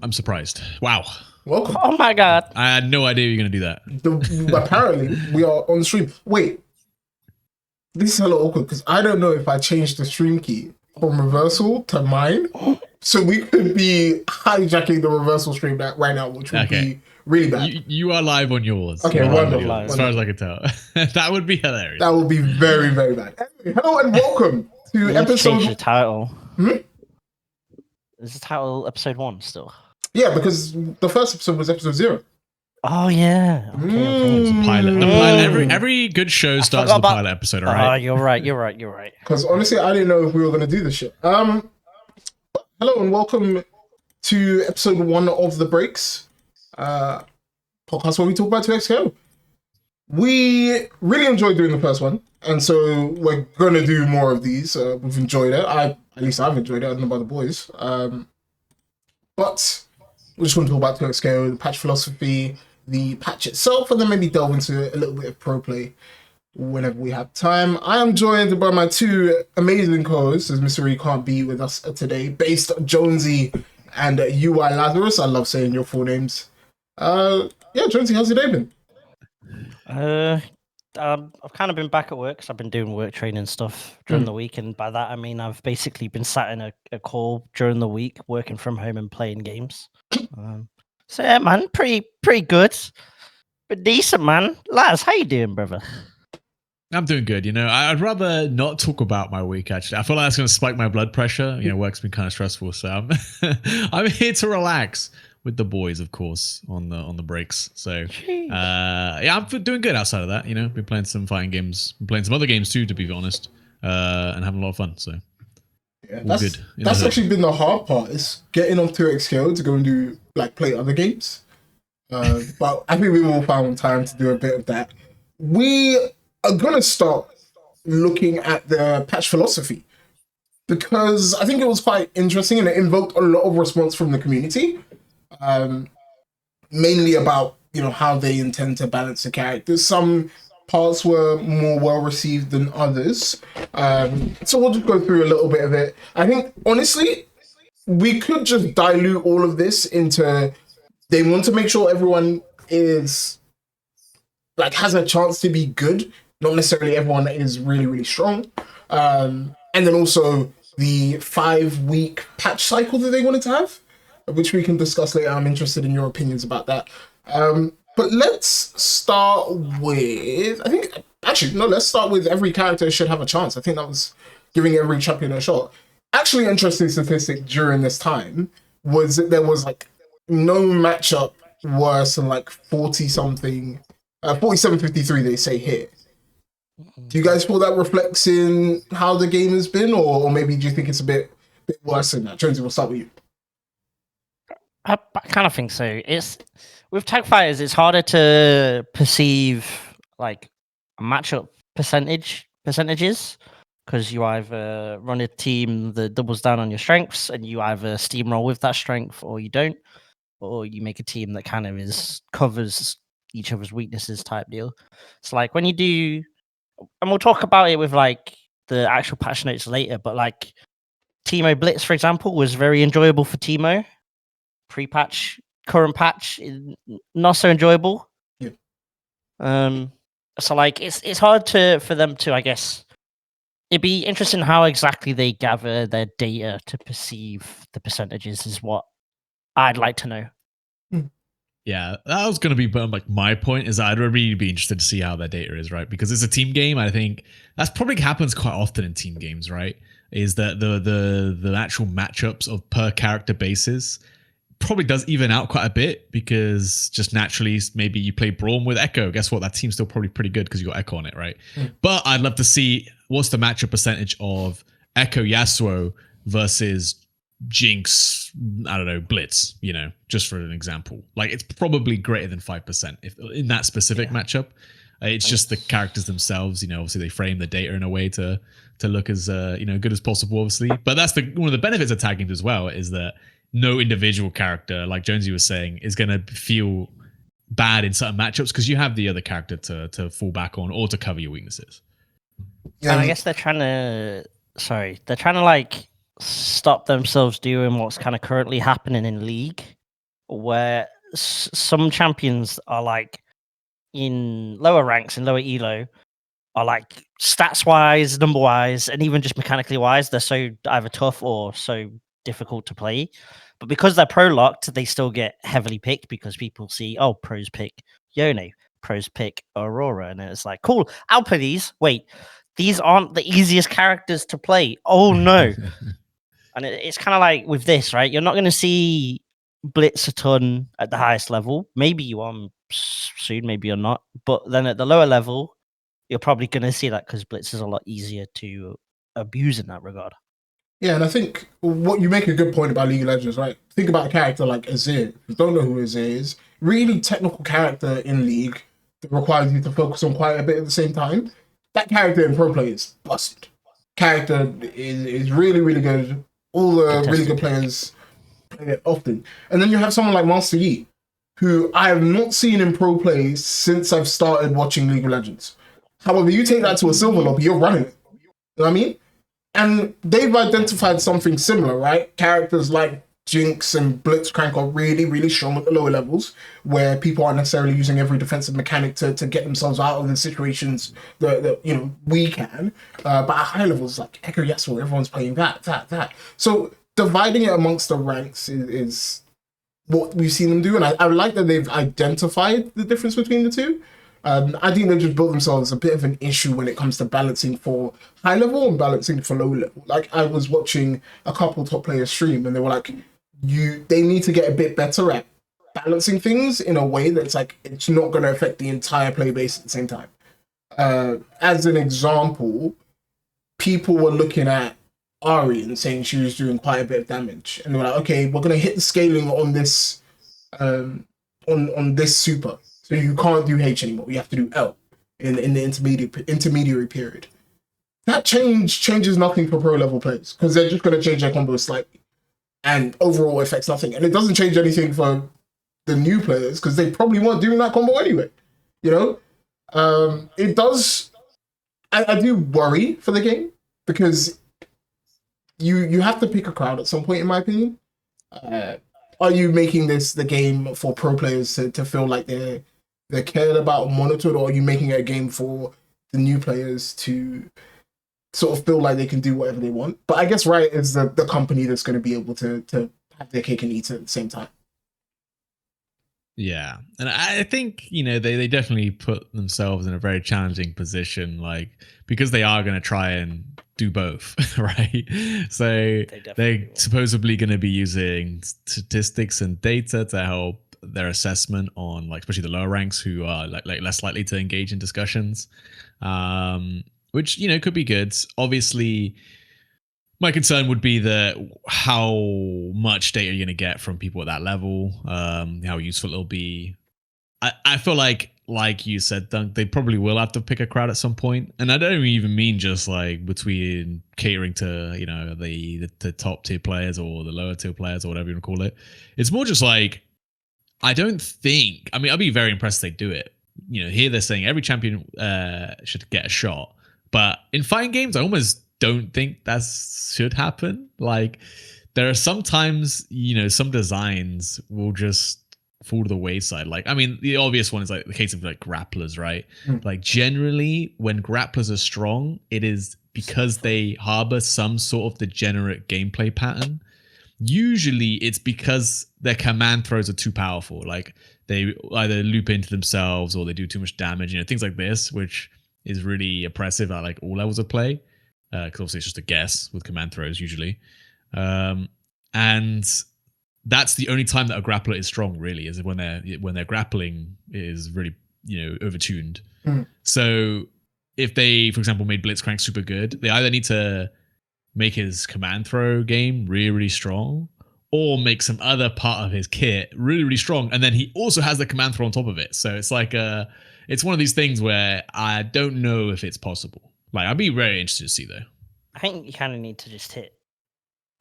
I'm surprised. Wow. Welcome. Oh my god. I had no idea you were going to do that. Apparently, we are on the stream. Wait, this is a little awkward because I don't know if I changed the stream key from reversal to mine. So we could be hijacking the reversal stream right now, which would be really bad. You are live on yours. Okay, wonderful. As far as I can tell. That would be hilarious. That would be very, very bad. Hello and welcome to episode... Change the title. Is the title episode 1 still? Yeah, because the first episode was episode 0. Oh yeah. Okay. It's a pilot. The pilot. Every good show starts with a pilot episode, all right? Oh, you're right. Because honestly, I didn't know if we were going to do this shit. Hello and welcome to episode 1 of The Breaks. Podcast where we talk about 2XKO. We really enjoyed doing the first one, and so we're going to do more of these. We've enjoyed it. At least I've enjoyed it. I don't know about the boys. But we just want to talk about 2XKO, the patch philosophy, the patch itself, and then maybe delve into a little bit of pro play whenever we have time. I am joined by my 2 amazing co-hosts, as Mr. E can't be with us today, based Jonesy and UI Lazarus. I love saying your full names. Jonesy, how's your day been? I've kind of been back at work because I've been doing work training stuff during the week, and by that I mean I've basically been sat in a call during the week, working from home and playing games. So yeah, man, pretty good, but decent, man. Laz, how you doing, brother? I'm doing good. I'd rather not talk about my week. Actually, I feel like that's going to spike my blood pressure. Work's been kind of stressful, so I'm here to relax with the boys, of course, on the breaks. So I'm doing good outside of that. Been playing some fighting games, been playing some other games too, to be honest, and having a lot of fun. So that's good. That's actually been the hard part, is getting on 2XKO to go and do play other games. But I think we will find time to do a bit of that. We are gonna start looking at the patch philosophy, because I think it was quite interesting and it invoked a lot of response from the community. Mainly about how they intend to balance the characters. Some parts were more well received than others, so we'll just go through a little bit of it. I think honestly we could just dilute all of this into, they want to make sure everyone is has a chance to be good, not necessarily everyone is really, really strong, and then also the 5-week patch cycle that they wanted to have, which we can discuss later. I'm interested in your opinions about that. But let's start with, let's start with every character should have a chance. I think that was giving every champion a shot. Actually, interesting statistic during this time was that there was no matchup worse than 40-something, 47-53 they say here. Do you guys feel that reflects in how the game has been, or maybe do you think it's a bit worse than that? Jonesy, we'll start with you. I kind of think so. It's with tag fighters, it's harder to perceive matchup percentages, because you either run a team that doubles down on your strengths and you either steamroll with that strength, or you don't, or you make a team that kind of covers each other's weaknesses type deal. It's when you do, and we'll talk about it with the actual patch notes later, but Teemo Blitz, for example, was very enjoyable for Teemo. Pre-patch, current patch, not so enjoyable. Yeah. So it's hard for them to, I guess. It'd be interesting how exactly they gather their data to perceive the percentages, is what I'd like to know. Yeah, that was going to be my point, is I'd really be interested to see how their data is, right? Because it's a team game. I think that's probably happens quite often in team games, right? Is that the actual matchups of per character basis probably does even out quite a bit, because just naturally maybe you play Braum with Echo. Guess what? That team's still probably pretty good because you got Echo on it, right? But I'd love to see what's the matchup percentage of Echo Yasuo versus Jinx, I don't know, Blitz, just for an example. It's probably greater than 5% if in that specific matchup. It's just the characters themselves, obviously they frame the data in a way to look as good as possible, obviously. But that's one of the benefits of tag games as well, is that no individual character, like Jonesy was saying, is going to feel bad in certain matchups because you have the other character to fall back on or to cover your weaknesses. Yeah. And I guess they're trying to stop themselves doing what's kind of currently happening in League, where some champions are like in lower ranks and lower elo are like stats wise, number wise, and even just mechanically wise, they're so either tough or so difficult to play. But because they're pro locked, they still get heavily picked because people see, oh, pros pick Yone, pros pick Aurora, and it's like, cool, I'll play these. Wait, these aren't the easiest characters to play. Oh no. And it's kind of like with this, right? You're not going to see Blitz a ton at the highest level. Maybe you are soon, maybe you're not. But then at the lower level, you're probably going to see that because Blitz is a lot easier to abuse in that regard. Yeah, and I think what you make a good point about League of Legends, right? Think about a character like Azir. If you don't know who Azir is, really technical character in League that requires you to focus on quite a bit at the same time. That character in pro play is busted. Character is really, really good. All the really good players play it often. And then you have someone like Master Yi, who I have not seen in pro play since I've started watching League of Legends. However, you take that to a silver lobby, you're running it. You know what I mean? And they've identified something similar, right? Characters like Jinx and Blitzcrank are really, really strong at the lower levels, where people aren't necessarily using every defensive mechanic to get themselves out of the situations that we can. But at high levels, like Echo Yasuo, everyone's playing that. So dividing it amongst the ranks is what we've seen them do, and I like that they've identified the difference between the two. I think they just built themselves a bit of an issue when it comes to balancing for high level and balancing for low level. Like I was watching a couple top players stream, and they were like, they need to get a bit better at balancing things in a way that's like it's not going to affect the entire play base at the same time. As an example, people were looking at Ari and saying she was doing quite a bit of damage, and they were like, okay, we're going to hit the scaling on this on this super. So you can't do H anymore. You have to do L in the intermediary period. That changes nothing for pro level players because they're just going to change their combo slightly, and overall affects nothing. And it doesn't change anything for the new players because they probably weren't doing that combo anyway. It does. I do worry for the game because you have to pick a crowd at some point, in my opinion. Are you making this the game for pro players to feel like they're cared about and monitored, or are you making it a game for the new players to sort of feel like they can do whatever they want? But I guess Riot is the company that's going to be able to have their cake and eat it at the same time. Yeah, and I think they definitely put themselves in a very challenging position, like because they are going to try and do both, right? So they're supposedly going to be using statistics and data to help their assessment on, like, especially the lower ranks who are like less likely to engage in discussions, which could be good. Obviously, my concern would be how much data you're going to get from people at that level, how useful it'll be. I feel like you said, Dunk, they probably will have to pick a crowd at some point. And I don't even mean just like between catering to, the top tier players or the lower tier players or whatever you want to call it. It's more just like, I'd be very impressed if they do it. Here they're saying every champion should get a shot. But in fighting games, I almost don't think that should happen. Like, there are sometimes, some designs will just fall to the wayside. Like, the obvious one is like the case of like grapplers, right? Like, generally when grapplers are strong, it is because they harbor some sort of degenerate gameplay pattern. Usually it's because their command throws are too powerful. Like, they either loop into themselves or they do too much damage, things like this, which is really oppressive at like all levels of play. Because obviously it's just a guess with command throws usually. And that's the only time that a grappler is strong, really, is when their grappling is really, overtuned. So if they, for example, made Blitzcrank super good, they either need to make his command throw game really, really strong, or make some other part of his kit really, really strong, and then he also has the command throw on top of it. So it's like it's one of these things where I don't know if it's possible. Like, I'd be very interested to see, though. I think you kind of need to just hit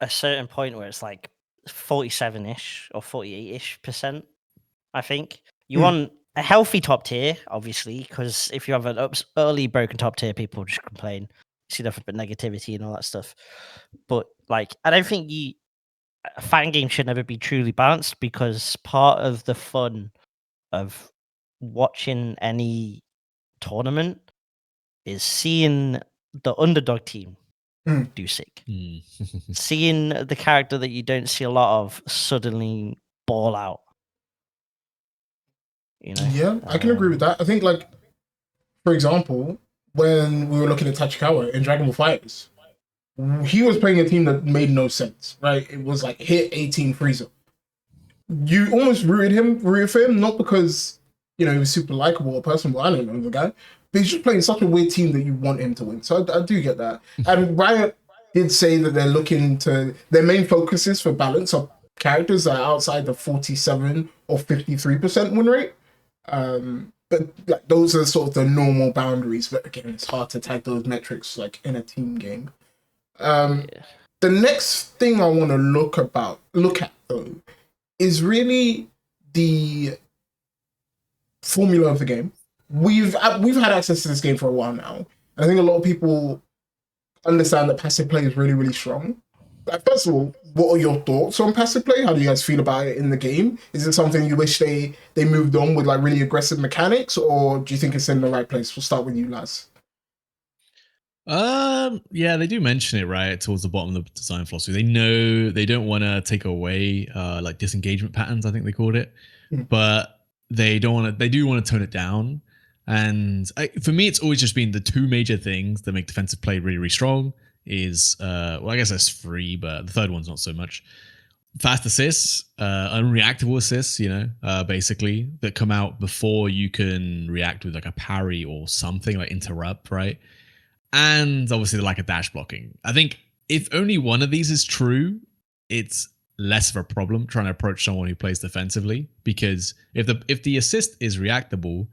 a certain point where it's like 47-ish or 48-ish%. I think you want a healthy top tier, obviously, because if you have an early broken top tier, people just complain. You see nothing but negativity and all that stuff. But like, I don't think a fighting game should never be truly balanced, because part of the fun of watching any tournament is seeing the underdog team do sick. Seeing the character that you don't see a lot of suddenly ball out. You know? Yeah, I can agree with that. I think, like, for example, when we were looking at Tachikawa in Dragon Ball Fighters, he was playing a team that made no sense, right? It was like hit 18 Frieza. You almost rooted for him, not because, you know, he was super likable or personable. I don't know the guy, but he's just playing such a weird team that you want him to win. So I do get that. And Riot did say that they're looking to, their main focuses for balance are characters that are outside the 47 or 53% win rate. But like, those are sort of the normal boundaries. But again, it's hard to tag those metrics like in a team game. The next thing I want to look at though is really the formula of the game. We've had access to this game for a while now. I think a lot of people understand that passive play is really, really strong. First of all, what are your thoughts on passive play? How do you guys feel about it in the game? Is it something you wish they moved on with, like really aggressive mechanics, or do you think it's in the right place? We'll start with you, Laz. Yeah, they do mention it right towards the bottom of the design philosophy. They know they don't want to take away like disengagement patterns, I think they called it, but they don't want to. They do want to tone it down. And for me, it's always just been the two major things that make defensive play really, really strong. Is well, I guess that's free, but the third one's not so much. Fast assists, unreactable assists, you know, basically that come out before you can react with like a parry or something, like interrupt, right? And obviously the lack of dash blocking. I think if only one of these is true, it's less of a problem trying to approach someone who plays defensively, because if the assist is reactable,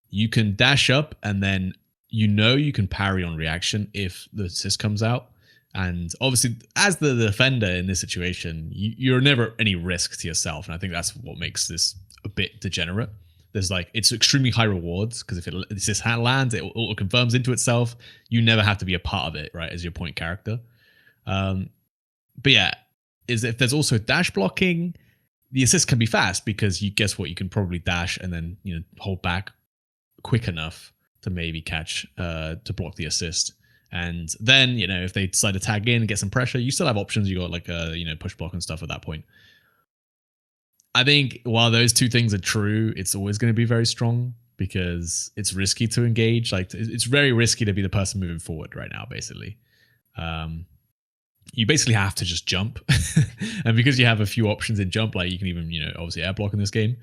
you can dash up and then you can parry on reaction if the assist comes out. And obviously, as the defender in this situation, you're never any risk to yourself. And I think that's what makes this a bit degenerate. There's like, it's extremely high rewards, because if this lands, it auto confirms into itself. You never have to be a part of it, right, as your point character. But yeah, if there's also dash blocking, the assist can be fast, because you guess what, you can probably dash and then, you know, hold back quick enough to maybe catch to block the assist. And then, you know, if they decide to tag in and get some pressure, you still have options. You got like you know, push block and stuff at that point. I think while those two things are true, it's always going to be very strong, because it's risky to engage. Like, it's very risky to be the person moving forward right now, basically. You basically have to just jump. And because you have a few options in jump, like you can even, you know, obviously air block in this game.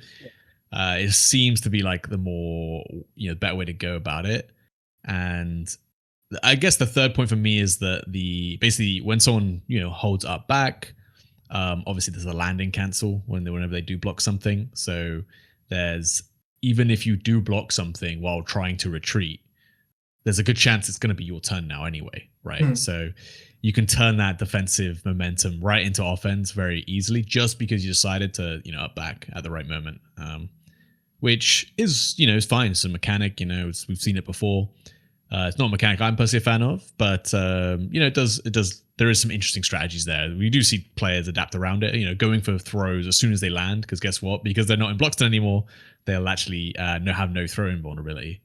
It seems to be like the more, you know, better way to go about it. And I guess the third point for me is that basically when someone, you know, holds up back, obviously there's a landing cancel whenever they do block something. So there's, even if you do block something while trying to retreat, there's a good chance it's going to be your turn now anyway, right? So you can turn that defensive momentum right into offense very easily, just because you decided to, you know, up back at the right moment, which is, you know, is fine. It's a mechanic, you know, we've seen it before. It's not a mechanic I'm personally a fan of, but you know, it does. There is some interesting strategies there. We do see players adapt around it. You know, going for throws as soon as they land, because guess what? Because they're not in Bloxton anymore, they'll actually have no throw-in vulnerability,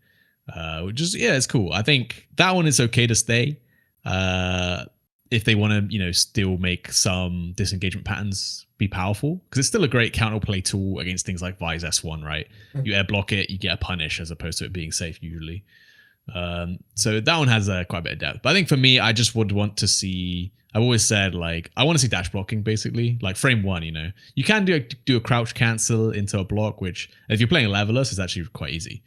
which is, yeah, it's cool. I think that one is okay to stay. If they want to, you know, still make some disengagement patterns be powerful, because it's still a great counterplay tool against things like Vi's S1, right? You air block it, you get a punish, as opposed to it being safe usually. So that one has quite a bit of depth. But I think for me, I just would want to see, I've always said, like, I want to see dash blocking, basically. Like frame one, you know, you can do a crouch cancel into a block, which if you're playing levelers is actually quite easy.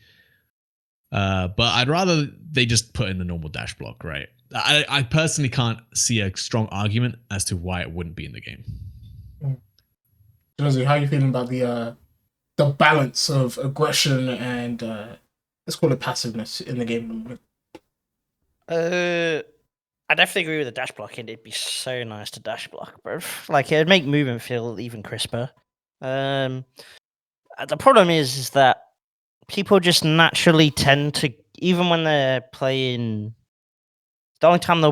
But I'd rather they just put in the normal dash block, right? I personally can't see a strong argument as to why it wouldn't be in the game. Jonesy, how are you feeling about the balance of aggression and let's call it passiveness in the game? I definitely agree with the dash blocking. It'd be so nice to dash block, bro. Like, it'd make movement feel even crisper. The problem is that people just naturally tend to, even when they're playing, the only time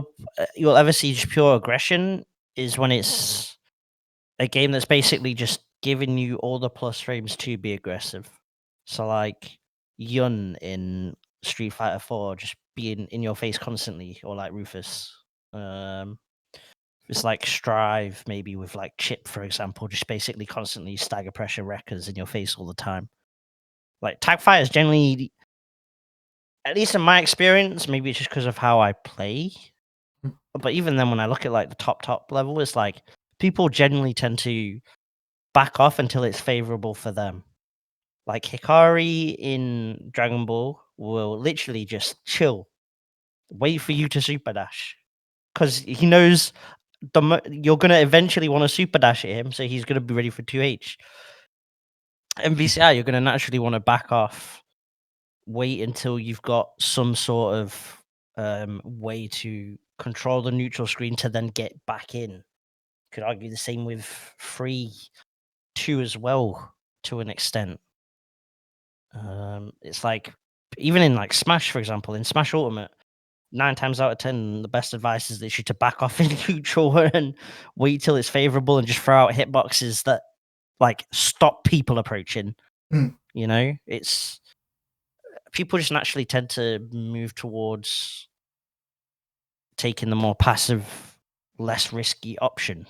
you'll ever see just pure aggression is when it's a game that's basically just giving you all the plus frames to be aggressive. So like Yun in Street Fighter 4 just being in your face constantly, or like Rufus. It's like Strive maybe with like Chip, for example, just basically constantly stagger pressure wreckers in your face all the time. Like tag fighters generally, at least in my experience, maybe it's just because of how I play. But even then, when I look at like the top level, it's like people generally tend to back off until it's favorable for them. Like Hikari in Dragon Ball will literally just chill, wait for you to super dash, because he knows you're gonna eventually want to super dash at him, so he's gonna be ready for 2H. MVCI, you're gonna naturally want to back off, wait until you've got some sort of way to control the neutral screen to then get back in. Could argue the same with 3-2 as well, to an extent. It's like even in like Smash, for example, in Smash Ultimate, 9 times out of 10, the best advice is literally to back off in neutral and wait till it's favorable and just throw out hitboxes that like stop people approaching. You know, it's people just naturally tend to move towards taking the more passive, less risky option.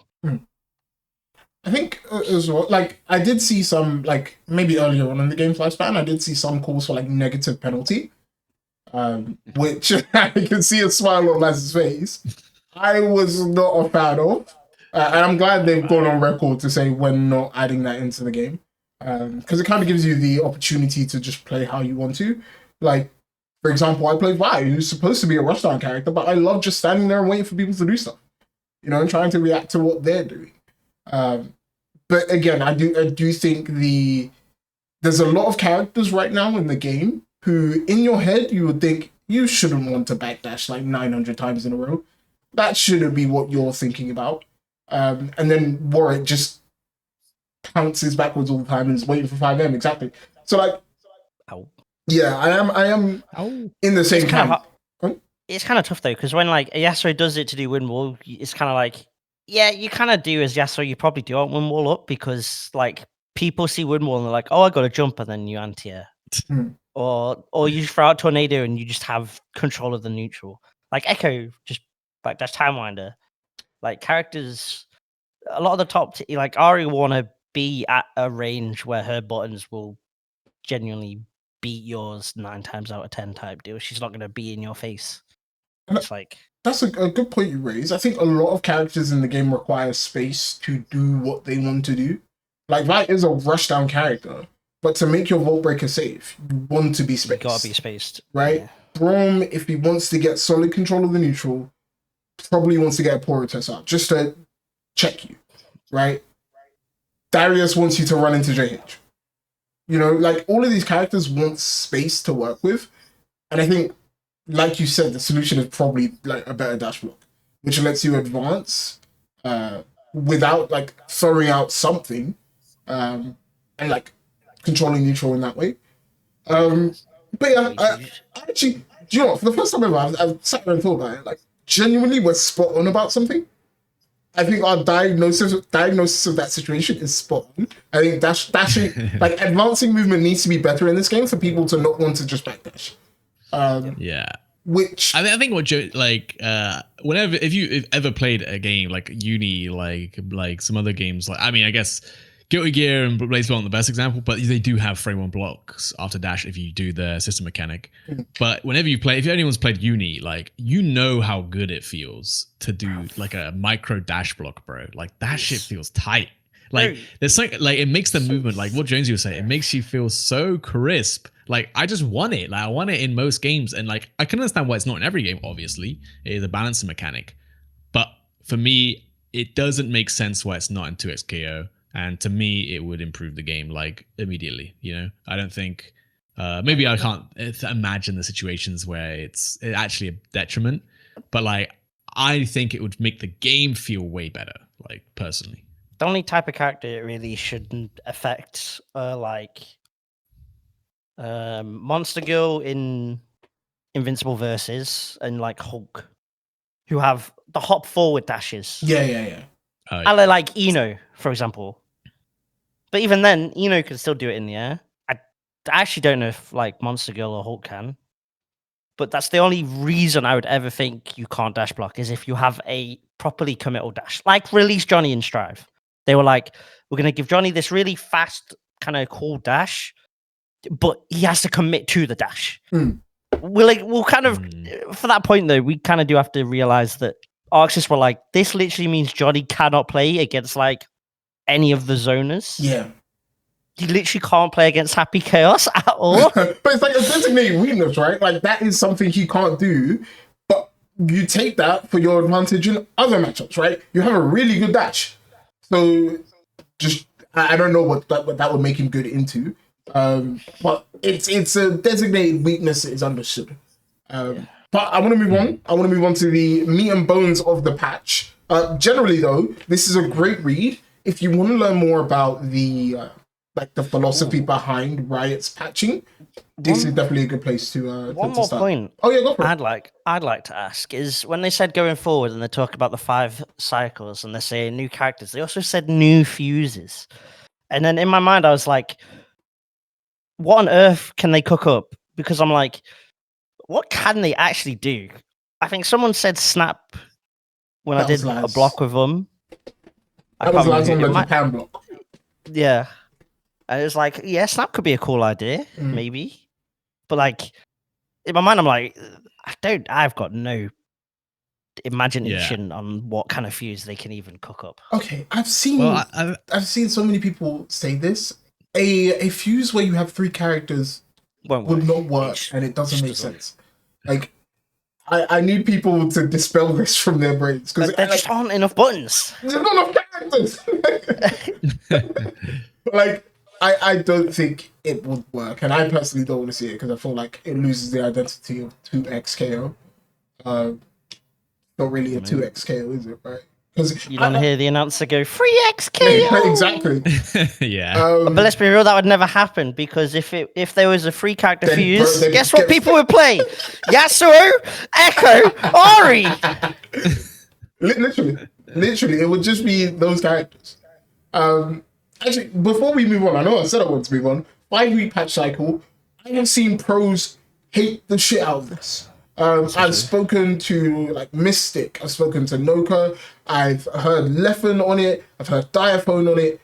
I think as well, like I did see some, like maybe earlier on in the game's lifespan, I did see some calls for like negative penalty, which I can see a smile on Laz's face. I was not a fan of, and I'm glad they've gone on record to say we're not adding that into the game, because it kind of gives you the opportunity to just play how you want to. Like, for example, I played Riot, who's supposed to be a rushdown character, but I love just standing there and waiting for people to do stuff, you know, and trying to react to what they're doing. But again, I do think there's a lot of characters right now in the game who, in your head, you would think you shouldn't want to backdash like 900 times in a row. That shouldn't be what you're thinking about. And then Warwick just pounces backwards all the time and is waiting for 5M, exactly. So like, yeah, I am in the same camp. It's kind of tough though, because when like Yasuo does it to do win wall, it's kind of like, yeah, you kind of do as Yasuo, you probably do want win wall up, because like people see win wall and they're like, oh, I got to jump, and then you anti-air. Or you throw out tornado and you just have control of the neutral. Like Echo, just like that's Timewinder. Like characters, a lot of the top, like Ari want to be at a range where her buttons will genuinely beat yours 9 times out of 10 type deal. She's not going to be in your face. It's like, that's a good point you raise. I think a lot of characters in the game require space to do what they want to do. Like, Riot is a rushdown character, but to make your Vault Breaker safe, you want to be spaced. You gotta be spaced. Right? Yeah. Braum, if he wants to get solid control of the neutral, probably wants to get a Poro test out just to check you. Right? Darius wants you to run into JH. You know, like, all of these characters want space to work with. And I think, like you said, the solution is probably like a better dash block, which lets you advance without like throwing out something, and like controlling neutral in that way. But yeah, I actually, do you know what? For the first time ever, I've sat there and thought about it. Like, genuinely, we're spot on about something. I think our diagnosis of that situation is spot on. I think dashing, like advancing movement, needs to be better in this game for people to not want to just backdash. Yeah. Which I think what whenever if you've ever played a game like Uni, like some other games, like I mean, I guess Guilty Gear and Blaze aren't the best example, but they do have frame one blocks after dash if you do the system mechanic. But whenever you play, if anyone's played Uni, like you know how good it feels to do like a micro dash block, bro. Like that shit feels tight. Like there's something like it makes the movement, like what Jonesy was saying, it makes you feel so crisp. Like I just want it. Like I want it in most games, and like I can understand why it's not in every game. Obviously, it is a balancing mechanic, but for me, it doesn't make sense why it's not in 2x KO. And to me, it would improve the game like immediately. You know, I don't think. Maybe I can't imagine the situations where it's actually a detriment, but like I think it would make the game feel way better. Like personally. The only type of character it really shouldn't affect like Monster Girl in Invincible Versus and like Hulk, who have the hop forward dashes. Yeah. like Eno, for example. But even then, Eno can still do it in the air. I actually don't know if like Monster Girl or Hulk can. But that's the only reason I would ever think you can't dash block is if you have a properly committal dash. Like release Johnny in Strive. They were like, we're going to give Johnny this really fast, kind of cool dash, but he has to commit to the dash. We'll kind of, for that point though, we kind of do have to realize that Arxis were like, this literally means Johnny cannot play against like any of the zoners. Yeah. He literally can't play against Happy Chaos at all. But it's like a designated weakness, right? Like that is something he can't do, but you take that for your advantage in other matchups, right? You have a really good dash. So just, I don't know what that would make him good into. But it's a designated weakness that is understood. But I want to move on. I want to move on to the meat and bones of the patch. Generally though, this is a great read. If you want to learn more about the philosophy behind Riot's patching, this is definitely a good place to One to more start. point Oh yeah, go for it. I'd like to ask is when they said going forward and they talk about the 5 cycles and they say new characters, they also said new fuses. And then in my mind I was like, what on earth can they cook up? Because I'm like, what can they actually do? I think someone said snap when I did a block with them. That was last on the Japan block. Yeah. And it was like, yeah, snap could be a cool idea, maybe. But like, in my mind, I'm like, I've got no imagination on what kind of fuse they can even cook up. Okay, I've seen so many people say this. A fuse where you have 3 characters would not work, and it doesn't make sense. Like, I need people to dispel this from their brains because there just aren't enough buttons. There's not enough characters. Like, I don't think it would work, and I personally don't want to see it because I feel like it loses the identity of 2x KO. Not really a 2x KO, is it? Right? Because you don't hear the announcer go 3x KO. Exactly. Yeah. But let's be real, that would never happen because if there was a 3 character fuse, guess what people would play? Yasuo, Echo, Ori. Literally, it would just be those characters. Actually, before we move on, I know I said I want to move on. 5-week patch cycle. I have seen pros hate the shit out of this. I've spoken to like Mystic. I've spoken to Noka. I've heard Leffen on it. I've heard Diaphone on it.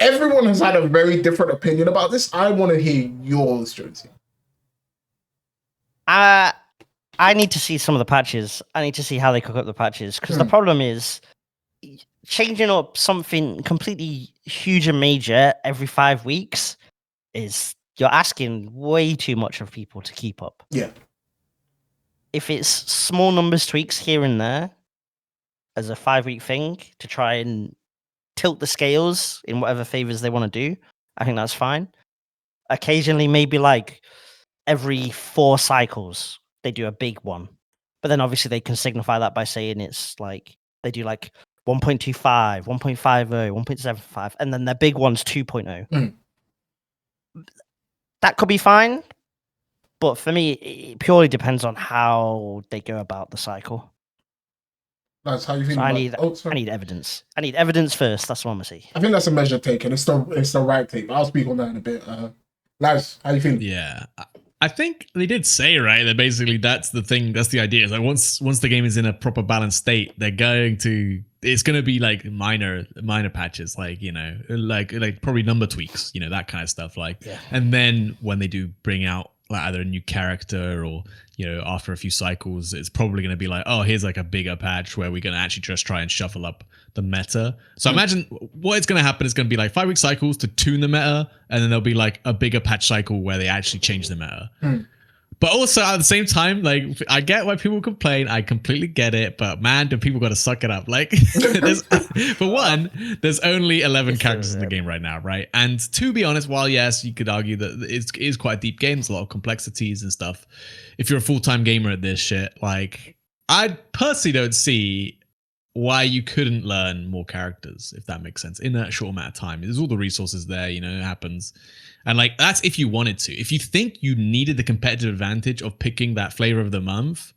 Everyone has had a very different opinion about this. I want to hear yours, Jonesy. I need to see some of the patches. I need to see how they cook up the patches because the problem is changing up something completely huge and major every 5 weeks is you're asking way too much of people to keep up. Yeah. If it's small numbers tweaks here and there as a 5-week thing to try and tilt the scales in whatever favors they want to do, I think that's fine. Occasionally, maybe like every 4 cycles, they do a big one. But then obviously they can signify that by saying it's like they do like 1.25, 1.50, 1.75, and then their big one's 2.0. That could be fine. But for me, it purely depends on how they go about the cycle. That's how you feel. So I need evidence. I need evidence first. That's what I'm gonna see. I think that's a measure taken. It's the right take. I'll speak on that in a bit. Laz, how you feeling? Yeah, I think they did say right that basically that's the thing. That's the idea. Is like once the game is in a proper balanced state, they're going to. It's going to be like minor patches, like like probably number tweaks, that kind of stuff. Like, and then when they do bring out like either a new character or after a few cycles, it's probably going to be like, oh, here's like a bigger patch where we're going to actually just try and shuffle up the meta. So imagine what it's going to happen is going to be like 5-week cycles to tune the meta, and then there'll be like a bigger patch cycle where they actually change the meta. But also at the same time, like I get why people complain. I completely get it. But man, do people got to suck it up? Like, for one, there's only 11 characters in the game right now, right? And to be honest, while yes, you could argue that it is quite a deep game, there's a lot of complexities and stuff. If you're a full-time gamer at this shit, like I personally don't see why you couldn't learn more characters, if that makes sense, in a short amount of time. There's all the resources there, it happens. And like that's if you wanted to. If you think you needed the competitive advantage of picking that flavor of the month,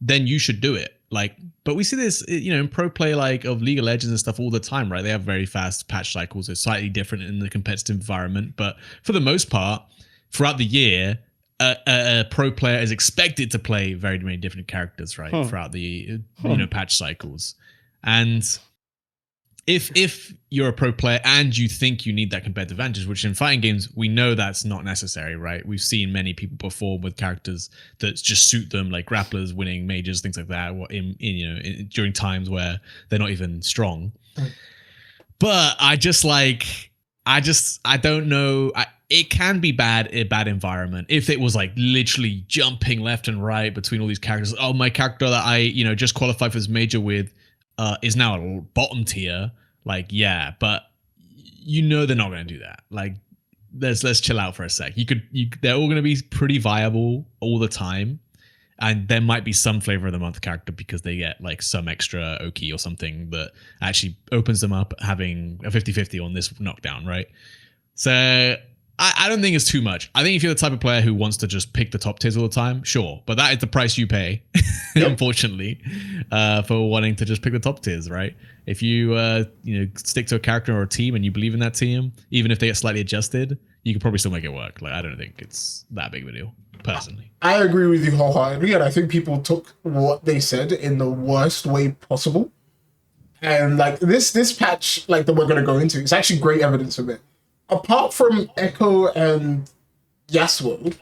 then you should do it. like, but we see this, in pro play like of League of Legends and stuff all the time, right? They have very fast patch cycles. It's slightly different in the competitive environment, but for the most part, throughout the year, a pro player is expected to play very many different characters, right? Throughout the patch cycles, and if you're a pro player and you think you need that competitive advantage, which in fighting games we know that's not necessary, right? We've seen many people perform with characters that just suit them, like grapplers winning majors, things like that, during times where they're not even strong. But I don't know. It can be a bad environment if it was like literally jumping left and right between all these characters. Oh, my character that I just qualified for this major with is now a bottom tier. Like, yeah, but they're not going to do that. Like, let's chill out for a sec. They're all going to be pretty viable all the time, and there might be some flavor of the month character because they get like some extra Oki or something that actually opens them up having a 50-50 on this knockdown, right? So I don't think it's too much. I think if you're the type of player who wants to just pick the top tiers all the time, sure. But that is the price you pay, unfortunately, for wanting to just pick the top tiers, right? If you stick to a character or a team and you believe in that team, even if they get slightly adjusted, you can probably still make it work. Like, I don't think it's that big of a deal, personally. I agree with you wholeheartedly, and I think people took what they said in the worst way possible. And like this patch, like that we're going to go into, it's actually great evidence of it. Apart from Echo and Yasuo,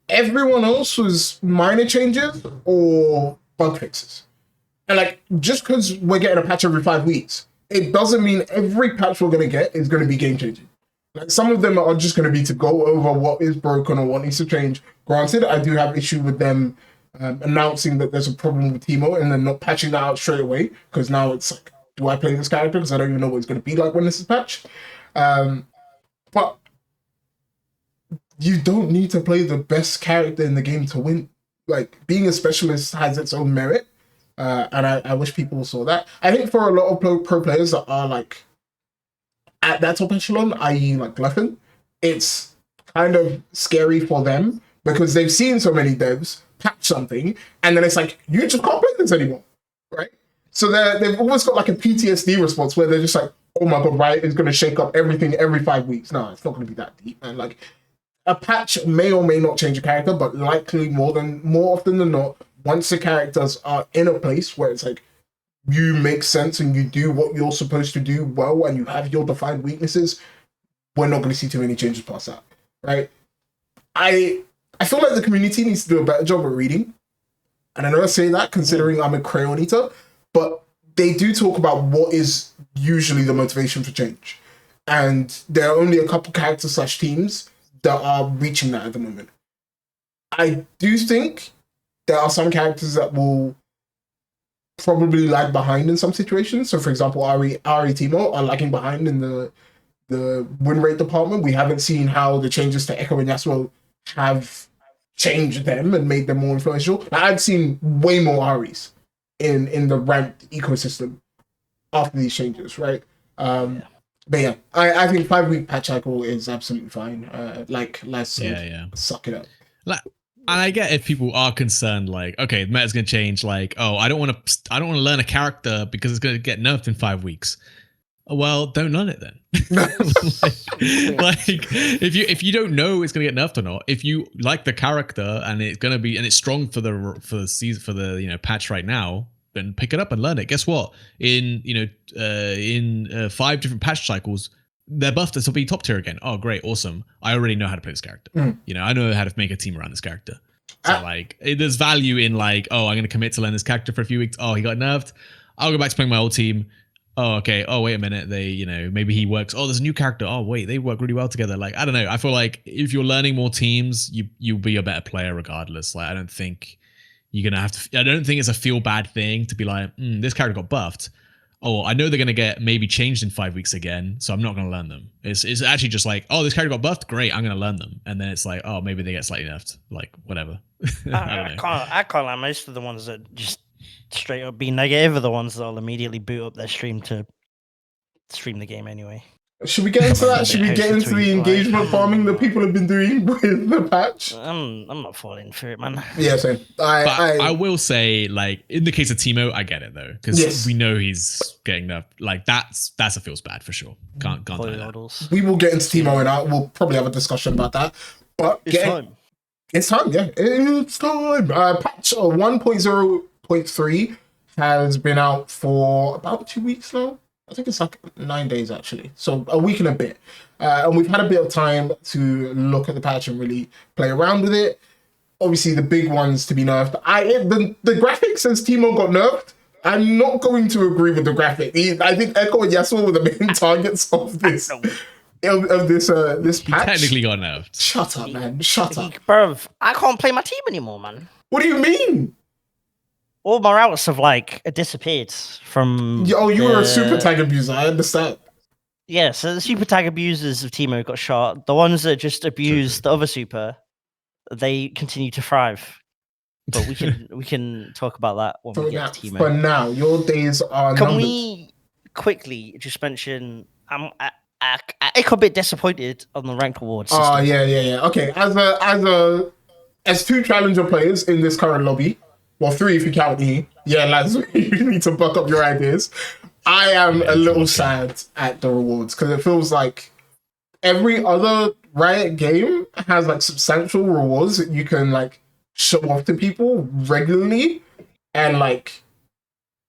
everyone else was minor changes or bug fixes. And like, just because we're getting a patch every 5 weeks, it doesn't mean every patch we're going to get is going to be game changing. Like, some of them are just going to be to go over what is broken or what needs to change. Granted, I do have issue with them announcing that there's a problem with Teemo and then not patching that out straight away, because now it's like, do I play this character? Because I don't even know what it's going to be like when this is patched. But you don't need to play the best character in the game to win. Like, being a specialist has its own merit, and I wish people saw that. I think for a lot of pro players that are like at that top echelon, i.e. like Gluffin, it's kind of scary for them because they've seen so many devs patch something, and then it's like, you just can't play this anymore, right? So they've almost got like a PTSD response where they're just like, oh my god, Riot is going to shake up everything every 5 weeks. No, it's not going to be that deep, man. Like, a patch may or may not change a character, but likely more often than not, once the characters are in a place where it's like, you make sense and you do what you're supposed to do well and you have your defined weaknesses, we're not going to see too many changes past that, right? I feel like the community needs to do a better job of reading. And I know I say that considering I'm a crayon eater, but they do talk about what is usually the motivation for change. And there are only a couple characters / teams that are reaching that at the moment. I do think there are some characters that will probably lag behind in some situations. So, for example, Ari Teemo are lagging behind in the win rate department. We haven't seen how the changes to Echo and Yasuo have changed them and made them more influential. Now, I've seen way more Aris in the ranked ecosystem after these changes, right? But yeah, I think 5 week patch cycle is absolutely fine. Let's suck it up. And I get if people are concerned, like, okay, the meta's gonna change. Like, oh, I don't want to learn a character because it's gonna get nerfed in 5 weeks. Well, don't learn it then. like if you don't know it's gonna get nerfed or not, if you like the character and it's strong for the season, for the patch right now, then pick it up and learn it. Guess what? In 5 different patch cycles, they're buffed to be top tier again. Oh, great, awesome! I already know how to play this character. I know how to make a team around this character. So there's value in like, oh, I'm gonna commit to learn this character for a few weeks. Oh, he got nerfed. I'll go back to playing my old team. Oh, okay. Oh, wait a minute. They, maybe he works. Oh, there's a new character. Oh, wait, they work really well together. Like, I don't know. I feel like if you're learning more teams, you'll be a better player regardless. Like, I don't think you're gonna have to. I don't think it's a feel bad thing to be like, this character got buffed. Oh, I know they're gonna get maybe changed in 5 weeks again, so I'm not gonna learn them. It's actually just like, oh, this character got buffed. Great, I'm gonna learn them. And then it's like, oh, maybe they get slightly nerfed. Like, whatever. I can't like most of the ones that just straight up be negative are the ones that'll immediately boot up their stream to stream the game anyway. Should we get into that? Should we get into the engagement farming that like, people have been doing with the patch? I'm not falling for it, man. Yeah, same. I will say, like, in the case of Timo, I get it though, because Yes. we know he's getting nerfed. Like, that's a feels bad for sure. Can't deny that. We will get into Timo and we'll probably have a discussion about that. But It's time. It's time, yeah. It's time. Patch 1.0.3 has been out for about 2 weeks now. I think it's like 9 days actually. So a week and a bit. And we've had a bit of time to look at the patch and really play around with it. Obviously, the big ones to be nerfed. The graphic says Timo got nerfed. I'm not going to agree with the graphic. I think Echo and Yasuo were the main targets of this. This patch. Technically got nerfed. Shut up, man. Shut up. Bruv, I can't play my team anymore, man. What do you mean? All my routes have like disappeared from. Oh, you were a super tag abuser. I understand. Yeah, so the super tag abusers of Timo got shot. The ones that just abused the other super, they continue to thrive. But we can talk about that when we get to Timo. For now, your days are Can numbered. we quickly just mention? I'm a bit disappointed on the ranked awards. Oh yeah. Okay, as two challenger players in this current lobby, well, 3 if you count me. Yeah, lads, you need to buck up your ideas. I am a little sad at the rewards because it feels like every other Riot game has like substantial rewards that you can like show off to people regularly and like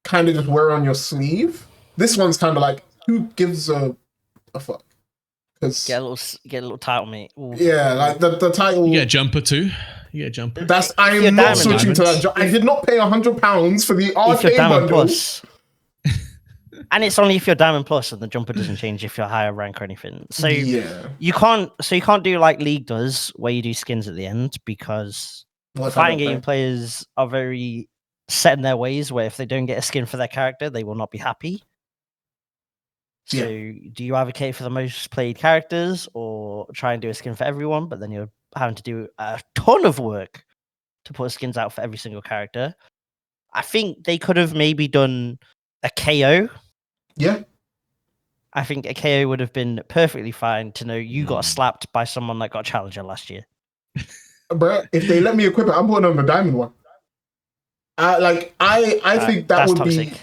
kind of just wear on your sleeve. This one's kind of like, who gives a fuck? Because get a little title, mate. Ooh. Yeah, like the title. You get a jumper too. You get a jumper. I am not switching to that. I did not pay £100 for the arcade bundle. Plus. And it's only if you're Diamond Plus, and the jumper doesn't change if you're higher rank or anything. So yeah, you can't do like League does, where you do skins at the end, because fighting game players are very set in their ways. Where if they don't get a skin for their character, they will not be happy. So do you advocate for the most played characters, or try and do a skin for everyone? But then you're having to do a ton of work to put skins out for every single character. I think they could have maybe done a KO. Yeah. I think a KO would have been perfectly fine to know you got slapped by someone that got Challenger last year. But if they let me equip it, I'm putting on the diamond one. I think that would toxic.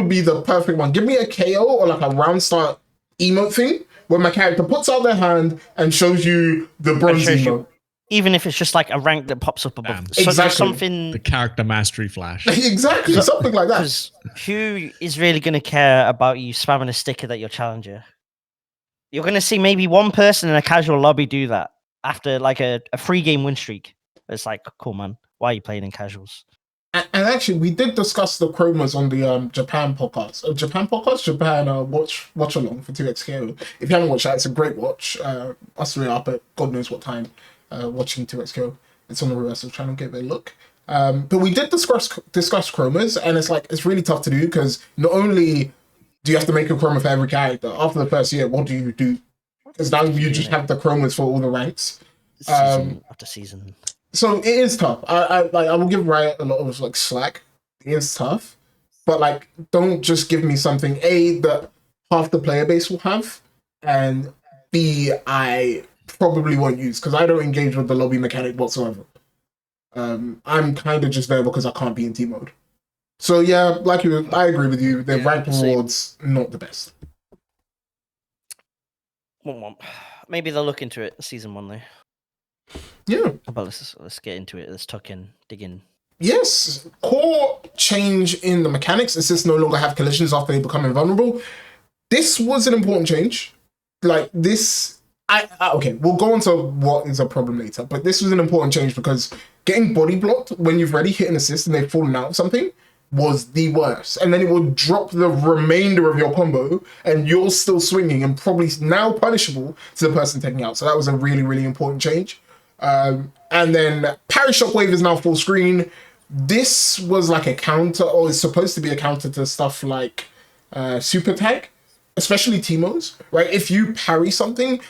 be the perfect one. Give me a KO or like a round start emote thing where my character puts out their hand and shows you the bronze emote. Even if it's just like a rank that pops up above. Exactly. Something... The character mastery flash. Exactly, something like that. Because who is really going to care about you spamming a sticker that you're Challenger? You're going to see maybe one person in a casual lobby do that after like a free game win streak. It's like, cool, man. Why are you playing in casuals? And actually, we did discuss the chromas on the Japan podcast. Japan watch along for 2XKO. If you haven't watched that, it's a great watch. Us three are up at God knows what time watching 2XKO. It's on the Reversal channel. Give it a look. But we did discuss chromas, and it's really tough to do because not only do you have to make a chroma for every character, after the first year, what do you do? Because now you just have the chromas for all the ranks. Season after season. So it is tough. I will give Riot a lot of like slack. It is tough, but like don't just give me something that half the player base will have, and B I probably won't use because I don't engage with the lobby mechanic whatsoever. I'm kind of just there because I can't be in team mode. So yeah, I agree with you. The rank rewards not the best. Maybe they'll look into it season 1 though. Yeah. But let's get into it. Let's dig in. Yes. Core change in the mechanics. Assists no longer have collisions after they become invulnerable. This was an important change. Like this, okay, we'll go on to what is a problem later, but this was an important change because getting body blocked when you've already hit an assist and they've fallen out of something was the worst. And then it will drop the remainder of your combo and you're still swinging and probably now punishable to the person taking out. So that was a really, really important change. And then Parry Shockwave is now full screen. This was like a counter, or it's supposed to be a counter to stuff like Super Tag, especially Teemos, right? If you parry something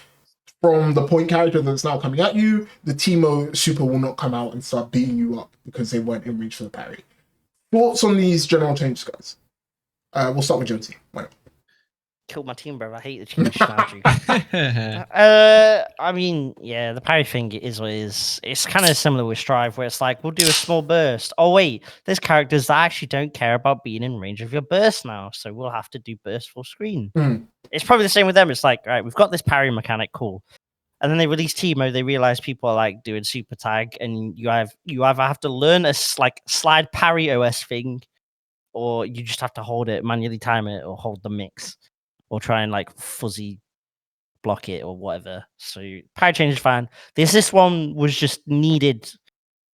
from the point character that's now coming at you, the Teemo super will not come out and start beating you up because they weren't in reach for the parry. Thoughts on these general changes, guys? We'll start with Jonesy. Why not? killed my team, bro. I hate the change strategy. I mean, yeah, the parry thing is what it is. It's kind of similar with Strive, where it's like, we'll do a small burst. Oh, wait, there's characters that actually don't care about being in range of your burst now, so we'll have to do burst full screen. It's probably the same with them. It's like, right, we've got this parry mechanic, cool. And then they release Teemo, they realize people are like doing super tag, and you either have to learn a slide parry OS thing, or you just have to hold it, manually time it, or hold the mix, or try and like fuzzy block it or whatever. So parry change is fine. The assist one was just needed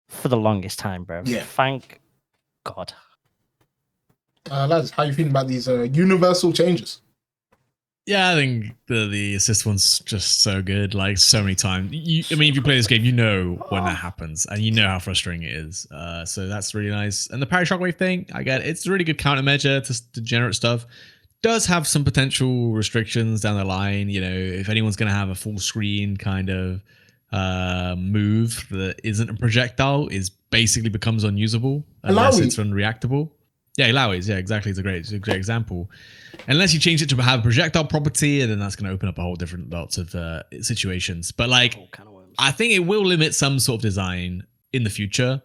for the longest time, bro. Yeah. Thank God. Lads, how you feeling about these universal changes? Yeah, I think the assist one's just so good. Like, so many times. I mean, if you play this game, you know when that happens, and you know how frustrating it is. So that's really nice. And the parry shockwave thing, I get it. It's a really good countermeasure to degenerate stuff. Does have some potential restrictions down the line. You know, if anyone's going to have a full screen kind of move that isn't a projectile, is basically becomes unusable unless it's unreactable. Yeah, Ilawi's. Yeah, exactly. It's a great example. Unless you change it to have a projectile property, and then that's going to open up a whole different lots of situations. But like, I think it will limit some sort of design in the future.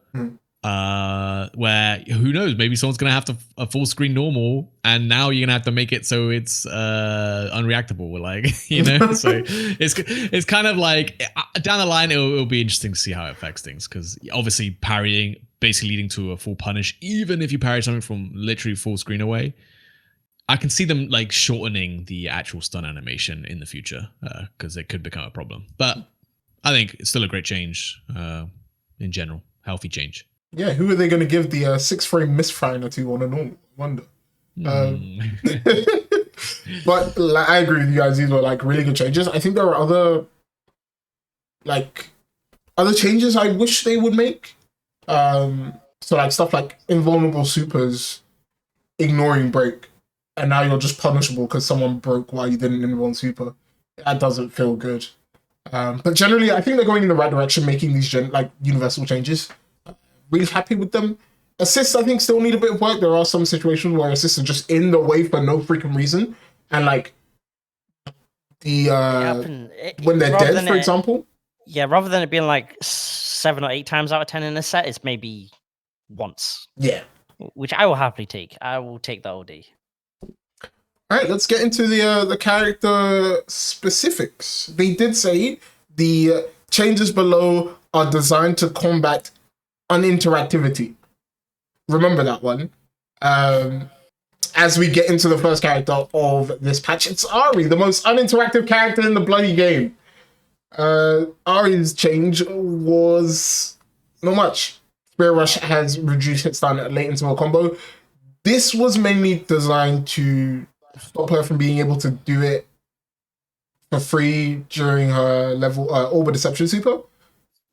Where who knows, maybe someone's gonna have a full screen normal, and now you're gonna have to make it so it's unreactable, like, you know. So it's kind of like down the line it'll be interesting to see how it affects things, because obviously parrying basically leading to a full punish, even if you parry something from literally full screen away. I can see them like shortening the actual stun animation in the future, because it could become a problem. But I think it's still a great change in general, healthy change. Yeah, who are they going to give the 6-frame misfire to on a normal? Wonder. But like, I agree with you guys. These were like really good changes. I think there are other changes I wish they would make. So like stuff like invulnerable supers ignoring break, and now you're just punishable because someone broke while you didn't invuln super. That doesn't feel good. But generally, I think they're going in the right direction, making these universal changes. Really happy with them. Assists, I think, still need a bit of work. There are some situations where assists are just in the way for no freaking reason, and like when they're dead, for example. Yeah, rather than it being like 7 or 8 times out of 10 in a set, it's maybe once. Yeah, which I will happily take. I will take that all day. All right, let's get into the character specifics. They did say the changes below are designed to combat uninteractivity. Remember that one. As we get into the first character of this patch, it's Ahri, the most uninteractive character in the bloody game. Ahri's change was not much. Spear Rush has reduced hit stun late into a combo. This was mainly designed to stop her from being able to do it for free during her level Orb Deception super,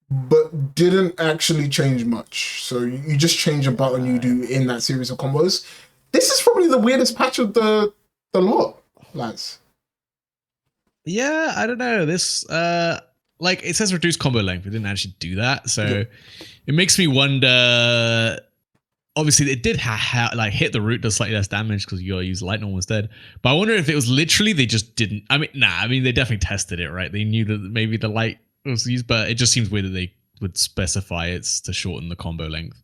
but didn't actually change much. So you just change a button you do in that series of combos. This is probably the weirdest patch of the lot, lads. Yeah, I don't know. This like it says reduce combo length. It didn't actually do that, so it makes me wonder. Obviously, it did hit the root, does slightly less damage because you gotta use light normal instead. But I wonder if it was literally they just didn't. I mean, they definitely tested it, right? They knew that maybe the light was used, but it just seems weird that they would specify it's to shorten the combo length.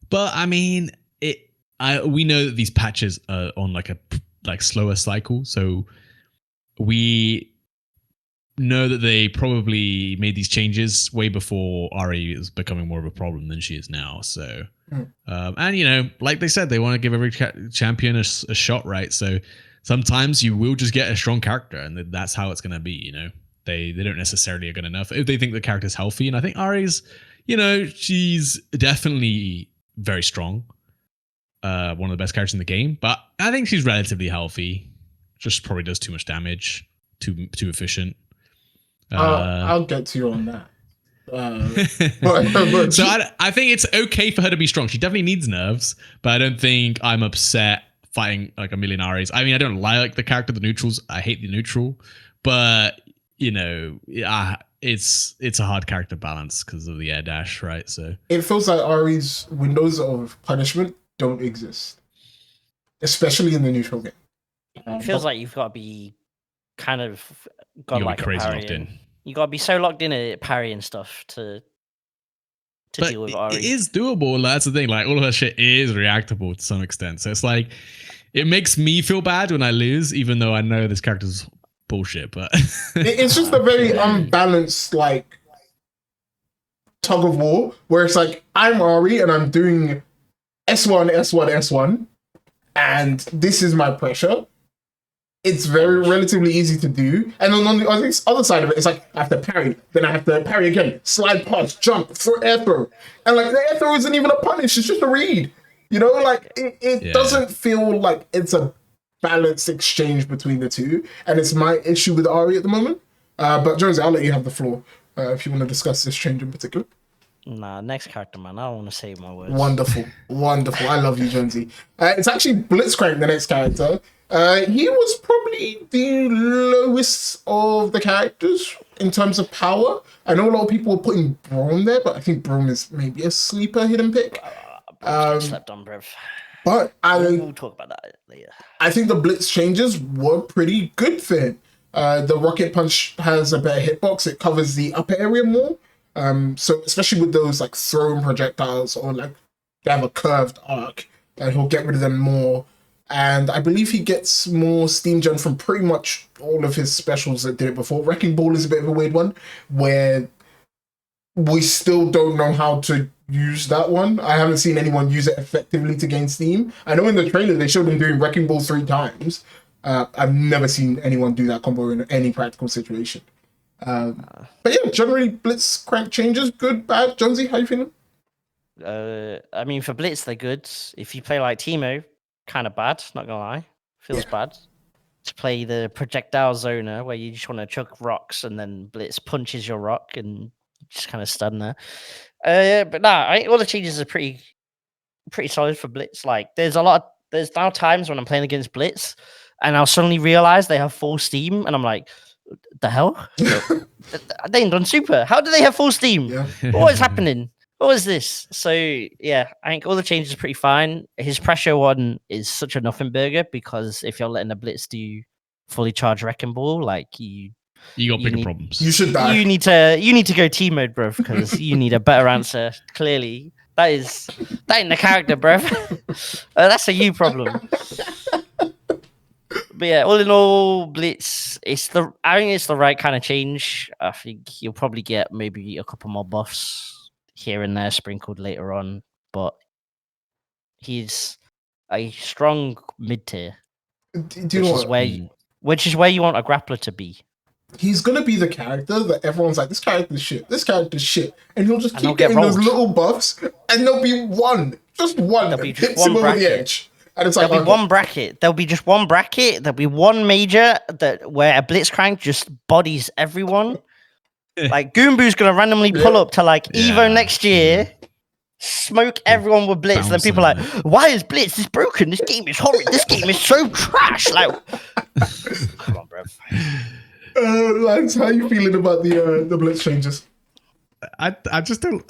But I mean, we know that these patches are on like a slower cycle, so we know that they probably made these changes way before Ahri is becoming more of a problem than she is now. So, and you know, like they said, they want to give every champion a shot, right? So sometimes you will just get a strong character, and that's how it's going to be. You know, they don't necessarily are good enough if they think the character's healthy. And I think Ahri's, you know, she's definitely very strong. One of the best characters in the game, but I think she's relatively healthy. Just probably does too much damage, too efficient. I'll get to you on that. So I think it's okay for her to be strong. She definitely needs nerves, but I don't think I'm upset fighting like a million Ahris. I mean, I don't like the character, the neutrals. I hate the neutral, but you know, it's a hard character balance because of the air dash, right? So it feels like Ahri's windows of punishment don't exist, especially in the neutral game. It feels like you've got to be kind of got You gotta like be a crazy parry. locked in. You got to be so locked in at parrying stuff to But deal with it Ari. is doable. That's the thing. Like all of that shit is reactable to some extent. So it's like it makes me feel bad when I lose, even though I know this character's bullshit. But It's just a very unbalanced like tug of war where it's like I'm Ari and I'm doing S1, S1, S1, and this is my pressure. It's very relatively easy to do. And then on the other side of it, it's like I have to parry, then I have to parry again, slide past, jump, throw air throw. And like the air throw isn't even a punish, it's just a read. You know, like it doesn't feel like it's a balanced exchange between the two. And it's my issue with Ari at the moment. But Jonesy, I'll let you have the floor if you want to discuss this change in particular. Nah, next character, man. I don't want to say my words. Wonderful. I love you, Jonesy. It's actually Blitzcrank, the next character. He was probably the lowest of the characters in terms of power. I know a lot of people were putting Braum there, but I think Braum is maybe a sleeper hidden pick. Slept on, bruv. But We'll talk about that later. I think the Blitz changes were pretty good for him. The Rocket Punch has a better hitbox. It covers the upper area more. So especially with those like thrown projectiles or like they have a curved arc, he'll get rid of them more. And I believe he gets more steam gen from pretty much all of his specials that did it before. Wrecking Ball is a bit of a weird one where we still don't know how to use that one. I haven't seen anyone use it effectively to gain steam. I know in the trailer they showed him doing Wrecking Ball 3 times. I've never seen anyone do that combo in any practical situation. But yeah, generally Blitzcrank changes, good, bad. Jonesy, how you feeling? I mean, for Blitz, they're good. If you play like Teemo, kind of bad, not gonna lie. Feels bad. To play the projectile zoner where you just want to chuck rocks and then Blitz punches your rock and you just kind of stun there. But nah, I think all the changes are pretty solid for Blitz. Like there's now times when I'm playing against Blitz and I'll suddenly realize they have full steam and I'm like, the hell? They ain't done super. How do they have full steam? Yeah. What is happening? What is this? So yeah, I think all the changes are pretty fine. His pressure one is such a nothing burger because if you're letting a Blitz do fully charged Wrecking Ball, like you got bigger problems. You should die. You need to go team mode, bro, because you need a better answer. Clearly, that ain't the character, bro. That's a you problem. But yeah, all in all, Blitz, I think it's the right kind of change. I think you'll probably get maybe a couple more buffs here and there sprinkled later on, but he's a strong mid tier, which is where you want a grappler to be. He's gonna be the character that everyone's like, this character's shit, and he'll just keep getting those little buffs, and there'll be just one that hits him over the edge. And it's like there'll be one bracket. There'll be just one bracket. There'll be one major where a Blitzcrank just bodies everyone. Like Goombu's gonna randomly pull up to like Evo next year, smoke everyone with Blitz. Then people are like, why is Blitz this broken? This game is horrid. This game is so trash. Like, come on, bro. Lance, how are you feeling about the Blitz changes? I just don't.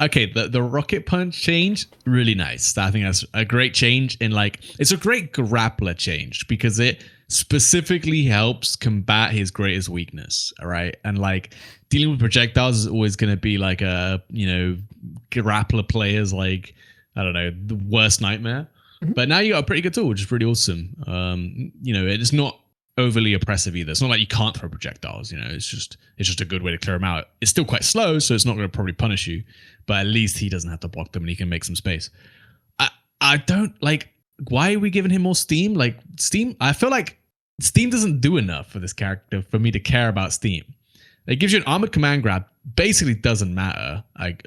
Okay, the Rocket Punch change, really nice. I think that's a great change. And like, it's a great grappler change because it specifically helps combat his greatest weakness. All right, and like dealing with projectiles is always going to be like a grappler players like I don't know the worst nightmare. Mm-hmm. But now you got a pretty good tool, which is pretty awesome. It's not overly oppressive either. It's not like you can't throw projectiles, it's just a good way to clear them out. It's still quite slow, so it's not going to probably punish you, but at least he doesn't have to block them and he can make some space. I don't like, why are we giving him more steam? Like steam, I feel like steam doesn't do enough for this character for me to care about steam. It gives you an armored command grab, basically doesn't matter,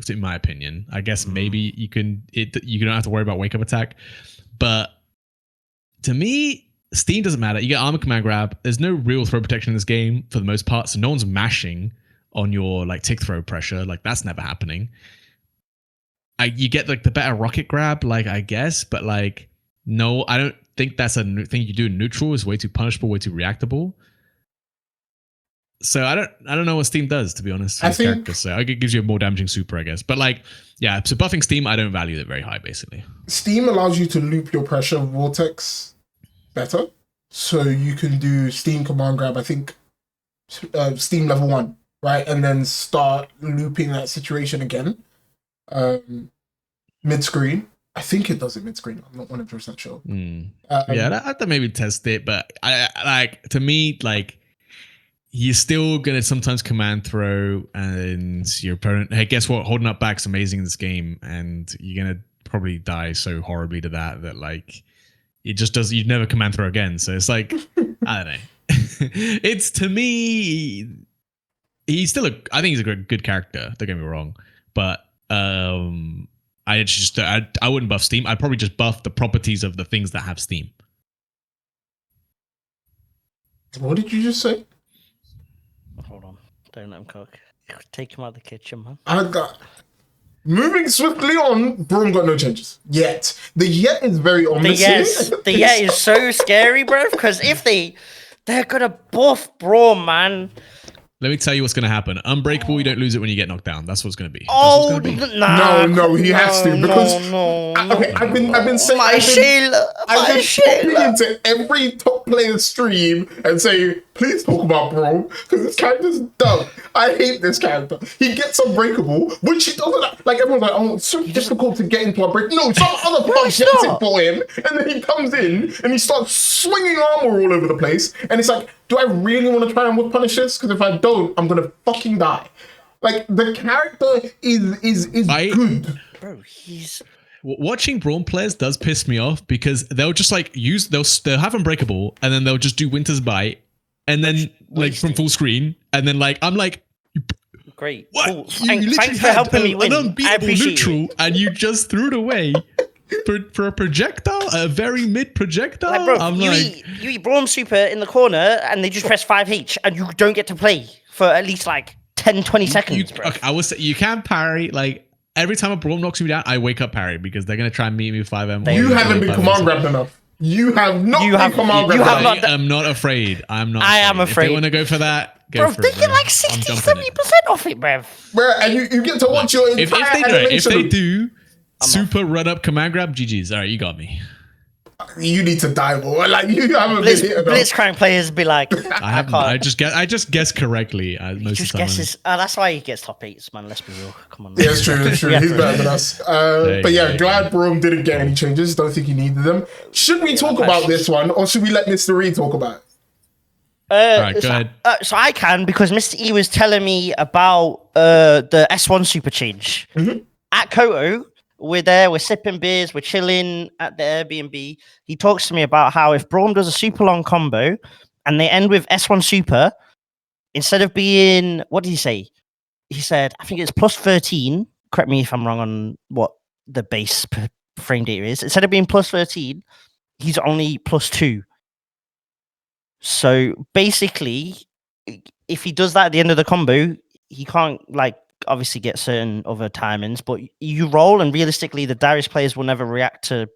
in my opinion. I guess maybe you don't have to worry about wake up attack, but to me, steam doesn't matter. You get armor command grab. There's no real throw protection in this game for the most part, so no one's mashing on your like tick throw pressure. Like that's never happening. You get like the better rocket grab, like I guess, but like no, I don't think that's a thing you do in neutral. It's way too punishable, way too reactable. So I don't know what steam does, to be honest. I think so it gives you a more damaging super, I guess. But like, yeah, so buffing steam, I don't value it very high, basically. Steam allows you to loop your pressure vortex better. so you can do Steam command grab. I think Steam level 1, right, and then start looping that situation again, mid screen. I think it does it mid screen. I'm not 100% sure. Yeah, I thought maybe test it, but I like, to me, like, you're still gonna sometimes command throw, and your opponent, hey, guess what? Holding up back's amazing in this game, and you're gonna probably die so horribly to that like it just does. You'd never command throw again. So it's like, I don't know. It's, to me, he's still I think he's a good character. Don't get me wrong, but I wouldn't buff Steam. I'd probably just buff the properties of the things that have Steam. What did you just say? Hold on. Don't let him cook. Take him out of the kitchen, man. I got... Moving swiftly on, Braum got no changes. Yet. The yet is very ominous. The yet is so scary, bro, because if they're gonna buff Braum, man. Let me tell you what's going to happen. Unbreakable, you don't lose it when you get knocked down. That's what's going to be. Oh, nah. No, he has to, because okay, I've been saying I've been popping into every top player stream and saying, please talk about Braum, because this character's dumb. I hate this character. He gets Unbreakable, which he doesn't, like, everyone's like, oh, it's so difficult to get into Unbreakable. No, some other punk gets it for him, and then he comes in and he starts swinging armor all over the place, and it's like, do I really want to try and whip punish this? Because if I don't, I'm gonna fucking die. Like, the character is good. Bro, he's... Watching Braum players does piss me off, because they'll just like they'll have Unbreakable, and then they'll just do Winter's Bite, and then like from full screen, and then like I'm like, great. What? Cool. You Thanks for helping me win. An unbeatable neutral, and you just threw it away. For a projectile, a very mid projectile. Like, bro, you eat Braum Super in the corner, and they just press 5H, and you don't get to play for at least like 10-20 seconds, bro. Okay, I will say, you can parry. Like, every time a Braum knocks me down, I wake up parry, because they're gonna try and meet me with 5M. You haven't been command grabbed enough. You have not been command grabbed enough. I'm not afraid. I am afraid. If they want to go for that, go for it. Bro, they get like 60-70% off it, bro. And you get to watch your entire if they do super run up command grab, GG's. All right, you got me. You need to die more. Like, you haven't been hit enough. Blitzcrank players be like, I just guess correctly. Most of the time. That's why he gets top 8s, man. Let's be real. Come on. Yeah, it's true. It's true. He's better than us. But yeah, glad Braum didn't get any changes. Don't think he needed them. Should we talk about this one, or should we let Mr. Reed talk about it? All right, go ahead. So I can, because Mr. E was telling me about the S1 super change. At Koto, we're there, we're sipping beers, we're chilling at the Airbnb. He talks to me about how if Braum does a super long combo and they end with S1 super, instead of being, what did he say? He said, I think it's plus 13. Correct me if I'm wrong on what the base frame data is. Instead of being plus 13, he's only plus 2. So basically, if he does that at the end of the combo, he can't, like, obviously get certain other timings, but you roll, and realistically the Darius players will never react to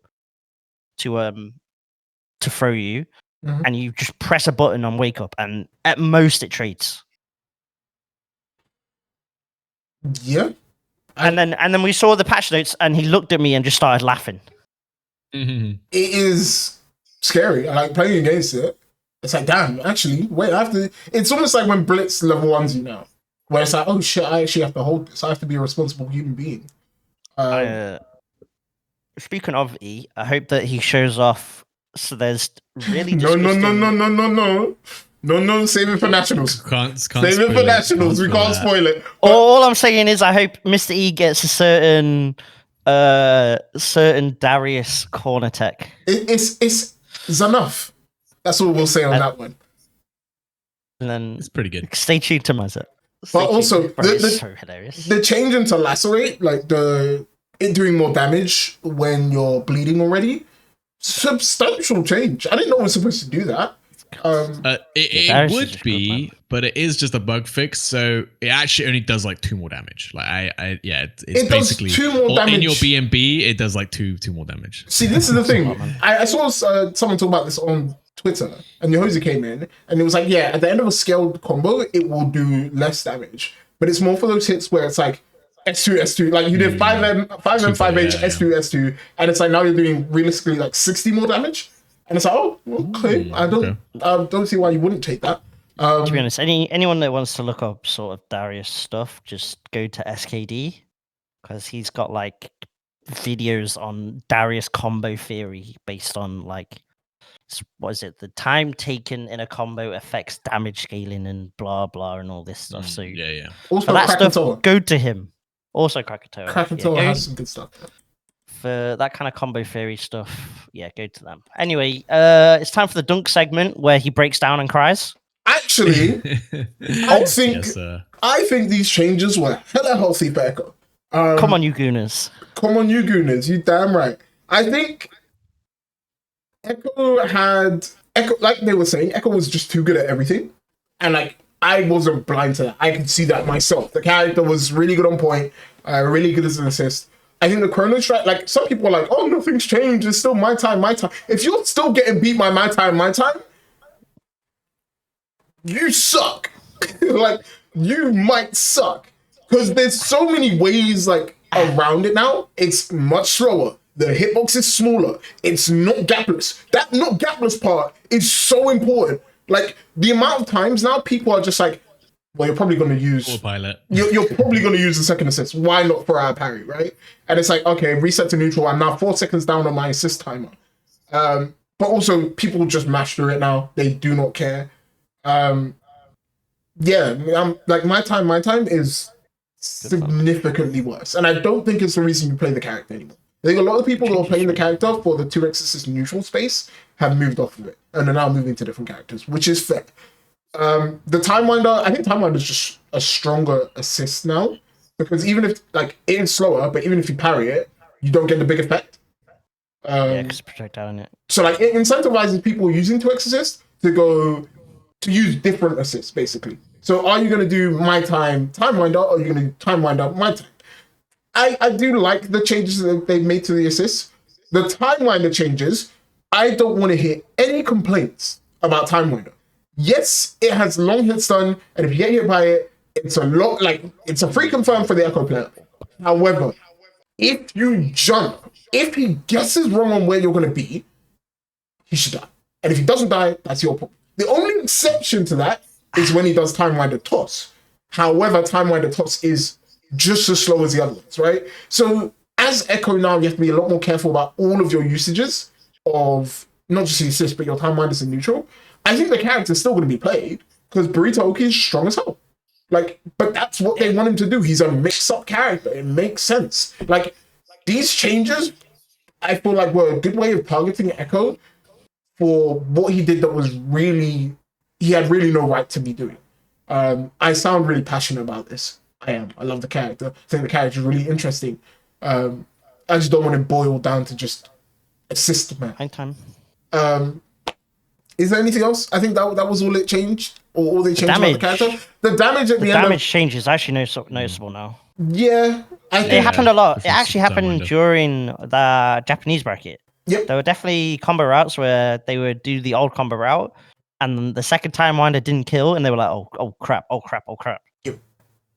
throw you, and you just press a button on wake up, and at most it trades. Yeah. And then we saw the patch notes, and he looked at me and just started laughing. It is scary. I like playing against it. It's like, damn, actually, wait, I have to. It's almost like when Blitz level 1s you now. Where it's like, oh shit, I actually have to hold this. I have to be a responsible human being. Speaking of E, I hope that he shows off. So there's really no, save it for nationals. Can't save it for nationals. We can't spoil it. But all I'm saying is, I hope Mr. E gets a certain Darius corner tech. It's enough. That's all we'll say on that one. And then it's pretty good. Stay tuned to Mazza. But also, so hilarious. The change into lacerate, like it doing more damage when you're bleeding already, substantial change. I didn't know it was supposed to do that. It would be, but it is just a bug fix, so it actually only does like 2 more damage. Like it's basically 2 more damage in your BMB. It does like two more damage. See, this is the thing. I saw someone talk about this on Twitter, and Yohozi came in, and it was like, yeah, at the end of a scaled combo, it will do less damage, but it's more for those hits where it's like S2, like you did 5M, 5H, S2, and it's like now you're doing realistically like 60 more damage. And it's like, oh, okay. I don't see why you wouldn't take that. To be honest, anyone that wants to look up sort of Darius stuff, just go to SKD because he's got like videos on Darius combo theory based on like what is it? The time taken in a combo affects damage scaling and blah blah and all this stuff. So yeah. Also, for that Krakatoa. stuff, go to him. Also, Krakatoa. Krakatoa has some good stuff. For that kind of combo theory stuff, yeah, go to them. Anyway, it's time for the dunk segment where he breaks down and cries. Actually, I think these changes were hella healthy for Echo. Come on, you Gooners. Come on, you Gooners. You damn right. I think Echo, like they were saying, Echo was just too good at everything. And like, I wasn't blind to that. I could see that myself. The character was really good on point, really good as an assist. I think the Chrono Strike, like, some people are like, oh, nothing's changed. It's still my time. If you're still getting beat by my time, you suck. Like, you might suck. Because there's so many ways, like, around it now. It's much slower. The hitbox is smaller. It's not gapless. That not gapless part is so important. Like, the amount of times now people are just like, well, you're probably going to use... Autopilot. You're probably going to use the second assist. Why not for our parry, right? And it's like, okay, reset to neutral. I'm now 4 seconds down on my assist timer. But also, people just mash through it now. They do not care. Yeah, like, my time is significantly worse. And I don't think it's the reason you play the character anymore. I think a lot of people who are playing the character for the 2x assist neutral space have moved off of it and are now moving to different characters, which is fair. The Time Winder, I think Time Winder is just a stronger assist now, because even if, like, it is slower, but even if you parry it, you don't get the big effect. Yeah, because projectile in it. So, like, it incentivizes people using 2x assist to use different assists, basically. So, are you going to do my Time Winder, or are you going to do Time Winder, my time? I do like the changes that they've made to the assists. The Time Winder changes, I don't want to hear any complaints about Time Winder. Yes, it has long hit stun, and if you get hit by it, it's a free confirm for the Echo player. However, if you jump, if he guesses wrong on where you're going to be, he should die. And if he doesn't die, that's your problem. The only exception to that is when he does Time Winder toss. However, Time Winder toss is just as slow as the other ones, right? So as Echo now, you have to be a lot more careful about all of your usages of not just the assist, but your Time Winders in neutral. I think the character's still going to be played because Burrito Oki is strong as hell. Like, but that's what they want him to do. He's a mix-up character. It makes sense. Like, these changes, I feel like were a good way of targeting Echo for what he did that was really, he had really no right to be doing. I sound really passionate about this. I am. I love the character. I think the character is really interesting. I just don't want to boil down to just assist man. Hang time. Is there anything else? I think that was all it changed, or all they changed about the character. The damage at the end. Damage change is actually noticeable now. Yeah, it happened a lot. It actually happened during the Japanese bracket. Yep. There were definitely combo routes where they would do the old combo route, and the second Time Winder didn't kill, and they were like, oh crap. Yep.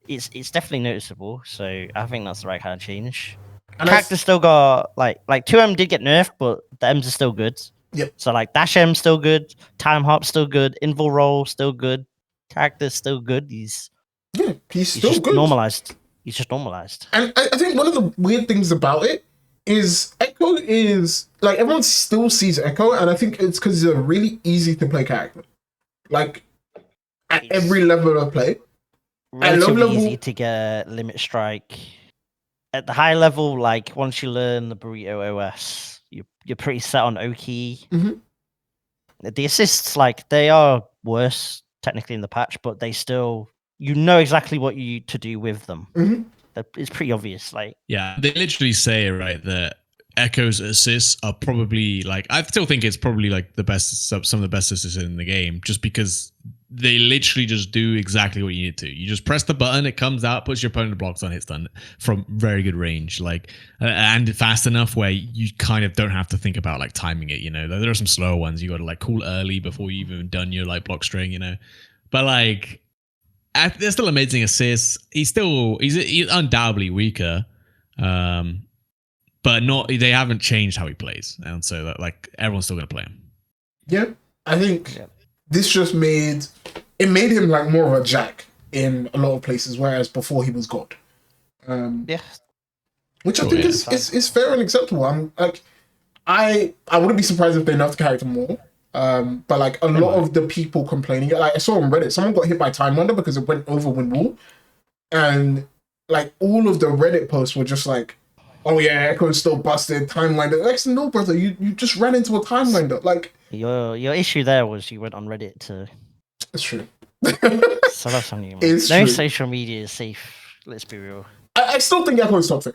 It's definitely noticeable. So I think that's the right kind of change. And character still got like 2M did get nerfed, but the M's are still good. Yep. So like Dash M still good, Time Hop still good, Invul Roll still good, character's still good. He's still just good. Normalized. He's just normalized. And I think one of the weird things about it is Echo is like everyone still sees Echo, and I think it's because he's a really easy to play character. Like at every level of play. Relatively easy to get limit strike. At the high level, like once you learn the Burrito OS, you're pretty set on Oki. Mm-hmm. The assists, like they are worse technically in the patch, but they still exactly what you to do with them. Mm-hmm. It's pretty obvious. Like yeah, they literally say right that Echo's assists are probably like I still think it's probably like the best some of the best assists in the game, just because they literally just do exactly what you need to. You just press the button, it comes out, puts your opponent blocks on, hit stun from very good range, like and fast enough where you kind of don't have to think about like timing it. You know, there are some slower ones you got to like call early before you even done your like block string. You know, but like they're still amazing assists. He's undoubtedly weaker, but not. They haven't changed how he plays, and so that, like everyone's still gonna play him. Yeah, I think Yeah. this just made him like more of a Jack in a lot of places, whereas before he was God. Yeah. Which I Sure, think yeah. is fair and acceptable. I'm like, I wouldn't be surprised if they nerfed the character more. But like a lot of the people complaining, like I saw on Reddit, someone got hit by Time Wonder because it went over Wind Wall, and like all of the Reddit posts were just like, "Oh yeah, Echo's still busted, Time Winder." Like, no, brother, you just ran into a Time Winder. Like, Your issue there was you went on Reddit to. it's true. So that's on you, man. It's No true. social media is safe. Let's be real. I still think Echo is top 3.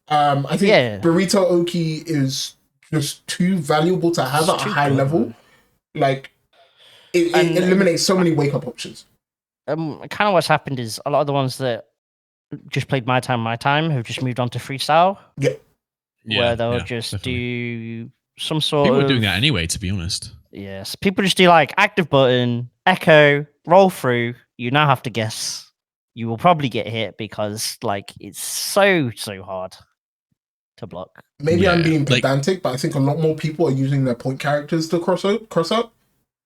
I think Yeah. Burrito Oki is just too valuable to have at a high level. Man. Like, it eliminates so many wake up options. Kind of what's happened is a lot of the ones that just played my time have just moved on to freestyle. Yeah. Where they'll just do some sort of. People are doing that anyway, to be honest. Yes, people just do like active button, echo, roll through. You now have to guess. You will probably get hit because like it's so hard to block. Maybe I'm being pedantic, but I think a lot more people are using their point characters to cross up.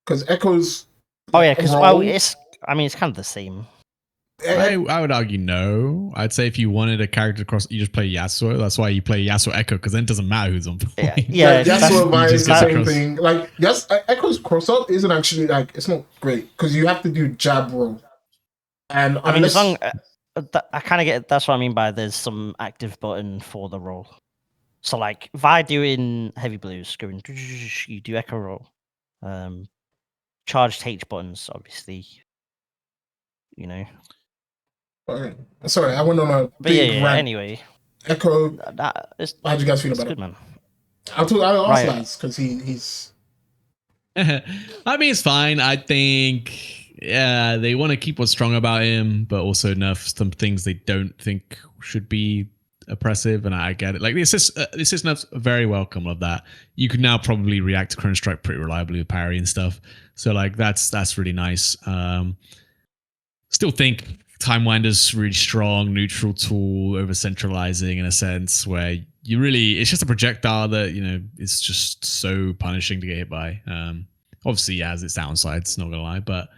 Because Echo's. Oh yeah, because well, it's kind of the same. I would argue no. I'd say if you wanted a character cross, you just play Yasuo. That's why you play Yasuo Echo, because then it doesn't matter who's on point. Yeah, Yasuo Vi is the same thing. Like, yes, Echo's cross up isn't actually like it's not great because you have to do jab roll. And I mean, as long I kind of get that's what I mean by there's some active button for the roll. So like Vi doing heavy blues, going you do echo roll, charged H buttons, obviously. You know. Okay. Sorry, I went on a big rant. Anyway, Echo. How'd you guys feel about it? Good, man. I'll ask Lance because he's. I mean, it's fine. I think they want to keep what's strong about him, but also nerf some things they don't think should be oppressive, and I get it. Like the assist nerf's very welcome of that. You can now probably react to Chrono Strike pretty reliably with parry and stuff. So like that's really nice. Still think Time Winder's really strong, neutral tool over centralizing in a sense where you really, it's just a projectile that, you know, it's just so punishing to get hit by. Obviously, it has its downsides, not gonna lie, but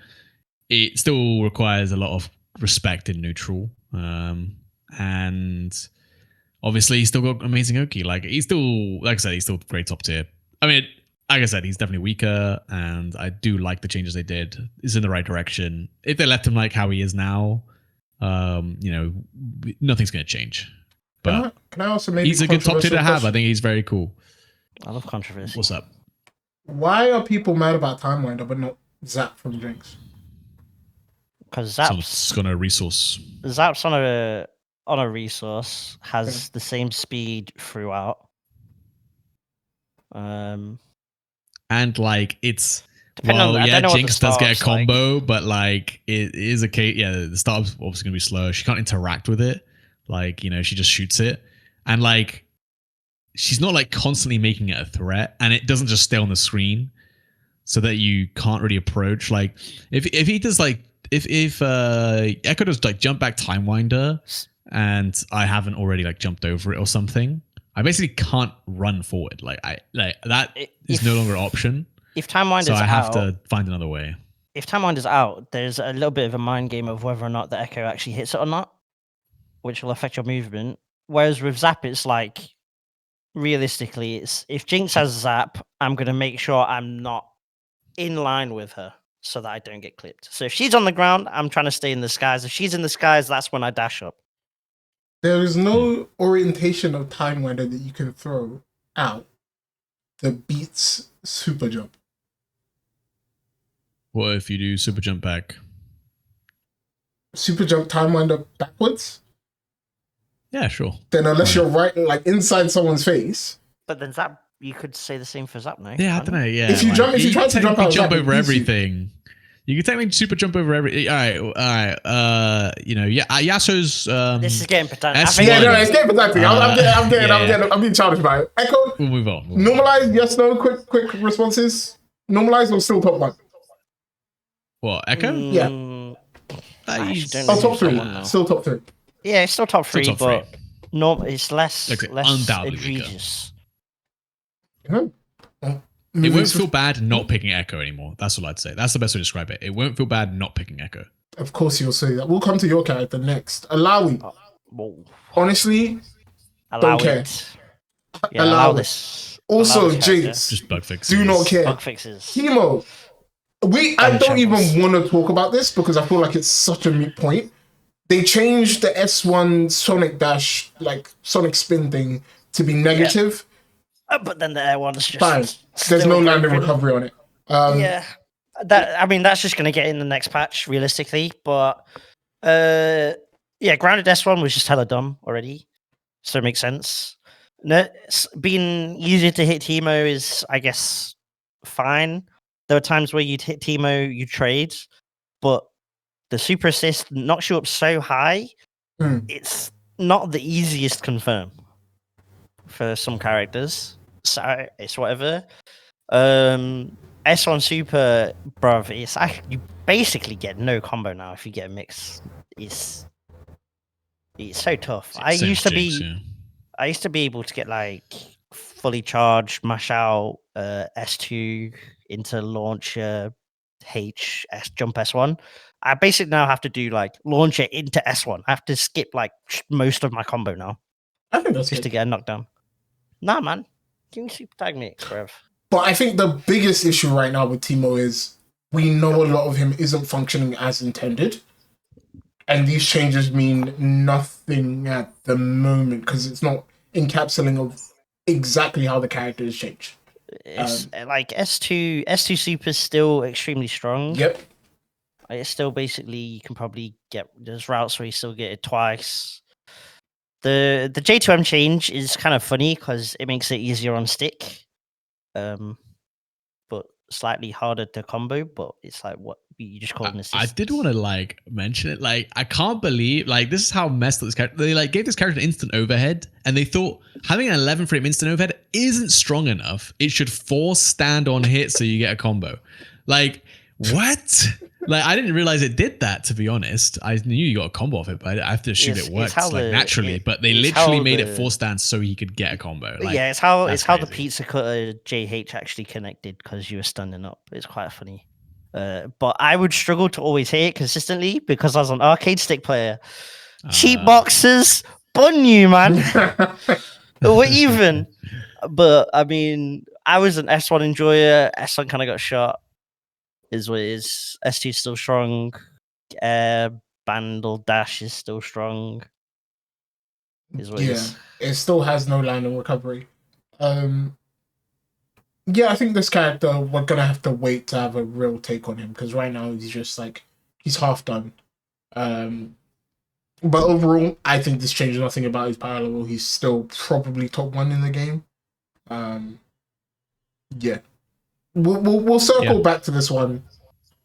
it still requires a lot of respect in neutral. And obviously, he's still got amazing Oki. Like, he's still, like I said, he's still great top tier. I mean, like I said, he's definitely weaker, and I do like the changes they did. It's in the right direction. If they left him like how he is now, you know, nothing's going to change. But can I also maybe he's a good top tier to have. I think he's very cool. I love controversy. What's up? Why are people mad about Time Winder but not Zap from Jinx? Because Zap's on a resource. Zap's on a resource, has the same speed throughout. And like it's Jinx does get a combo, but like it is a case. Yeah, the start's obviously gonna be slow. She can't interact with it. Like, you know, she just shoots it, and like she's not like constantly making it a threat, and it doesn't just stay on the screen, so that you can't really approach. Like if he does like if Echo does like jump back Time Winder, and I haven't already like jumped over it or something, I basically can't run forward. Like that is no longer an option. If Time Winder's out, so I have to find another way. If Time Winder's out, there's a little bit of a mind game of whether or not the Echo actually hits it or not, which will affect your movement. Whereas with Zap, it's like realistically, it's if Jinx has Zap, I'm gonna make sure I'm not in line with her so that I don't get clipped. So if she's on the ground, I'm trying to stay in the skies. If she's in the skies, that's when I dash up. There is no orientation of Time Winder that you can throw out that beats Super Jump. What if you do Super Jump back? Super Jump Time Winder backwards? Yeah, sure. Then unless you're right, like inside someone's face. But then Zap, you could say the same for Zap, no? Yeah, I don't know. Yeah, if you try to jump over everything. You can technically super jump over every. All right. You know, yeah. Yasuo's. This is getting pedantic. It's getting pedantic. I'm being childish by it. Echo. We'll move on. Normalize, yes, no, quick responses. Normalize or still top one? What, Echo? Yeah. Top 3. Still top 3. Yeah, it's still top 3, but it's less egregious. Maybe It won't feel bad not picking Echo anymore. That's what I'd say. That's the best way to describe it. It won't feel bad not picking Echo. Of course, you'll say that. We'll come to your character next. Alawi. Whoa. Honestly, Allow don't care. it. Yeah, Allow allow it. this. Also, allow this character. Jinx. Just bug fixes. Do not care. Bug fixes. Timo. I don't even want to talk about this because I feel like it's such a moot point. They changed the S1 Sonic Dash, like Sonic Spin thing, to be negative. But then the air one's just Fine. There's no landing recovery on it. Yeah. That's just gonna get in the next patch, realistically. But yeah, grounded S1 was just hella dumb already. So it makes sense. Being easier to hit Teemo is, I guess, fine. There are times where you'd hit Teemo, you trade, but the super assist knocks you up so high, it's not the easiest confirm for some characters. So it's whatever. S1 Super, bruv, you basically get no combo now if you get a mix. It's so tough. I used to be able to get like fully charged, mash out, S2 into launcher, jump S1. I basically now have to do like launcher into S1. I have to skip like most of my combo now. I think that's just to get a knockdown. Nah, man. Give me super tag mix, bruv. But I think the biggest issue right now with Teemo is we know a lot of him isn't functioning as intended. And these changes mean nothing at the moment because it's not encapsulating of exactly how the character has changed. It's like S2 Super is still extremely strong. Yep. It's still basically, you can probably get, there's routes where you still get it twice. The J2M change is kind of funny because it makes it easier on stick. But slightly harder to combo, but it's like what you just call an assist. I did want to like mention it. Like, I can't believe like this is how messed up this character. They like gave this character an instant overhead, and they thought having an 11 frame instant overhead isn't strong enough. It should force stand on hit so you get a combo. Like, what? Like, I didn't realize it did that, to be honest. I knew you got a combo off it, but I have to assume it works like naturally. But they literally made it force stand so he could get a combo. Like, yeah, it's how the pizza cutter JH actually connected because you were standing up. It's quite funny. But I would struggle to always hit it consistently because I was an arcade stick player. Cheap boxes, bun you, man. Or even. But I mean, I was an S1 enjoyer. S1 kind of got shot. Is what it is. S2 is still strong. Bandle dash is still strong. Is what it is. It still has no landing recovery. Yeah, I think this character, we're gonna have to wait to have a real take on him because right now he's just like he's half done. But overall, I think this changes nothing about his power level. He's still probably top 1 in the game. Yeah. We'll circle back to this one.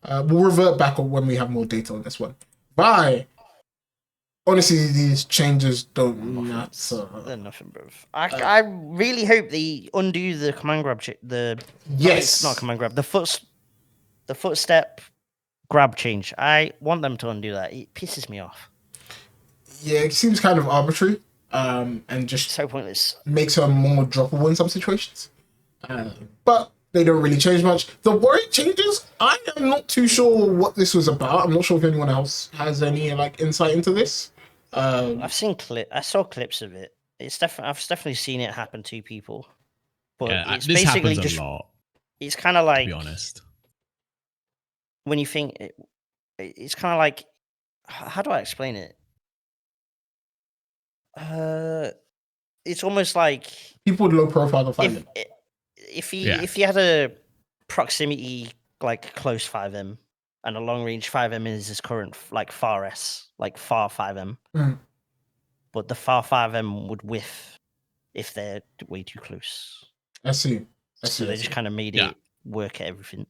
We'll revert back on when we have more data on this one. Bye. Honestly, these changes don't matter. They're nothing, bro. I really hope they undo the command grab. Not command grab. The footstep grab change. I want them to undo that. It pisses me off. Yeah, it seems kind of arbitrary. And just so pointless. Makes her more droppable in some situations. But they don't really change much. The worry changes, I am not too sure what this was about. I'm not sure if anyone else has any like insight into this. I saw clips of it. I've definitely seen it happen to people. But yeah, it's this basically happens just a lot. It's kind of like, to be honest, when you think it's kind of like, how do I explain it? It's almost like people with low profile will find it. If you had a proximity like close 5M and a long range 5M is his current like far S, like far 5M, but the far 5M would whiff if they're way too close. I see. So they just kind of made it work at everything.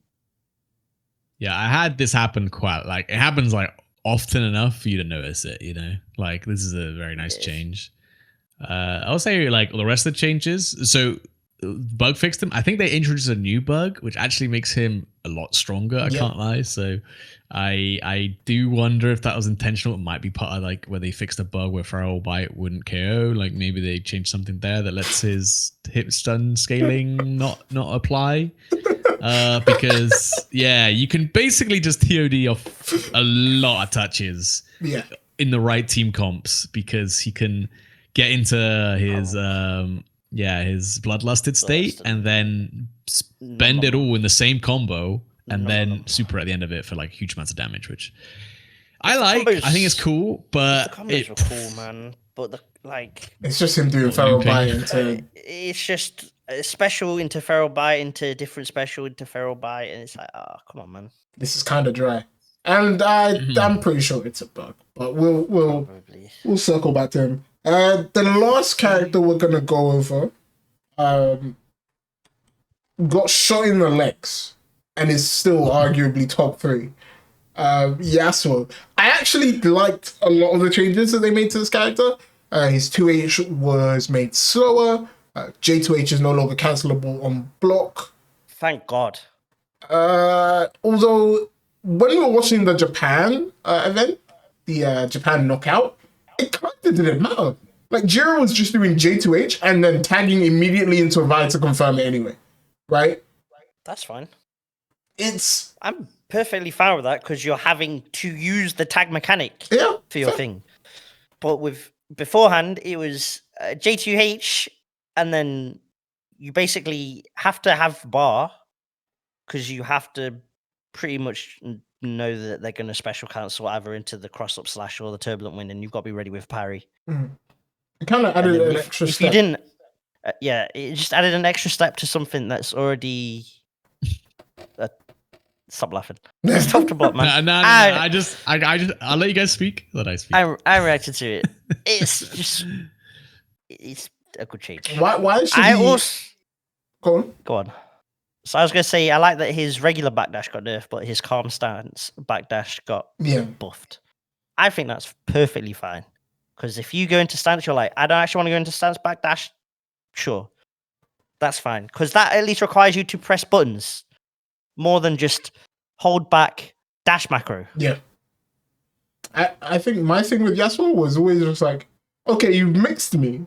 Yeah, I had this happen quite like it happens like often enough for you to notice it. You know, like this is a very nice change. I'll say like the rest of the changes. So bug fixed him. I think they introduced a new bug, which actually makes him a lot stronger. I can't lie. So I do wonder if that was intentional. It might be part of like where they fixed a bug where Feral Bite wouldn't KO. Like maybe they changed something there that lets his hit stun scaling not apply. Because you can basically just TOD off a lot of touches in the right team comps, because he can get into his his bloodlusted state and then spend it all in the same combo and then super at the end of it for like huge amounts of damage, which I like. I think it's cool, but the combos were cool, man. But it's just him doing Feral Bite into. It's just a special into Feral Bite into different special into Feral Bite, and it's like, oh, come on, man. This is kind of dry, and I'm pretty sure it's a bug, but we'll circle back to him. The last character we're gonna go over, got shot in the legs and is still arguably top 3. Yasuo. I actually liked a lot of the changes that they made to this character. His 2H was made slower. J2H is no longer cancelable on block. Thank God. Although, when we were watching the Japan event, the Japan knockout, it kind of didn't matter. Like, Jiro was just doing J2H and then tagging immediately into Vi to confirm it anyway. Right? That's fine. I'm perfectly fine with that, because you're having to use the tag mechanic for your thing. But with beforehand, it was J2H, and then you basically have to have bar, because you have to pretty much know that they're going to special cancel either into the cross-up slash or the turbulent wind, and you've got to be ready with parry. It kind of added an extra step. If you didn't, it just added an extra step to something that's already... Stop laughing. It's tough to block, man. No. I'll let you guys speak. Let I speak. I reacted to it. It's a good change. Why should Go on. So I was going to say, I like that his regular backdash got nerfed, but his calm stance backdash got buffed. I think that's perfectly fine. Because if you go into stance, you're like, I don't actually want to go into stance backdash. Sure. That's fine. Because that at least requires you to press buttons more than just hold back dash macro. Yeah. I think my thing with Yasuo was always just like, okay, you've mixed me.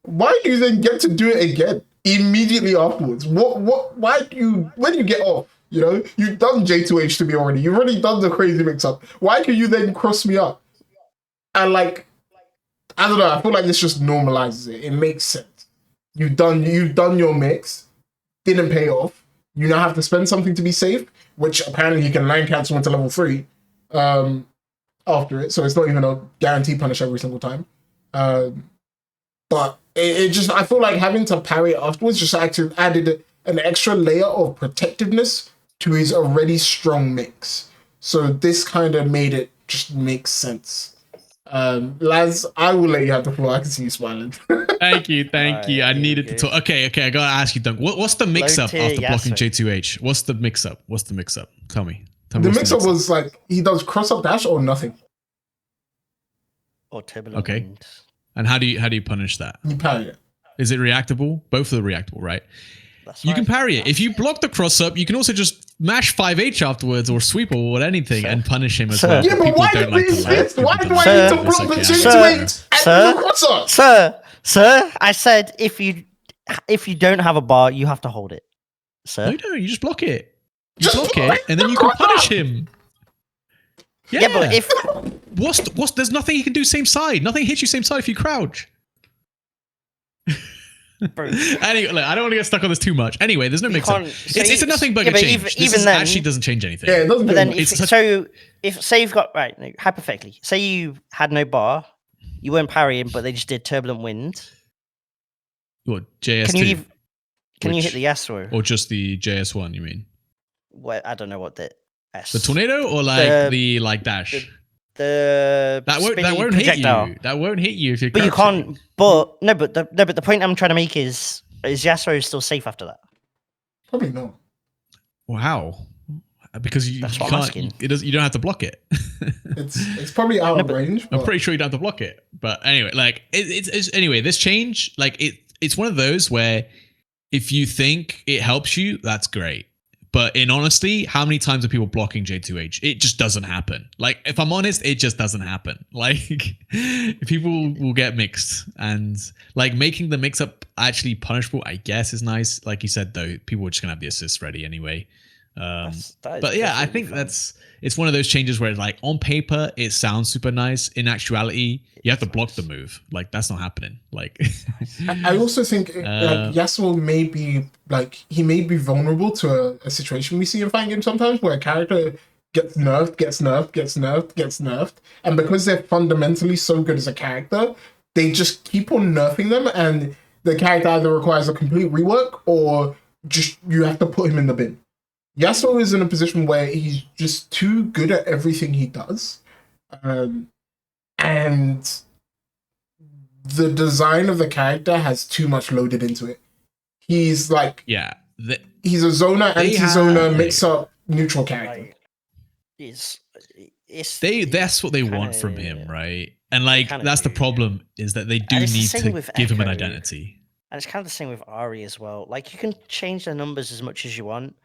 Why do you then get to do it again immediately afterwards? Why do you get off? You know, you've done J2H to me already. You've already done the crazy mix up. Why can you then cross me up? And like, I don't know, I feel like this just normalizes it. It makes sense. You've done your mix, didn't pay off. You now have to spend something to be safe, which apparently you can line cancel into level 3 after it. So it's not even a guaranteed punish every single time. But it just, I feel like having to parry it afterwards just actually added an extra layer of protectiveness to his already strong mix. So this kind of made it just make sense. Laz, I will let you have the floor. I can see you smiling. Thank you. I needed to talk. Okay, I gotta ask you, Dunk. What's the mix-up after blocking J2H? What's the mix-up? Tell me. The mix-up was like, he does cross-up dash or nothing. Or turbulent. Okay. And how do you punish that? You parry it. Is it reactable? Both of the reactable, right? That's you can parry it. If you block the cross-up, you can also just mash 5H afterwards or sweep or anything and punish him as well. Yeah, but why do I need to block the J2H and the cross-up? Sir, I said if you don't have a bar, you have to hold it. Sir? No, you don't. You just block it. And then you can punish him. Yeah, but if there's nothing you can do same side. Nothing hits you same side if you crouch. Anyway, look, I don't want to get stuck on this too much. Anyway, there's no mix-up. It's a nothing but a change. This then, actually doesn't change anything. Yeah, it doesn't. But then, if say you've got hypothetically, say you had no bar, you weren't parrying, but they just did turbulent wind. What JS2? Can you hit the Yasuo or just the JS1? You mean? Well, I don't know what the S. The tornado or like the dash. That won't hit you. That won't hit you if you're. But crouching. You can't. But the point I'm trying to make is Yasuo still safe after that? Probably not. Wow. Because you can't. You don't have to block it. it's probably out of range. I'm pretty sure you don't have to block it. But anyway, like it's anyway. This change, like it's one of those where if you think it helps you, that's great. But in honesty, how many times are people blocking J2H? It just doesn't happen. Like, if I'm honest, it just doesn't happen. Like, people will get mixed. And, like, making the mix-up actually punishable, I guess, is nice. Like you said, though, people are just going to have the assists ready anyway. But yeah, I think it's one of those changes where, like, on paper, it sounds super nice. In actuality, you have to block the move. Like, that's not happening. Like, I also think like Yasuo may be like he may be vulnerable to a situation we see in fighting games sometimes where a character gets nerfed, and because they're fundamentally so good as a character, they just keep on nerfing them, and the character either requires a complete rework or just you have to put him in the bin. Yasuo is in a position where he's just too good at everything he does. And the design of the character has too much loaded into it. He's like... Yeah. He's a zoner, anti-zoner, mix-up, neutral character. Like, that's what they want from him, right? And like, that's the problem, is that they do need to give him an identity. And it's kind of the same with Ari as well. Like, you can change the numbers as much as you want,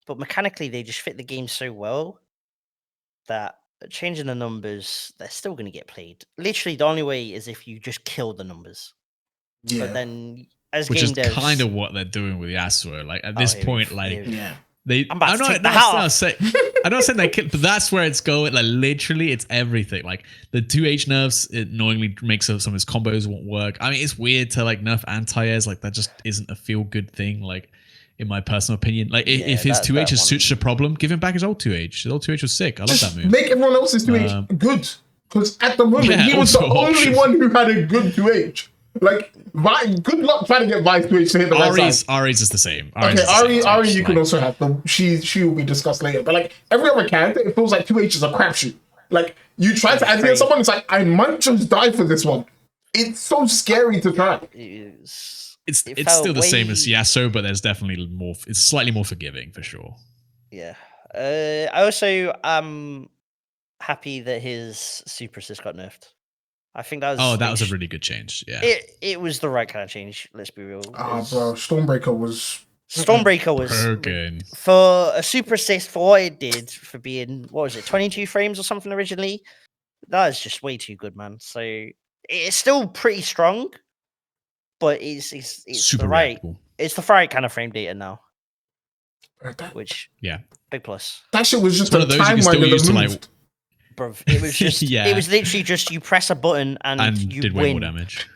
but mechanically, they just fit the game so well that changing the numbers, they're still going to get played. Literally, the only way is if you just kill the numbers. Yeah. But then, as which game is devs, kind of what they're doing with Yasuo. Like, at this point, like, they. I'm about to take the hat off. I'm not saying they kill, but that's where it's going. Like, literally, it's everything. Like, the 2H nerfs, it annoyingly makes some of his combos won't work. I mean, it's weird to like nerf anti-airs. Like, that just isn't a feel good thing. Like, in my personal opinion, like if his 2H is such a problem, give him back his old 2H. His old 2H was sick. I love that move. Make everyone else's 2H good, because at the moment he was the only one who had a good 2H. Like, good luck trying to get Vi's 2H to hit the right side. Ari's is the same. Ari, you can also have them. She will be discussed later. But like every other character, it feels like 2H is a crapshoot. Like, you try to add someone, it's like, I might just die for this one. It's so scary to try. It's still the same as Yasuo, but there's definitely more. It's slightly more forgiving for sure. Yeah. I also am happy that his super assist got nerfed. I think that was. That was a really good change. Yeah. It was the right kind of change. Let's be real. Bro, Stormbreaker was Broken. For a super assist for what it did for being 22 frames or something originally. That is just way too good, man. So it's still pretty strong. But it's super the right reactable. It's the right kind of frame data now. Which big plus. That shit was just one of those you can still use to like. Bro, it was just it was literally just you press a button and you did win. Way more damage.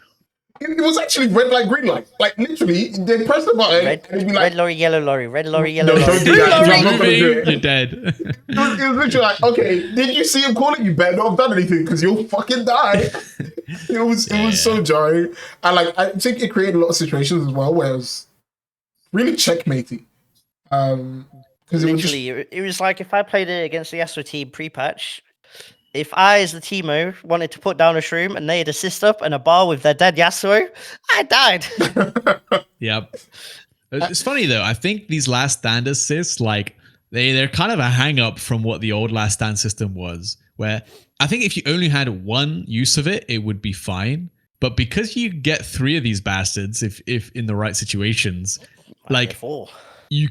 It was actually red light, green light. Like, literally, they press the button and it'd be like... Red lorry, yellow lorry, red lorry, yellow lorry. Don't do that, I'm not gonna do it. You're dead. It was literally like, okay, did you see him call it? You better not have done anything because you'll fucking die. It was so jarring. And like, I think it created a lot of situations as well where it was really checkmatey. Because it was like if I played it against the Yasuo team pre-patch, if I, as the Teemo, wanted to put down a shroom and they had assist up and a bar with their dead Yasuo, I died. Yep. It's funny though. I think these last stand assists, like they're kind of a hang up from what the old last stand system was, where I think if you only had one use of it, it would be fine. But because you get 3 of these bastards, if in the right situations, like 4. you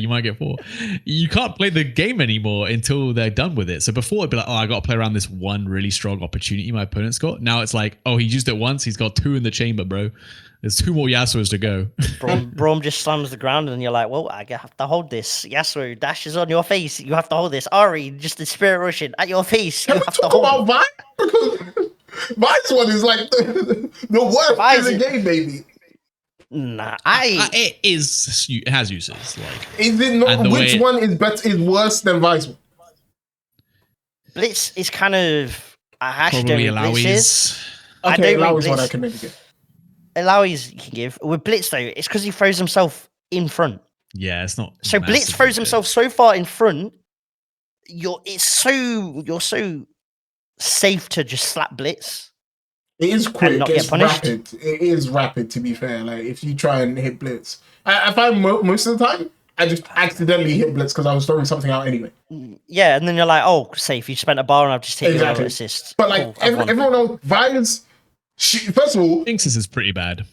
might get 4. You can't play the game anymore until they're done with it. So before it'd be like, I got to play around this one really strong opportunity my opponent's got. Now it's like, he used it once. He's got 2 in the chamber, bro. There's 2 more Yasuos to go. Braum just slams the ground and you're like, well, I have to hold this. Yasuo dashes on your face. You have to hold this. Ari, just the spirit rushing at your face. Can you we have talk to hold about Vi? Vi's one is like the worst in the game, baby. Nah, it has uses. Like, is it not? Which one is better? Is worse than Vi's one? Blitz is kind of. I actually probably don't think Blitz is. Okay, Alawi's one I can maybe get. Alawi's you can give with Blitz though. It's because he throws himself in front. Yeah, it's not. So Blitz throws himself so far in front. You're so safe to just slap Blitz. It is quick. It's rapid. It is rapid, to be fair. Like, if you try and hit Blitz. I find most of the time, I just accidentally hit Blitz because I was throwing something out anyway. Yeah, and then you're like, safe. You spent a bar and I've just taken another assist. But like, everyone else, Vi's... First of all... Jinx's is pretty bad.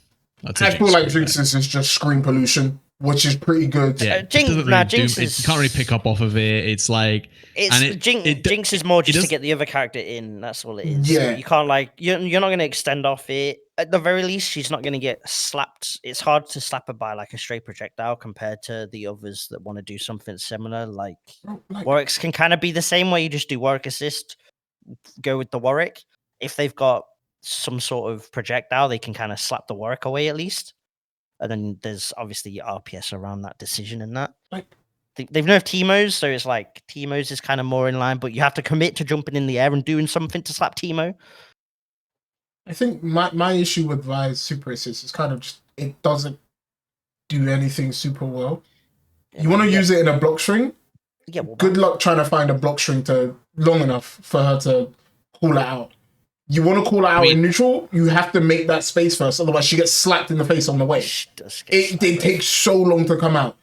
I feel like Jinx's is just screen pollution, which is pretty good. Yeah, Jinx, it doesn't really Jinx do, is, you can't really pick up off of it. It's like Jinx is more just does, to get the other character in. That's all it is. Yeah. You can't like you're not going to extend off it. At the very least, she's not going to get slapped. It's hard to slap her by like a straight projectile compared to the others that want to do something similar. Like Warwick's can kind of be the same way. You just do Warwick assist, go with the Warwick. If they've got some sort of projectile, they can kind of slap the Warwick away at least. And then there's obviously RPS around that decision and that. They've nerfed Teemo's, so it's like Teemo's is kind of more in line, but you have to commit to jumping in the air and doing something to slap Teemo. I think my issue with Vi's super assist is kind of just it doesn't do anything super well. You want to use it in a block string? Yeah. Well, good luck trying to find a block string long enough for her to call it out. You want to call it out in neutral, you have to make that space first, otherwise she gets slapped in the face on the way. It takes so long to come out.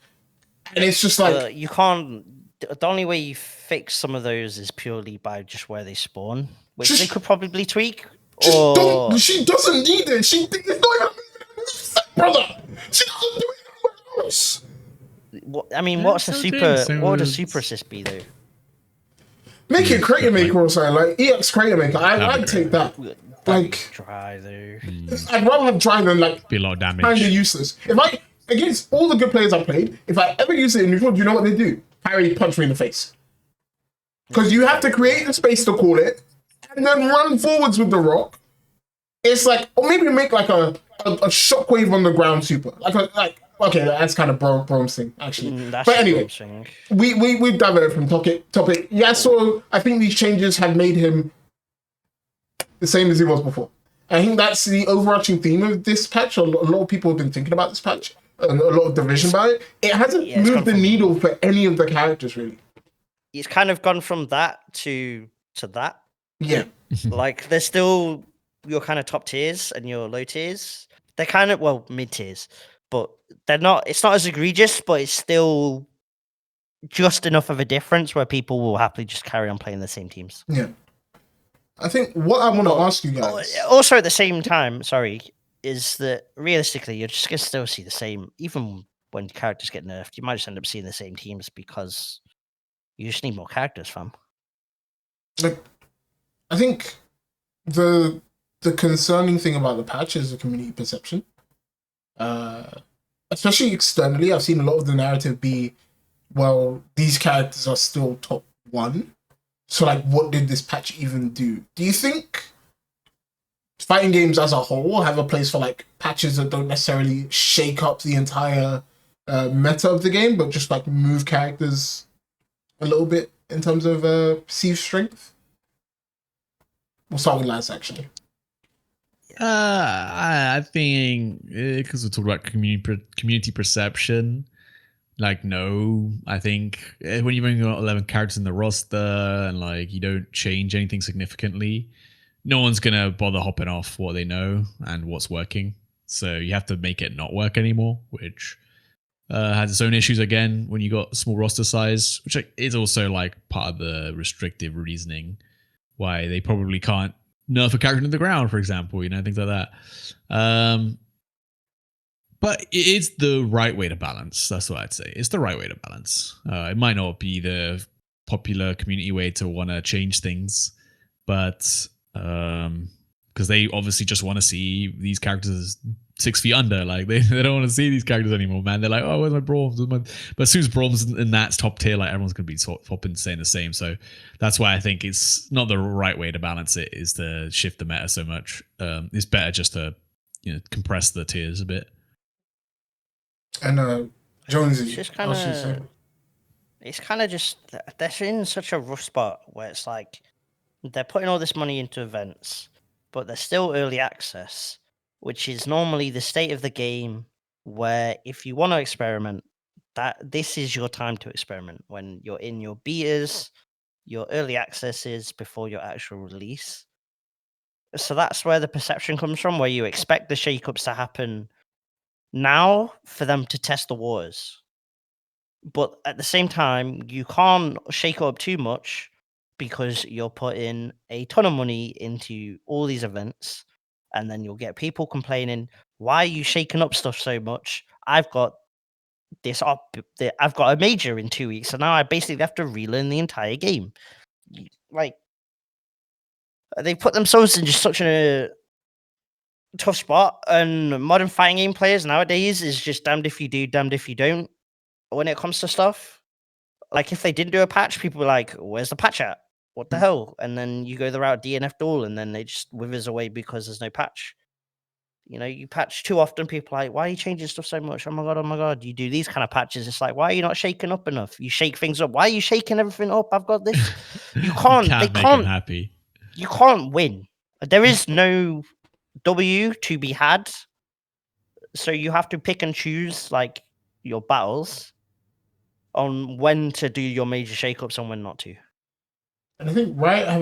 And it's just like... you can't... The only way you fix some of those is purely by just where they spawn, which they could probably tweak. She doesn't need it. It's not even... Brother! She doesn't do it anywhere else. I mean, what would a super assist be, though? Make it Crater Maker or something, like EX Crater Maker. I'd take that. Like dry though. I'd rather have dry than like be a lot of damage. Kind of useless. If I against all the good players I played, if I ever use it in neutral, do you know what they do? Parry, punch me in the face. Because you have to create the space to call it, and then run forwards with the rock. It's like, or maybe make like a shockwave on the ground super, okay, that's kind of Brome's thing, actually. But anyway, we've diverted from topic. Yeah, so I think these changes have made him the same as he was before. I think that's the overarching theme of this patch. A lot of people have been thinking about this patch, and a lot of division about it. It hasn't moved the needle for any of the characters, really. It's kind of gone from that to that. Yeah. Like, they're still your kind of top tiers and your low tiers. They're kind of, well, mid tiers. But they're not. It's not as egregious, but it's still just enough of a difference where people will happily just carry on playing the same teams. Yeah, I think what I want to ask you guys. Also, at the same time, is that realistically you're just gonna still see the same. Even when characters get nerfed, you might just end up seeing the same teams because you just need more characters, fam. Like, I think the concerning thing about the patch is the community perception. Especially externally, I've seen a lot of the narrative be, well, these characters are still top 1. So, like, what did this patch even do? Do you think fighting games as a whole have a place for, like, patches that don't necessarily shake up the entire meta of the game, but just, like, move characters a little bit in terms of perceived strength? We'll start with Laz, actually. I think because we talked about community perception. Like, no, I think when you've only got 11 characters in the roster and like you don't change anything significantly, no one's gonna bother hopping off what they know and what's working. So you have to make it not work anymore, which has its own issues again when you got small roster size, which is also like part of the restrictive reasoning why they probably can't nerf a character in the ground, for example, things like that. But it's the right way to balance. That's what I'd say. It's the right way to balance. It might not be the popular community way to want to change things, but because they obviously just want to see these characters 6 feet under. Like they don't want to see these characters anymore, man. They're like, oh, where's my Brahms? But as soon as Brahms in that's top tier, like everyone's gonna be swapping, saying the same. So that's why I think it's not the right way to balance it. Is to shift the meta so much. It's better just to compress the tiers a bit. And Jonesy, it's just kind of just they're in such a rough spot where it's like they're putting all this money into events, but they're still early access, which is normally the state of the game where if you want to experiment, that this is your time to experiment when you're in your betas, your early accesses before your actual release. So that's where the perception comes from, where you expect the shakeups to happen now for them to test the waters. But at the same time, you can't shake up too much because you're putting a ton of money into all these events And then you'll get people complaining, why are you shaking up stuff so much? I've got I've got a major in 2 weeks, so now I basically have to relearn the entire game. Like, they put themselves in just such a tough spot, and modern fighting game players nowadays is just damned if you do, damned if you don't when it comes to stuff. Like, if they didn't do a patch, people were like, where's the patch at? What the hell? And then you go the route DNF duel, and then they just withers away because there's no patch. You know, you patch too often, people are like, why are you changing stuff so much? Oh my god. You do these kind of patches, it's like, why are you not shaking up enough? You shake things up. Why are you shaking everything up? I've got this. You can't. They They make can't. them happy. You can't win. There is no W to be had. So you have to pick and choose like your battles on when to do your major shakeups and when not to. And I think Riot have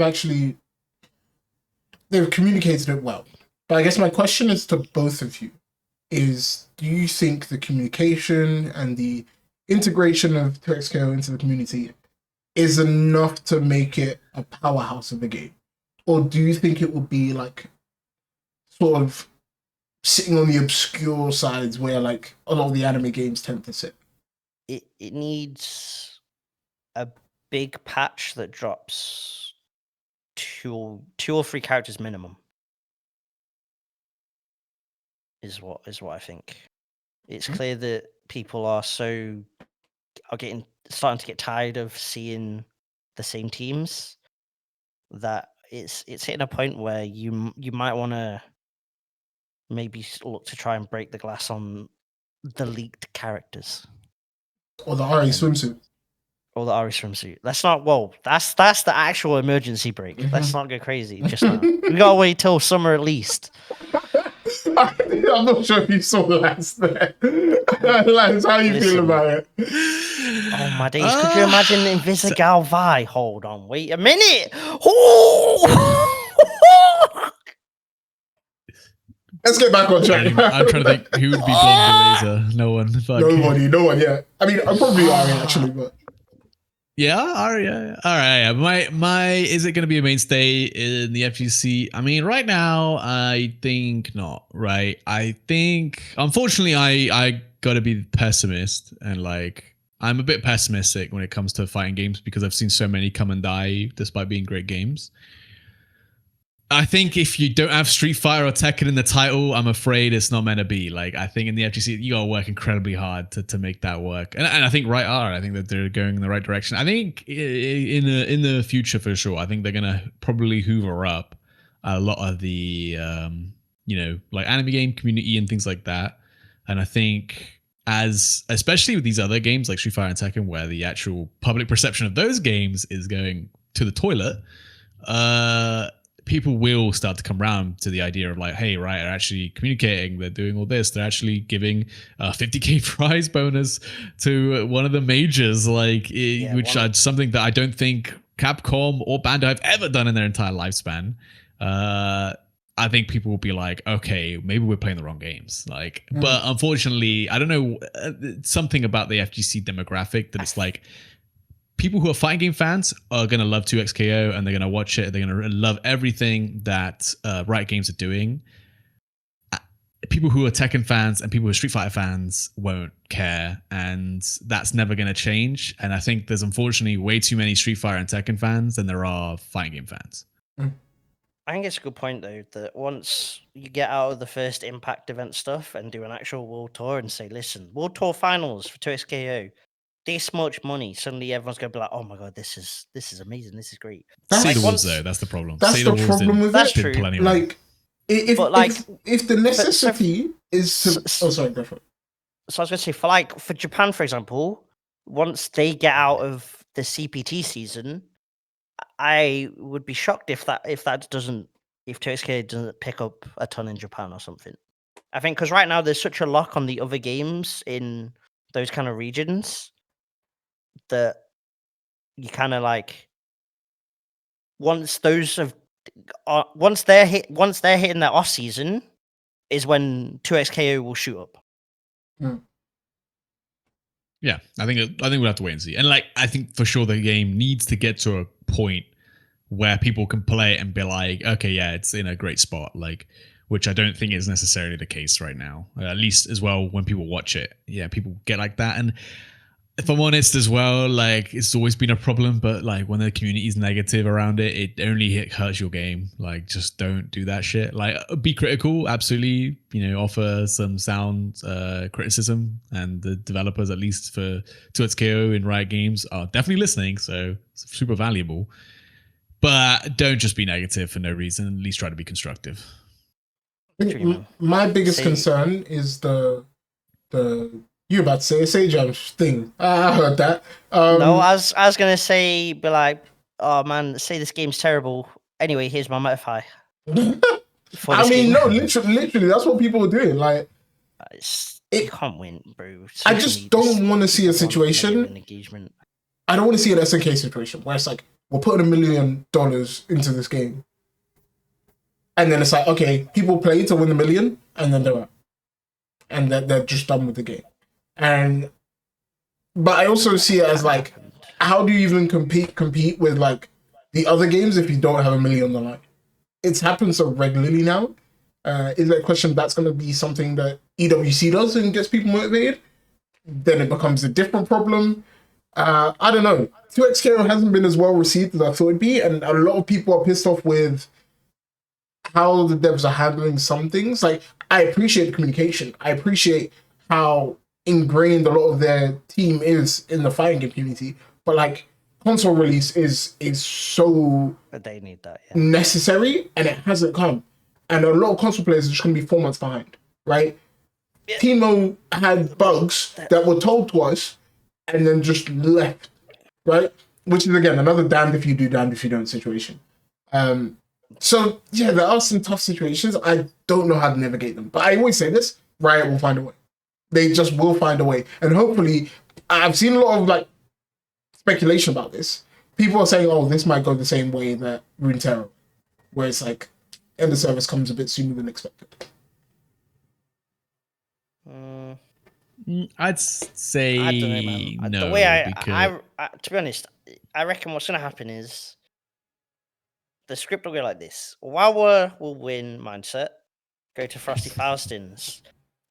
they've communicated it well. But I guess my question is to both of you is, do you think the communication and the integration of 2XKO into the community is enough to make it a powerhouse of the game? Or do you think it will be like sort of sitting on the obscure sides where like a lot of the anime games tend to sit? It needs a big patch that drops two or three characters minimum. Is what I think. It's clear that people are starting to get tired of seeing the same teams, that it's hitting a point where you might want to maybe look to try and break the glass on the leaked characters. Or the RE swimsuit. Or the RE swimsuit. That's the actual emergency break. Let's not go crazy just now. We gotta wait till summer at least. I'm not sure if you saw Lance there. Lance, how you feel about it? Oh my days! Could you imagine Invisigal Vi? Hold on, wait a minute. Oh! Let's get back on track. I'm trying to think who would be blonde laser. No one. No one. Yeah, I mean, I'll probably Ari actually, but yeah, Arya. All right. My is it going to be a mainstay in the FGC? I mean, right now, I think not. Right. I think, unfortunately, I got to be pessimist, and like I'm a bit pessimistic when it comes to fighting games because I've seen so many come and die despite being great games. I think if you don't have Street Fighter or Tekken in the title, I'm afraid it's not meant to be. Like, I think in the FGC, you gotta work incredibly hard to make that work. And I think Riot are. I think that they're going in the right direction. I think in the future, for sure, I think they're gonna probably hoover up a lot of the like anime game community and things like that. And I think especially with these other games like Street Fighter and Tekken, where the actual public perception of those games is going to the toilet, people will start to come around to the idea of like, hey, Riot are actually communicating, they're doing all this, they're actually giving a 50k prize bonus to one of the majors, like which is something that I don't think Capcom or Bandai have ever done in their entire lifespan. I think people will be like, okay, maybe we're playing the wrong games. Like, but unfortunately, I don't know, something about the FGC demographic that it's like, people who are fighting game fans are going to love 2XKO and they're going to watch it. They're going to love everything that Riot Games are doing. People who are Tekken fans and people who are Street Fighter fans won't care. And that's never going to change. And I think there's unfortunately way too many Street Fighter and Tekken fans than there are fighting game fans. I think it's a good point, though, that once you get out of the first Impact event stuff and do an actual World Tour and say, listen, World Tour finals for 2XKO, this much money, suddenly everyone's going to be like, oh my god, this is amazing, this is great. See the wolves, though, that's the problem. That's the problem with that's it. true. Like, if the necessity is to... Oh, sorry, go for it. So I was going to say, for Japan, for example, once they get out of the CPT season, I would be shocked if 2XK doesn't pick up a ton in Japan or something. I think because right now there's such a lock on the other games in those kind of regions that you kind of like once they're hitting their off season is when 2XKO will shoot up. Yeah, I think we'll have to wait and see. And like, I think for sure the game needs to get to a point where people can play it and be like, okay, yeah, it's in a great spot. Like, which I don't think is necessarily the case right now. At least as well when people watch it, yeah, people get like that. And if I'm honest as well, like it's always been a problem, but like when the community is negative around it, it only hurts your game. Like just don't do that shit. Like be critical, absolutely. Offer some sound criticism, and the developers, at least for 2XKO in Riot Games, are definitely listening. So it's super valuable. But don't just be negative for no reason. At least try to be constructive. I think my biggest concern is the you about to say jump thing. I heard that. No, I was gonna say, be like, oh man, say this game's terrible. Anyway, here's my Motify. I mean, no, literally, that's what people are doing. Like, you can't win, bro. I just don't want to see a situation. Engagement. I don't want to see an SNK situation where it's like we're putting $1 million into this game, and then it's like, okay, people play to win $1 million, and then they're out, and they're just done with the game. But I also see it as like, how do you even compete with like the other games if you don't have $1 million on the line? It's happened so regularly now. Is that a question that's going to be something that EWC does and gets people motivated? Then it becomes a different problem. I don't know. 2XKO hasn't been as well received as I thought it'd be, and a lot of people are pissed off with how the devs are handling some things. Like, I appreciate the communication. I appreciate how ingrained a lot of their team is in the fighting game community, but like console release is so but they need that necessary, and it hasn't come, and a lot of console players are just going to be 4 months behind, right? Timo had bugs that were told to us and then just left, right? Which is again another damned if you do, damned if you don't situation. So yeah, there are some tough situations. I don't know how to navigate them, but I always say this: Riot will find a way. They just will find a way. And hopefully, I've seen a lot of like speculation about this. People are saying, oh, this might go the same way that Runeterra, where it's like, end of service comes a bit sooner than expected. I'd say I don't know, man. No. The way I to be honest, I reckon what's going to happen is the script will go like this. Wawa will win mindset, go to Frosty Faustins.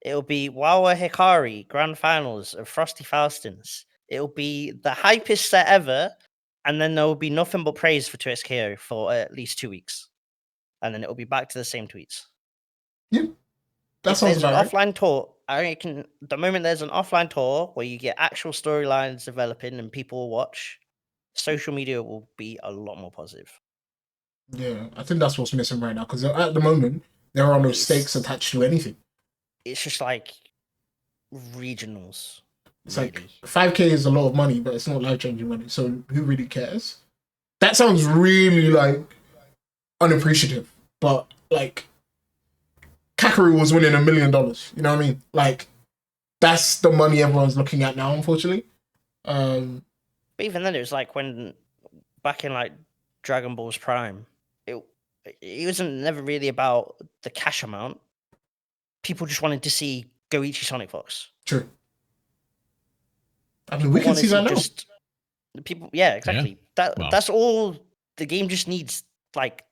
It'll be Wawa Hikari Grand Finals of Frosty Faustins. It'll be the hypest set ever, and then there will be nothing but praise for 2XKO for at least 2 weeks. And then it'll be back to the same tweets. Yeah. That sounds about right. Offline tour, I reckon the moment there's an offline tour where you get actual storylines developing and people will watch, social media will be a lot more positive. Yeah, I think that's what's missing right now, because at the moment, there are no stakes attached to anything. It's just like regionals. It's really. Like 5K is a lot of money, but it's not life-changing money, so who really cares? That sounds really like unappreciative, but like Kakaroo was winning $1 million. You know what I mean? Like that's the money everyone's looking at now, unfortunately. But even then, it was like when back in like Dragon Ball's prime, it wasn't never really about the cash amount. People just wanted to see Goichi Sonic Fox. True. I mean, we can see that now. People, yeah, exactly. Yeah. That's all. The game just needs like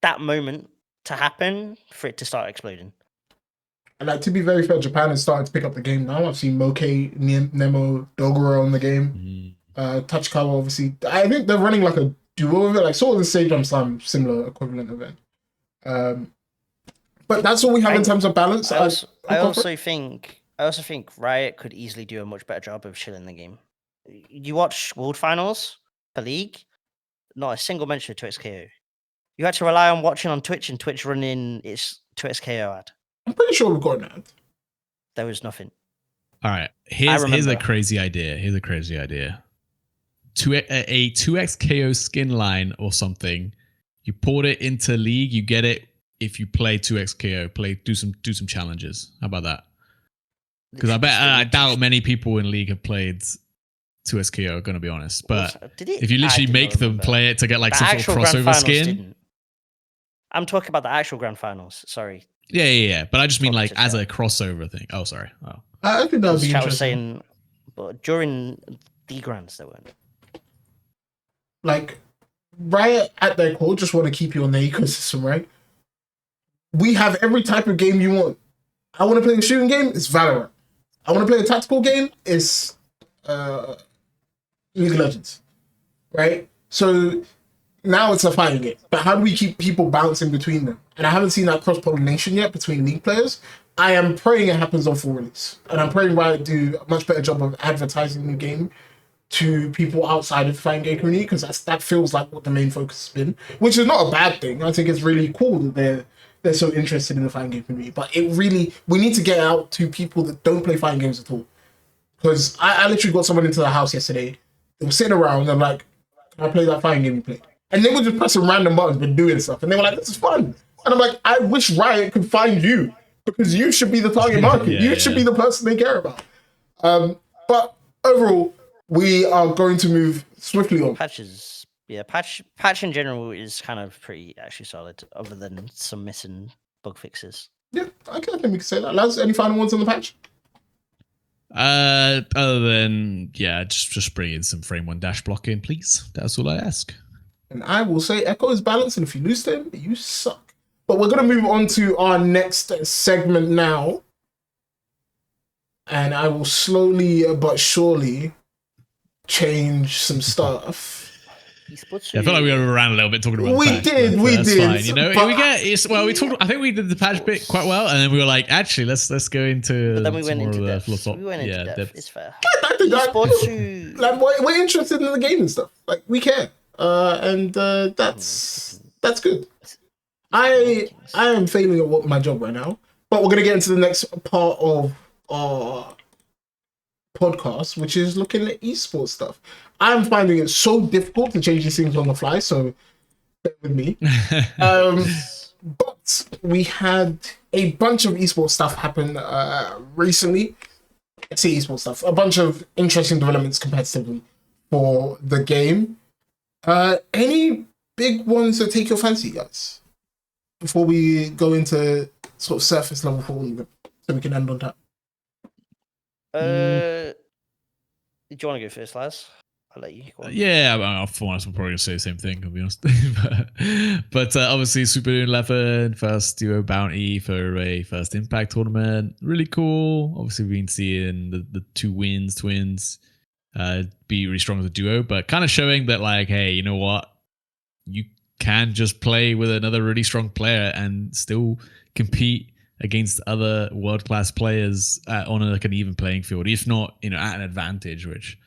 that moment to happen for it to start exploding. And like, to be very fair, Japan has started to pick up the game now. I've seen Moke, Nemo, Dogoro on the game. Tachikawa, obviously. I think they're running like a duo of it, like sort of the Sage Jump Slam similar equivalent event. But that's all we have in terms of balance. I also think Riot could easily do a much better job of chilling the game. You watch World Finals for League, not a single mention of 2XKO. You had to rely on watching on Twitch and Twitch running its 2XKO ad. I'm pretty sure we've got an ad. There was nothing. All right, here's a crazy idea. A 2XKO skin line or something. You port it into League, you get it if you play 2XKO. Do some challenges. How about that? Because I doubt many people in League have played 2XKO, going to be honest. But if you literally make them play it to get like some sort of crossover skin. I'm talking about the actual Grand Finals. Sorry. Yeah. But I just mean like as a crossover thing. Oh, sorry. Oh. I think that would be interesting. I was saying, but during the Grands, there weren't. Like, Riot at their core just want to keep you on their ecosystem, right? we have every type of game you want. I want to play a shooting game, it's Valorant. I want to play a tactical game, it's League of Legends, right? So now it's a fighting game. But how do we keep people bouncing between them? And I haven't seen that cross-pollination yet between League players. I am praying it happens on full release. And I'm praying Riot do a much better job of advertising the game to people outside of the fighting game community, because that feels like what the main focus has been, which is not a bad thing. I think it's really cool that they're so interested in the fighting game community. But we need to get out to people that don't play fighting games at all. Because I literally got someone into the house yesterday. They were sitting around and like, can I play that fighting game you played? And they were just pressing random buttons but doing stuff. And they were like, this is fun. And I'm like, I wish Riot could find you, because you should be the target market. You should be the person they care about. But overall, we are going to move swiftly on. Patches, patch in general is kind of pretty actually solid, other than some missing bug fixes. Yeah, I think we can say that. Laz, any final ones on the patch? Other than just bring in some frame 1 dash blocking, please. That's all I ask. And I will say Echo is balanced, and if you lose to him, you suck. But we're going to move on to our next segment now. And I will slowly but surely change some stuff. Yeah, I feel like we overran a little bit talking about we the patch, did. That's Fine, you know, we talked. I think we did the patch bit quite well, and then we were like, actually, let's go into. But then we went into depth. It's fair. We're interested in the game and stuff. Like, we care, and that's good. I am failing at my job right now, but we're gonna get into the next part of our podcast, which is looking at esports stuff. I'm finding it so difficult to change these things on the fly, so bear with me. But we had a bunch of esports stuff happen recently. I say esports stuff, a bunch of interesting developments competitively for the game. Any big ones that take your fancy, guys? Before we go into sort of surface level for all of them, so we can end on that. Do you want to go first, Laz? I'll let you go on. Yeah, I'm probably going to say the same thing, I'll be honest. but obviously, Super 11, first duo bounty for a first impact tournament. Really cool. Obviously, we've been seeing the two twins, be really strong as a duo, but kind of showing that, like, hey, you know what? You can just play with another really strong player and still compete against other world-class players on an even playing field, if not, at an advantage, which,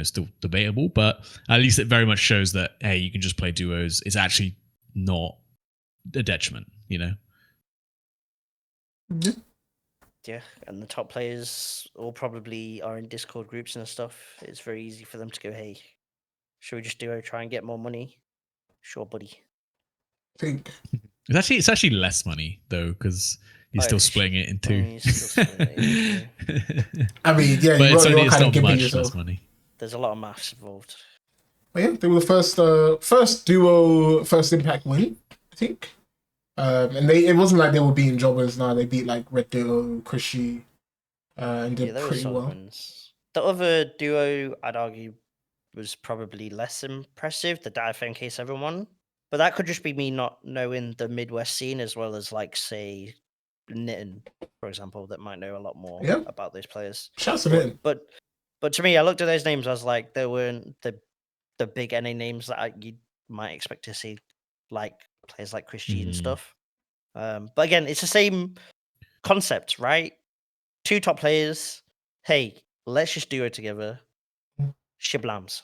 still debatable, but at least it very much shows that, hey, you can just play duos. It's actually not a detriment, Yeah, and the top players all probably are in Discord groups and stuff. It's very easy for them to go, hey, should we just duo, try and get more money? Sure, buddy. I think it's actually less money though, because you're still splitting it in two. I mean, yeah, but it's not much less money. There's a lot of maths involved. But yeah, they were the first duo, first impact win, I think. And it wasn't like they were beating jobbers. Now they beat like Red Duo, Krishy, and did pretty well. Wins. The other duo, I'd argue, was probably less impressive. The Diafeng K7 one. But that could just be me not knowing the Midwest scene as well as, like, say, Nitten, for example, that might know a lot more about those players. Shouts to Nitten. But to me, I looked at those names, I was like, they weren't the big NA names that you might expect to see, like players like Krishy and stuff. But again, it's the same concept, right? Two top players. Hey, let's just duo together. Shiblams.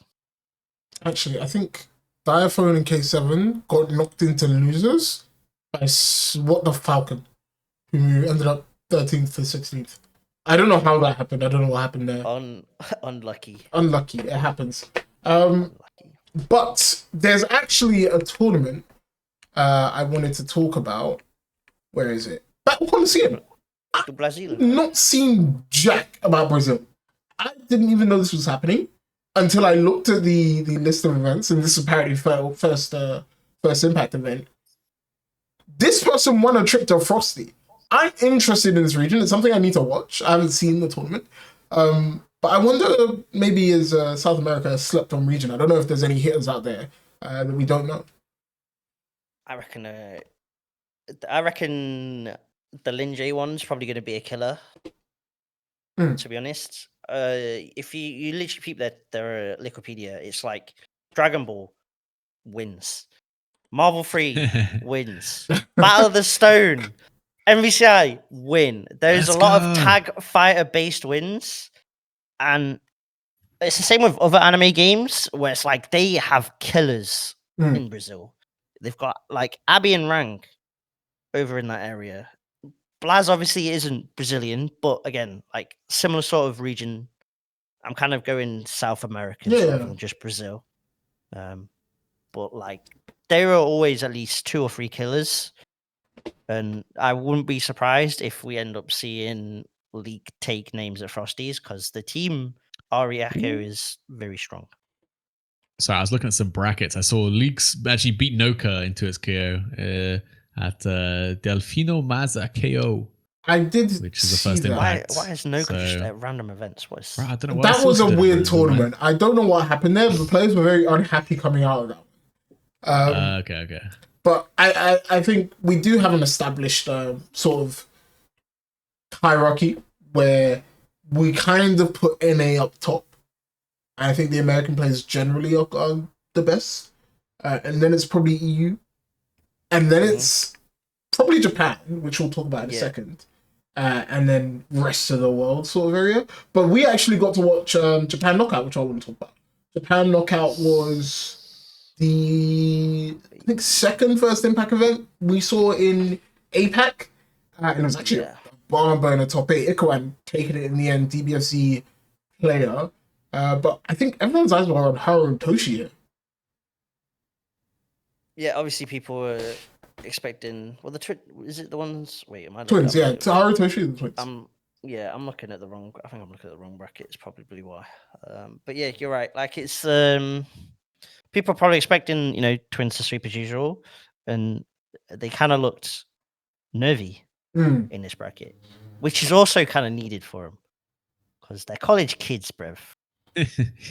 Actually, I think Diaphone and K7 got knocked into losers by What the Falcon, who ended up 13th to 16th. I don't know how that happened. I don't know what happened there. Unlucky. It happens. But there's actually a tournament I wanted to talk about. Where is it? Battle Coliseum. Brazil. Not seen jack about Brazil. I didn't even know this was happening until I looked at the list of events, and this is apparently first impact event. This person won a trip to Frosty. I'm interested in this region. It's something I need to watch. I haven't seen the tournament. But I wonder, maybe is South America a slept-on region? I don't know if there's any hitters out there that we don't know. I reckon I reckon the Lin J one's probably going to be a killer. Hmm. To be honest, if you literally peep their Wikipedia, it's like Dragon Ball wins, Marvel 3 wins, Battle of the Stone, MVCI win. There's Let's a lot of go. tag fighter based wins, and it's the same with other anime games where it's like they have killers Hmm. in Brazil. They've got like Abby and Rang over in that area. Blaz obviously isn't Brazilian, but again, like similar sort of region. I'm kind of going South America Yeah. rather than just Brazil. But like there are always at least 2 or 3 killers, and I wouldn't be surprised if we end up seeing League take names at Frosties because the team Ariako is very strong. So I was looking at some brackets. I saw Leaks actually beat Noka into its KO at Delfino Mazza KO, I did which is the see first that. impact. Why is Noka just So- at random events? What is Bro, I don't know why That was a Silks did it, weird but never mind. tournament. I don't know what happened there. The players were very unhappy coming out of that one. Okay. But I think we do have an established sort of hierarchy where we kind of put NA up top. I think the American players generally are the best. And then it's probably EU. And then it's probably Japan, which we'll talk about in a second. And then rest of the world sort of area. But we actually got to watch Japan Knockout, which I want to talk about. Japan Knockout was the, I think, second first Impact event we saw in APAC. And it was actually a barn burner top 8. Ikuan taking it in the end, DBFC player. But I think everyone's eyes were on Haru and Toshi here. Yeah, obviously people were expecting. Well, is it the ones? Wait, am I Twins, yeah. Haru Toshi and the twins. I'm looking at the wrong. I think I'm looking at the wrong bracket. It's probably why. But yeah, you're right. Like it's people are probably expecting twins to sweep as usual, and they kind of looked nervy in this bracket, which is also kind of needed for them because they're college kids, bruv.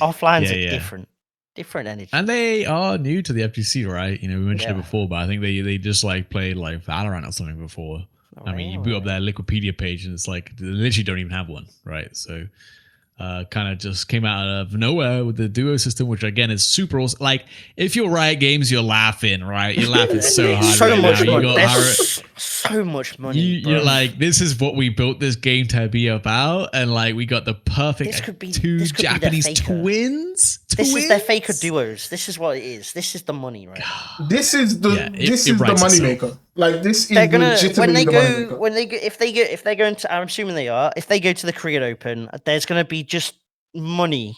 Offlines are different energy, and they are new to the FGC, right? We mentioned it before, but I think they just like played like Valorant or something before. I mean, you boot up their Wikipedia page and it's like they literally don't even have one, right? So kind of just came out of nowhere with the duo system, which again is super awesome. Like if you're Riot Games, you're laughing, right? You're laughing so hard. So right much now. money. There's so much money. You're like, this is what we built this game to be about, and like we got the perfect two Japanese twins. This is their faker duos. This is what it is. This is the money, right? This is the moneymaker. Like this is legitimately the moneymaker. If they go into, I'm assuming they are. If they go to the Korean Open, there's going to be just money,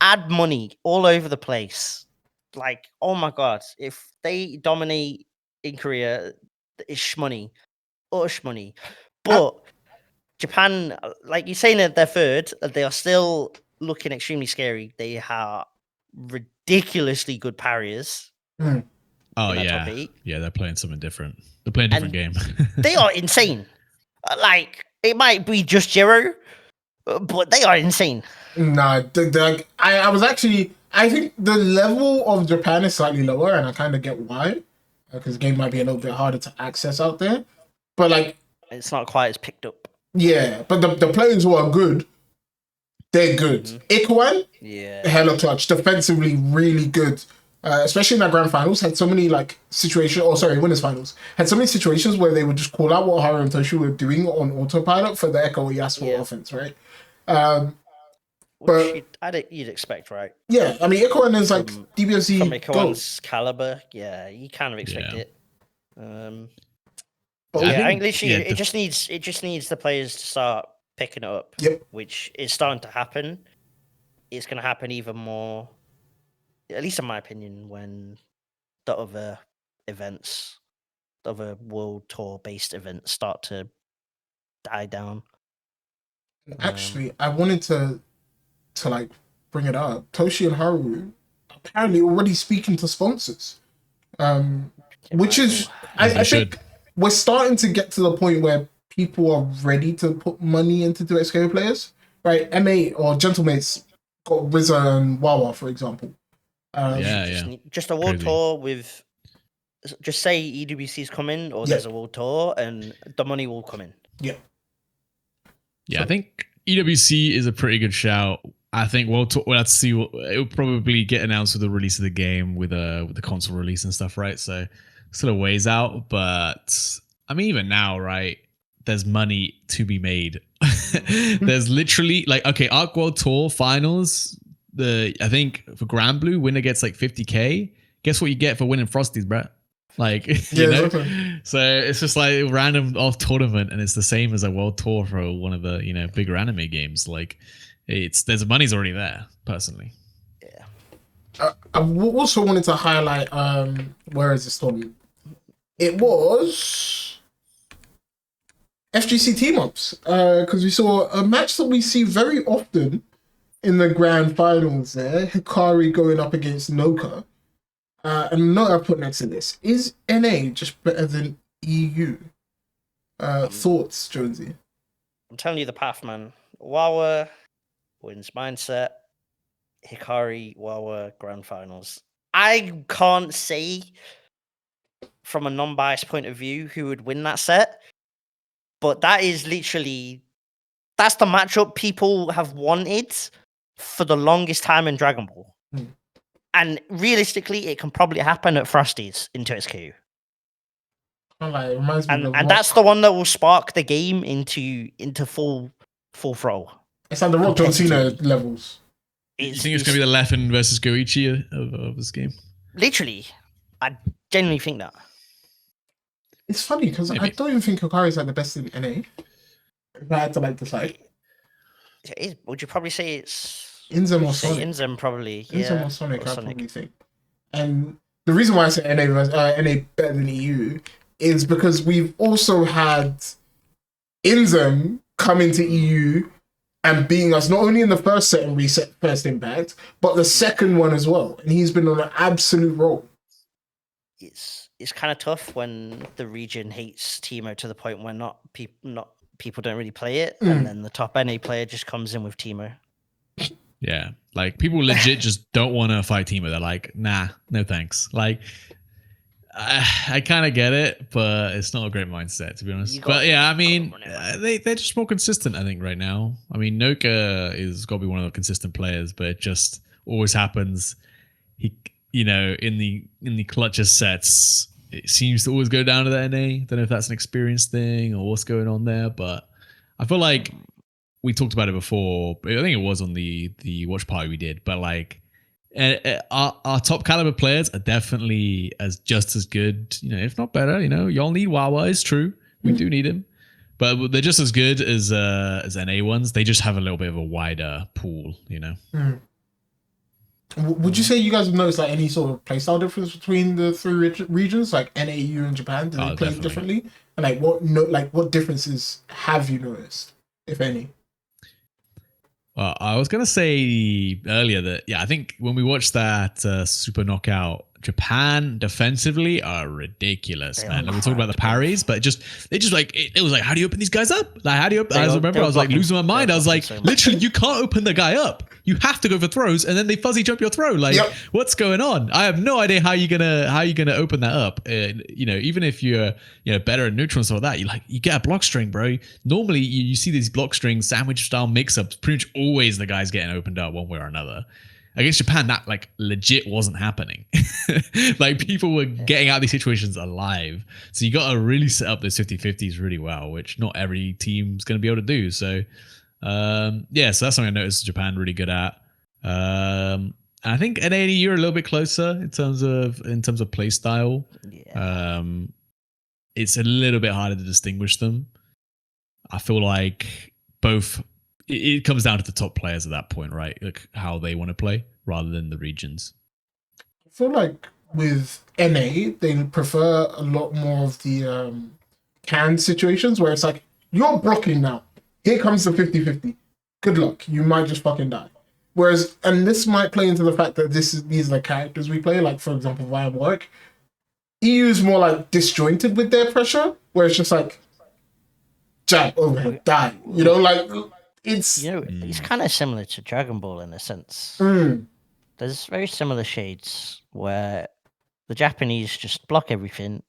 add money all over the place. Like, oh my god, if they dominate in Korea, it's shmoney, utter shmoney. But Japan, like you're saying, that they're third, they are still looking extremely scary. They have ridiculously good parriers. Oh yeah, they're playing something different. They're playing a different game. They are insane. Like it might be just Jiro, but they are insane. Nah, I think the level of Japan is slightly lower, and I kind of get why, because the game might be a little bit harder to access out there. But like, it's not quite as picked up. Yeah, but the players who are good, they're good. Ikuan, hella clutch, defensively really good. Especially in that grand finals, had so many winners finals, had so many situations where they would just call out what Haru and Toshi were doing on autopilot for the Echo Yasuo offense, right? Which you'd expect, right? Yeah, I mean, Ikuan is like DBFC from Ikuan's caliber. Yeah, you kind of expect it. I think literally it just needs the players to start picking it up, which is starting to happen. It's going to happen even more, at least in my opinion, when the other events, the other world tour based events start to die down. Actually, I wanted to like bring it up. Toshi and Haru apparently already speaking to sponsors, which is I think we're starting to get to the point where people are ready to put money into 2xK players, right? MA or Gentlemates got RZA and Wawa, for example. Just a world tour with just say EWC's coming or Yeah. there's a world tour, and the money will come in. Yeah. Yeah, I think EWC is a pretty good shout. I think we'll let's see. It'll probably get announced with the release of the game with the console release and stuff, right? So still a ways out, but I mean, even now, right? There's money to be made. There's literally like, okay, Arc World Tour finals. I think for Grand Blue, winner gets like 50K. Guess what you get for winning Frosties, bro? Like, you know. Exactly. So it's just like a random off tournament, and it's the same as a world tour for one of the bigger anime games. Like, there's money's already there. Personally, Yeah. I also wanted to highlight where is this tournament? It was FGC team ups because we saw a match that we see very often in the grand finals. There, Hikari going up against Noka. And note I put next to this: is NA just better than EU? Thoughts, Jonesy? I'm telling you the path, man. Wawa wins mindset. Hikari, Wawa, grand finals. I can't say from a non-biased point of view who would win that set, but that is literally that's the matchup people have wanted for the longest time in Dragon Ball. And realistically, it can probably happen at Frosties in 2SQ. Like, it reminds me of And that's the one that will spark the game into full throw. It's like the Rock John Cena levels. you think it's going to be the Leffen versus Goichi of this game? Literally, I genuinely think that. It's funny because I don't even think Hikari is like the best in NA. If I had to like decide, Would you probably say it's Inzem or Sonic? Inzem probably. Inzem or Sonic, I probably think. And the reason why I say NA better than EU is because we've also had Inzem come into EU and beating us not only in the first set and reset First Impact, but the second one as well. And he's been on an absolute roll. It's kind of tough when the region hates Teemo to the point where people don't really play it, and then the top NA player just comes in with Teemo. Yeah, like people legit just don't want to fight Teemo. They're like, nah, no thanks. Like, I kind of get it, but it's not a great mindset, to be honest. But yeah, I mean, they're just more consistent, I think, right now. I mean, Noka is got to be one of the consistent players, but it just always happens. He, in the clutchest sets, it seems to always go down to the NA. Don't know if that's an experience thing or what's going on there, but I feel like we talked about it before. I think it was on the watch party we did, but like our top caliber players are definitely just as good, if not better. Y'all need Wawa. It's true, we do need him, but they're just as good as NA ones. They just have a little bit of a wider pool. Would you say you guys have noticed like any sort of playstyle difference between the three regions, like NA, EU, and Japan? Do they play differently? And like what differences have you noticed, if any? I was gonna say earlier that I think when we watched that Super Knockout, Japan defensively are ridiculous, man. Like, we talked about the parries, but it was like, how do you open these guys up? Like, how do you? I was like losing my mind. I was like, literally, you can't open the guy up. You have to go for throws, and then they fuzzy jump your throw. Like, what's going on? I have no idea how you're gonna open that up. Even if you're better at neutral and stuff like that, you get a block string, bro. Normally, you see these block string sandwich style mix-ups. Pretty much always the guy's getting opened up one way or another. Against Japan, that like legit wasn't happening. Like, people were getting out of these situations alive. So you got to really set up those 50-50s really well, which not every team's going to be able to do. So so that's something I noticed Japan really good at. I think NA and EU are a little bit closer in terms of play style. Yeah. It's a little bit harder to distinguish them. I feel like both. It comes down to the top players at that point, right? Like how they want to play rather than the regions. I feel like with NA, they prefer a lot more of the canned situations where it's like, you're blocking now. Here comes the 50-50. Good luck. You might just fucking die. Whereas, and this might play into the fact that these are the characters we play, like, for example, via work. EU is more like disjointed with their pressure, where it's just like, jab, overhead, die. Like... It's kind of similar to Dragon Ball in a sense. There's very similar shades where The Japanese just block everything.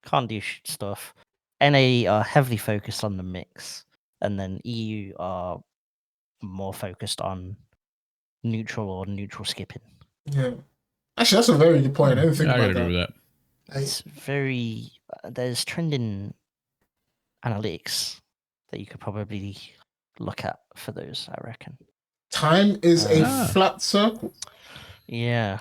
Can't do stuff. NA are heavily focused on the mix, and then EU are more focused on neutral or neutral skipping. Yeah. Actually, that's a very good point. I didn't think Yeah, I about gotta agree that. with that. It's very there's trending analytics that you could probably look at for those, I reckon. Time is a Ah. flat circle. Yeah.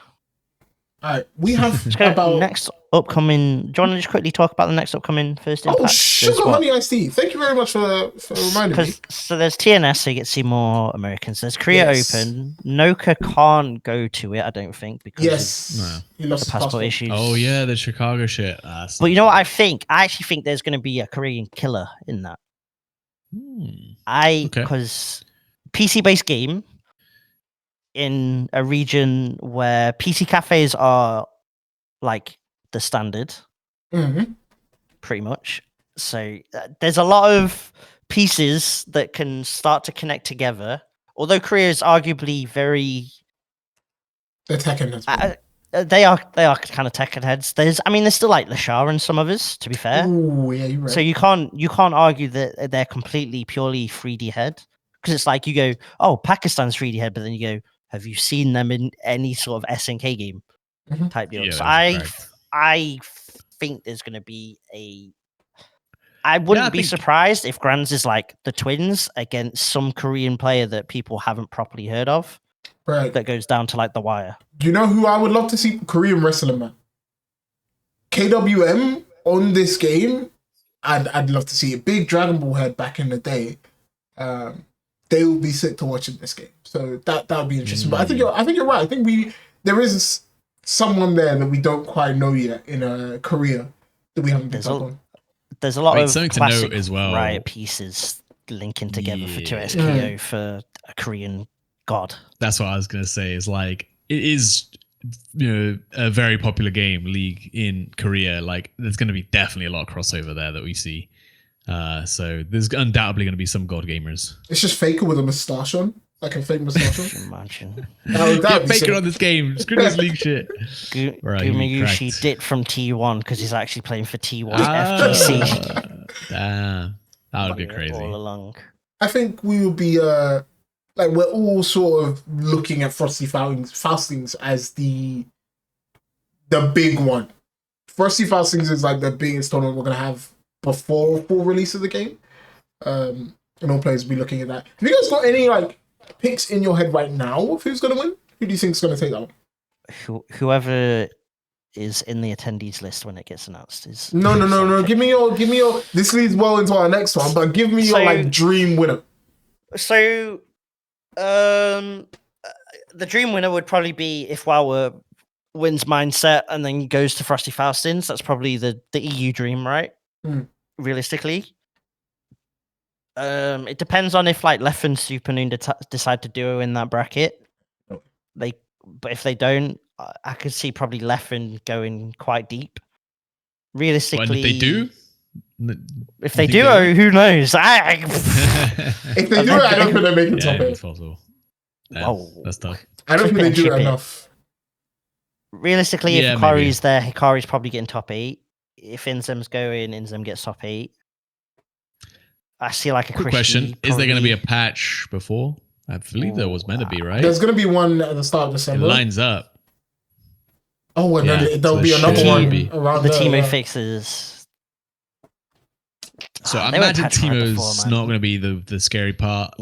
All right, we have Let's go about next upcoming. Do you want to just quickly talk about the next upcoming first impact? oh sugar honey iced tea. Thank you very much for reminding me. So there's TNS, so you get to see more Americans. There's Korea Yes. Open. Noka can't go to it, I don't think, because Yes, he of lost the his passport issues. Oh yeah, the Chicago shit. But you know what I think? I actually think there's going to be a Korean killer in that. Okay. Because PC based game in a region where PC cafes are like the standard, Mm-hmm. pretty much. So there's a lot of pieces that can start to connect together. Although Korea is arguably very, The Tekken as well. they are kind of tech heads. There's still like Lashar and some others. To be fair, Oh yeah, you're right. so you can't argue that they're completely purely 3D head, because it's like you go, oh, Pakistan's 3D head, but then you go, have you seen them in any sort of SNK game Mhm. type deal? Yeah, So that's correct. I think there's going to be I wouldn't be surprised if Grands is like the twins against some Korean player that people haven't properly heard of. Right. That goes down to like the wire. Do you know who I would love to see? Korean wrestling, man. KWM on this game. I'd love to see a big Dragon Ball head back in the day. They would be sick to watch in this game. So that would be interesting. But I think you're right. I think there is someone there that we don't quite know yet in Korea that we haven't picked up on. There's a lot of something to classic note as well. Riot pieces linking together for Yeah. 2SKO for a Korean god. That's what I was gonna say. Is like it is, a very popular game league in Korea. Like there's gonna be definitely a lot of crossover there that we see. So there's undoubtedly gonna be some god gamers. It's just Faker with a moustache on, like a fake moustache on. Imagine. Yeah, Faker on this game. Screw this league shit. Right, Gumayushi did from T1 because he's actually playing for T1 FGC. Damn, that would be crazy. All along. I think we will be like we're all sort of looking at Frosty Faustings as the big one. Frosty Faustings is like the biggest tournament we're gonna have before full release of the game. And all players will be looking at that. Have you guys got any like picks in your head right now of who's gonna win? Who do you think is gonna take that one? Whoever is in the attendees list when it gets announced is No. Give me your. This leads well into our next one, but give me your like dream winner. So, the dream winner would probably be if WoW wins Mindset and then goes to Frosty Faustins. That's probably the EU dream, right? Realistically. It depends on if like Leff and Supernoon decide to duo in that bracket. But if they don't, I could see probably Leffen going quite deep. Realistically, But if they do, if they do, who knows? If they do it, I don't think they make it top eight. It's possible. That's tough. I don't think they do it enough. Realistically, if Hikari's there, Hikari's probably getting top 8. If Inzem's going, Inzem gets top 8. I see like a quick question: is there going to be a patch before? I believe there was meant to be, right? There's going to be one at the start of December. It lines up. Oh, and then there'll be another one around the Teemo fixes. So I imagine Teemo's not going to be the scary part.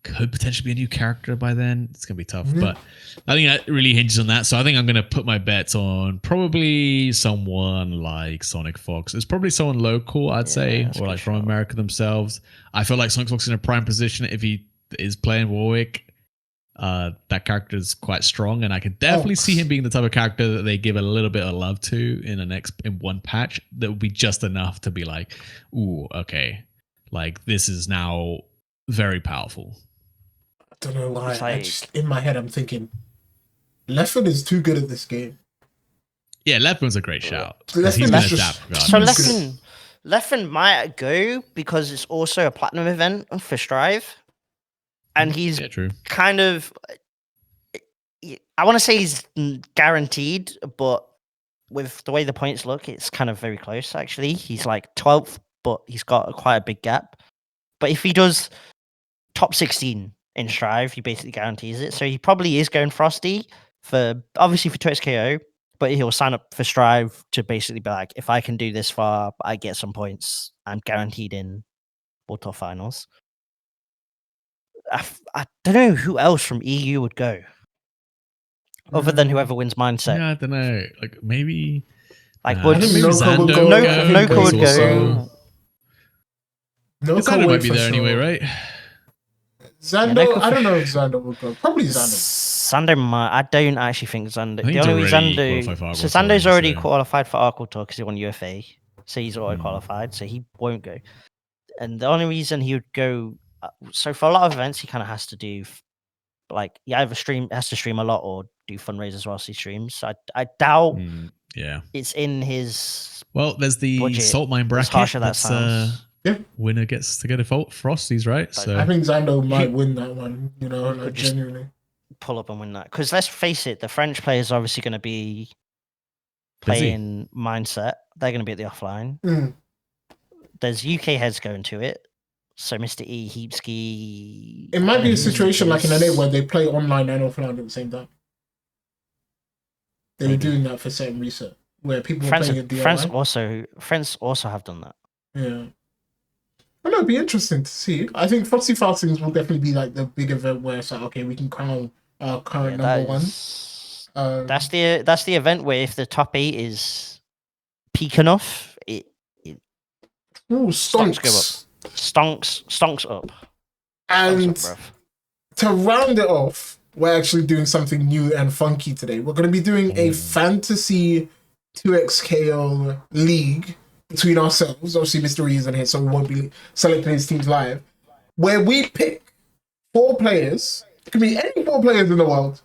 Could potentially be a new character by then. It's going to be tough, but I think that really hinges on that. So I think I'm going to put my bets on probably someone like Sonic Fox. It's probably someone local, I'd say, or like from America themselves. I feel like Sonic Fox is in a prime position if he is playing Warwick. That character is quite strong, and I could definitely see him being the type of character that they give a little bit of love to in one patch. That would be just enough to be like, ooh, okay, like this is now very powerful. I don't know why. In my head, I'm thinking, Leffen is too good at this game. Yeah, Leffen's a great shout. Leffen might go because it's also a platinum event for Strive. And he's kind of, I want to say he's guaranteed, but with the way the points look, it's kind of very close. Actually, he's like 12th, but he's got quite a big gap. But if he does top 16 in Strive, he basically guarantees it. So he probably is going Frosty obviously for Twitch KO, but he'll sign up for Strive to basically be like, if I can do this far, I get some points. I'm guaranteed in World Tour Finals. I don't know who else from EU would go, other than whoever wins Mindset. Yeah, I don't know. Like maybe. Like I would think maybe Noka would Zando go. Noka would also- go. Zando might be there anyway, right? Zando, I don't know if Zando would go. Probably Zando. Zando might. I don't actually think Zando. I think The only he's way already Zando. qualified for So Aqua Zando's Tour, already so- qualified for Aqua Tour because he won UFA, so he's already qualified, so he won't go. And the only reason he would go, so for a lot of events, he kind of has to do, like, he either has to stream a lot or do fundraisers whilst he streams. So I doubt Yeah. it's in his. Well, there's the budget, salt mine as bracket. harsh as that That's sounds. Yeah. winner gets to go to Frosties, right? So I think Zando might win that one. You know, like could just- genuinely. Pull up and win that, because let's face it, the French players are obviously going to be Busy. playing Mindset. They're going to be at the offline. Mm. There's UK heads going to it. So Mr. E, Heapski. It might be a situation like in LA Heapskis. where they play online and offline at the same time. They were Maybe. doing that for certain research, where people were playing it France DIY. also have done that. Yeah. I know, it'd be interesting to see. I think Frosty Fastings will definitely be like the big event where it's like, okay, we can crown our current number one. That's the event where if the top 8 is peak enough, it Ooh, stonks go stonks. up. Stonks up. And Stonks up, bruv. to round it off, we're actually doing something new and funky today. We're going to be doing a fantasy 2xKO league between ourselves. Obviously, Mr. E isn't here, so we won't be selecting his teams live. Where we pick 4 players. It can be any 4 players in the world.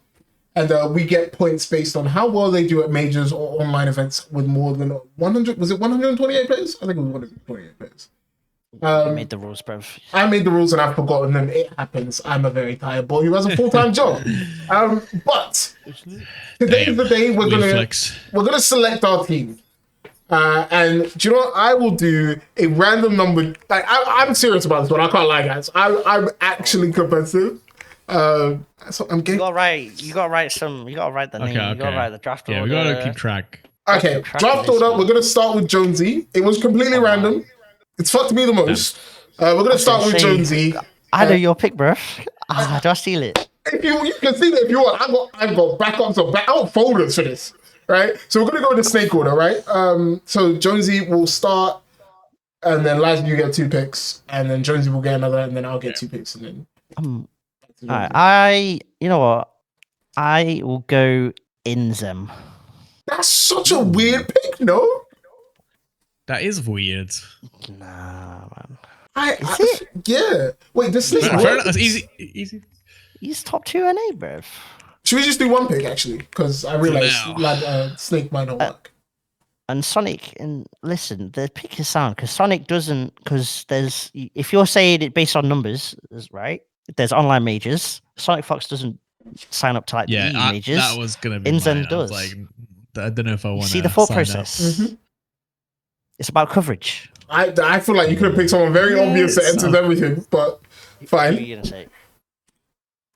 And we get points based on how well they do at majors or online events with more than 100. Was it 128 players? I think it was 128 players. You made the rules, bruv. I made the rules and I've forgotten them. It happens. I'm a very tired boy who has a full-time job. But today's the day we're gonna select our team. And do you know what? I will do a random number. Like I'm serious about this one. I can't lie, guys. I'm actually competitive. So I'm getting. You gotta write the name. You gotta write the draft order. yeah, we gotta keep track. Okay, draft order. We're gonna start with Jonesy. It was completely random. It's fucked me the most. We're gonna start with Jonesy. I know your pick, bruv. Do I steal it? If you can see that if you want, I've got backups or I got folders for this, right? So we're gonna go in the snake order, right? So Jonesy will start, and then Laz, you get 2 picks, and then Jonesy will get another, and then I'll get 2 picks, and then. Alright, you know what? I will go Inzem. That's such a weird pick, no? That is weird. Nah, man. Yeah. Wait, this is Fair enough. That's easy. He's top 2 NA, bruv. Should we just do 1 pick actually? Because I realized now. Snake might not work. And Sonic, and listen, the pick is sound because Sonic doesn't. Because there's, if you're saying it based on numbers, right? There's online majors. Sonic Fox doesn't sign up to like the EU majors. That was gonna be Inzen mine. I was does. like, I don't know if I want to see the thought process. Mhm. It's about coverage. I feel like you could have picked someone very obvious that enters everything, but What fine. are you gonna say?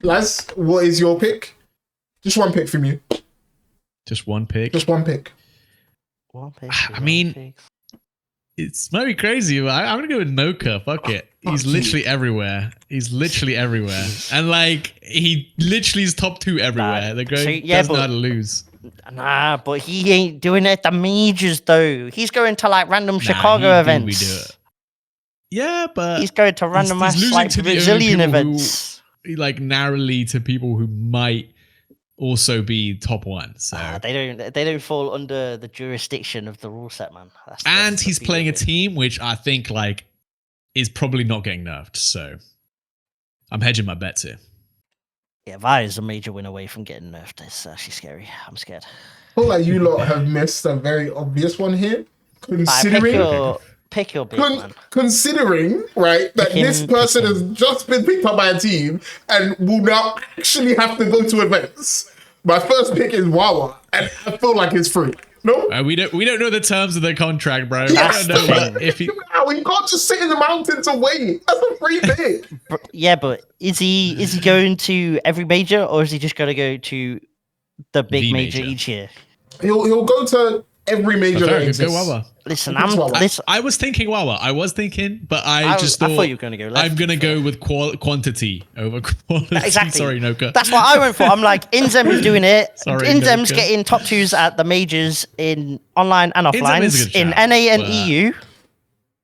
Laz, what is your pick? Just 1 pick from you. Just 1 pick. Just 1 pick. One pick. I mean, it's might be crazy, but I'm gonna go with Noka. Fuck it. He's literally everywhere. And like he literally is top 2 everywhere. The guy doesn't know how to lose. Nah, but he ain't doing it at the majors though. He's going to like random Chicago he do events. it. Yeah, but He's going to random he's ass losing like to the only Brazilian people who- events. like narrowly to people who might also be top 1. So They don't fall under the jurisdiction of the rule set, man. and the he's beauty playing a of it. team which I think like is probably not getting nerfed. So I'm hedging my bets here. Yeah, Vi is a major win away from getting nerfed. It's actually scary. I'm scared. I feel like you lot have missed a very obvious one here. Right, pick your big man. Considering, right, that this person has just been picked up by a team and will now actually have to go to events. My first pick is Wawa, and I feel like it's free. No. We don't know the terms of the contract, bro. Yes, We don't know what, if he. Now he can't just sit in the mountains and wait. That's a free pick. Yeah, but is he going to every major, or is he just going to go to the big The major major. each year? He'll go to every major that Go exists. Wawa. Listen, It's Wawa. I was thinking Wawa. I was thinking, but I just thought, I thought you were going to go left. I'm gonna go with quantity over quality. Exactly. Sorry, Noka. That's what I went for. I'm like, Inzem is doing it. Sorry, Inzem's Noka. getting top 2s at the majors in online and offline, is a good in shout, NA and but- EU.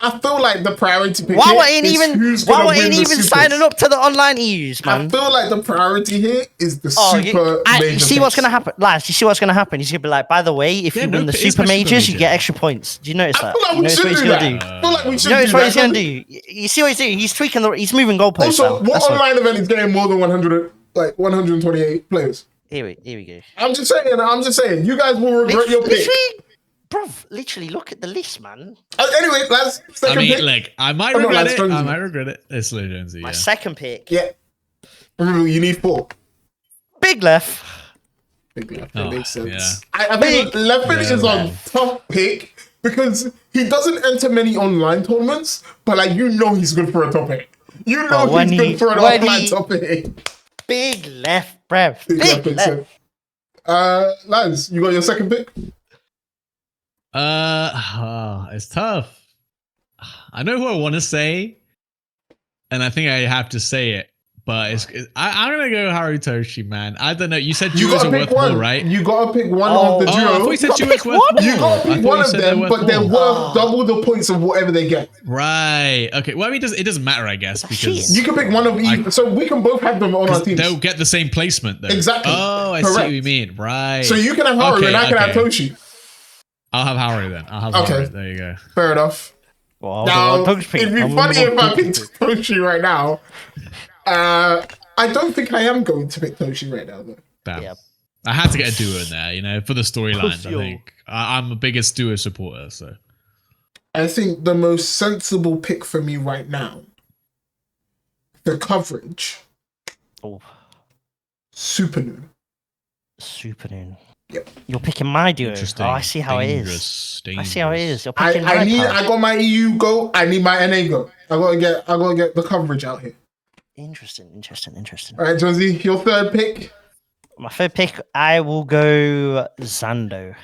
I feel like the priority pick Wawa here ain't is even who's gonna Wawa win ain't the even supers. signing up to the online EUs, I man. feel like the priority here is the Oh, super major. you see what's picks. gonna happen, lads? You see what's gonna happen? He's gonna be like, by the way, if Yeah, you win the Noka is super my super majors, you major. get extra points. Do you notice I that? feel like You we notice should what he's do gonna that. do? I feel like we should You notice do what that. he's gonna do? You see what he's doing? He's tweaking he's moving goalposts. Also, now. what That's online event is getting more than 100, like 128 players? Here we go. I'm just saying. You guys will regret your pick. Literally, bruv, literally look at the list, man. Anyway, lads, I second mean, pick. like, I might Oh, no, regret that's it. Jonesy. I might regret it. It's Lil Jonesy. My Yeah. second pick, Yeah. Remember, you need 4. big left. Big left. Oh, That makes sense. yeah. I think Left Yeah, is man. on tough pick because he doesn't enter many online tournaments, but like he's good for a top 8. You know when he's he- good for an when offline he- top 8. Big left, bruv. Big Big left makes left. sense. Lance, you got your second pick? It's tough. I know who I want to say, and I think I have to say it. But I'm gonna go Harutoshi, man. I don't know. You said You duos gotta are pick worth one, more, right? You gotta pick one Oh. of the Oh, I duos. thought you said gotta duos pick worth one? more. You gotta I pick thought one you of said them, worth but they're more. worth double the points of whatever they get. Right. Okay. Well, I mean, it doesn't matter, I guess, That's because cheating. You can pick one of each, so we can both have them on our teams. they'll get the same placement, though. Exactly. Oh, I see what Correct. you mean. Right. So you can have Haru Okay, and I can have okay. Toshi. I'll have Haru then. I'll have Okay. Haru. There you go. Fair enough. Well, Now, Doug's it'd pick. be I'm funny gonna if I go picked Toshi right now. I don't think I am going to pick Toshi right now, though. Damn. Yeah. I had to get a duo in there, you know, for the storylines. I Yo. think I'm the biggest duo supporter, so I think the most sensible pick for me right now, the coverage, Oh, Super Noon. super noon. Yep. You're picking my duo. interesting. Oh, I see how it is. I see how it is. You're picking my part. I got my EU go. I need my NA go. I gotta get the coverage out here. Interesting. All right, Jonesy, your third pick. My third pick, I will go Zando.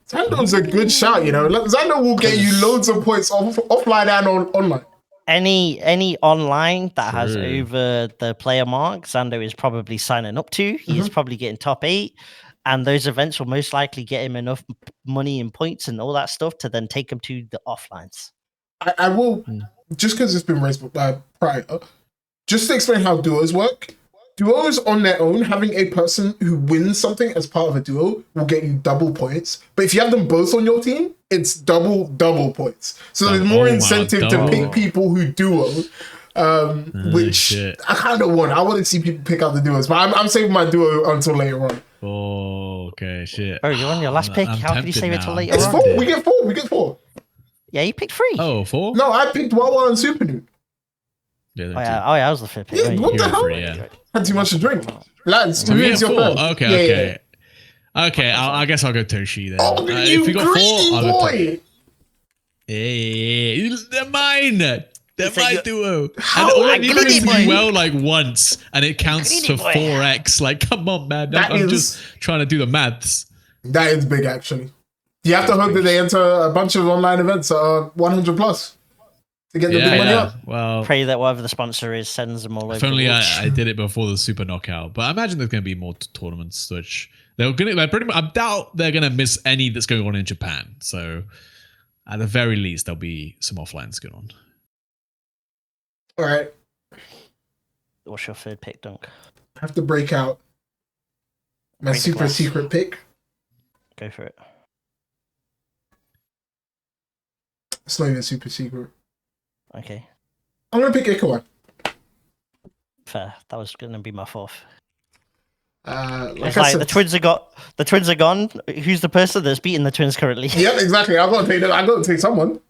Zando's a good shout, you know. Zando will get you loads of points offline and online. Any online that has True. over the player mark, Zando is probably signing up to. He is probably getting top 8. And those events will most likely get him enough money and points and all that stuff to then take him to the offlines. I will, just because it's been raised prior, just to explain how duos work. Duos on their own, having a person who wins something as part of a duo will get you double points. But if you have them both on your team, it's double points. So there's more Oh, wow, incentive to double. pick people who duo, which shit. I kind of want. I want to see people pick out the duos, but I'm saving my duo until later on. Oh, okay, shit. Oh, you're on your last pick? I'm How can you tempted save it till now. later It's on? 4. We get 4. Yeah, you picked 3. Oh, 4? No, I picked Wawa and Super Noon. Yeah, Oh, yeah, I was the fifth pick. Yeah, weren't what you? the You're hell? free, yeah. Had too much to drink. Lads, So we who's have your 4. third? Okay, Yeah, okay. Okay, I guess I'll go Toshi then. Oh, you if we got 4, greedy I'll go Toshi. boy! Yeah, they're mine. They're So my you- duo. How And all I I need greedy is to do boy? well like once, and it counts Greedy to boy. 4x. Like, come on, man. That I'm is- just trying to do the maths. That is big, actually. You have to hope that they enter a bunch of online events that are 100 plus to get the big money up. Well, Pray that whatever the sponsor is sends them all over if the only world. I did it before the Super Knockout. But I imagine there's going to be more tournaments, which they're going to. Pretty much, I doubt they're going to miss any that's going on in Japan. So, at the very least, there'll be some offlines going on. All right. What's your third pick, Dunk? I have to break out my Break super glass. secret pick. Go for it. It's not even super secret. Okay, I'm going to pick Ikawa. fair. That was going to be my fourth. Like It's I like said, the twins are gone. Who's the person that's beating the twins currently? Yep, exactly. I've got to take them. I've got to take someone.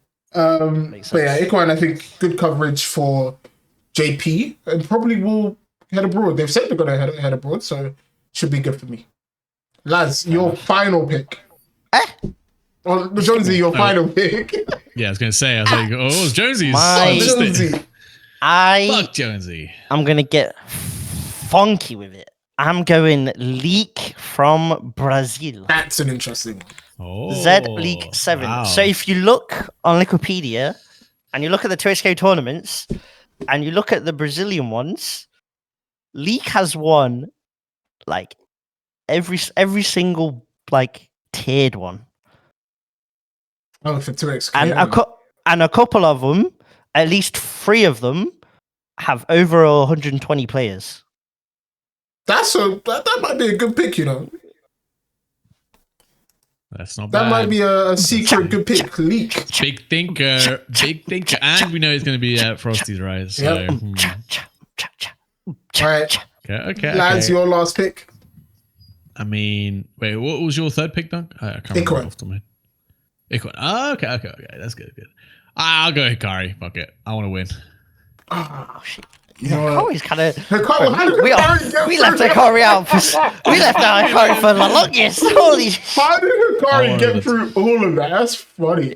Makes But yeah, sense. Ikawan, I think good coverage for JP and probably will head abroad. They've said they're going to head abroad, so should be good for me. Laz, your final pick. Oh, Jonesy, your final pick. Yeah, I was gonna say. I was like, oh, it's Jonesy's. My- I missed it. Jonesy. Fuck Jonesy. I'm gonna get funky with it. I'm going Leak from Brazil. That's an interesting one. Oh, Z League 7. wow. So if you look on Wikipedia and you look at the 2SK tournaments and you look at the Brazilian ones, Leak has won like every single like tiered one. Oh, for 2x. And a couple of them, at least 3 of them, have over 120 players. That might be a good pick, you know. That's not bad. That might be a secret good pick. Leak. Big thinker, and we know it's going to be Frosty's, right? So, Yep. All right, okay. lads, your last pick. I mean, wait, what was your third pick, Dunk? I can't remember off the top of my head. Icon. Oh, okay. That's good. I'll go Hikari. Fuck it. I want to win. Oh shit! You know what? Hikari's kind of. Hikari, We left Hikari out. We left our Hikari for the longest. Holy. How did Hikari get through all of that? That's funny.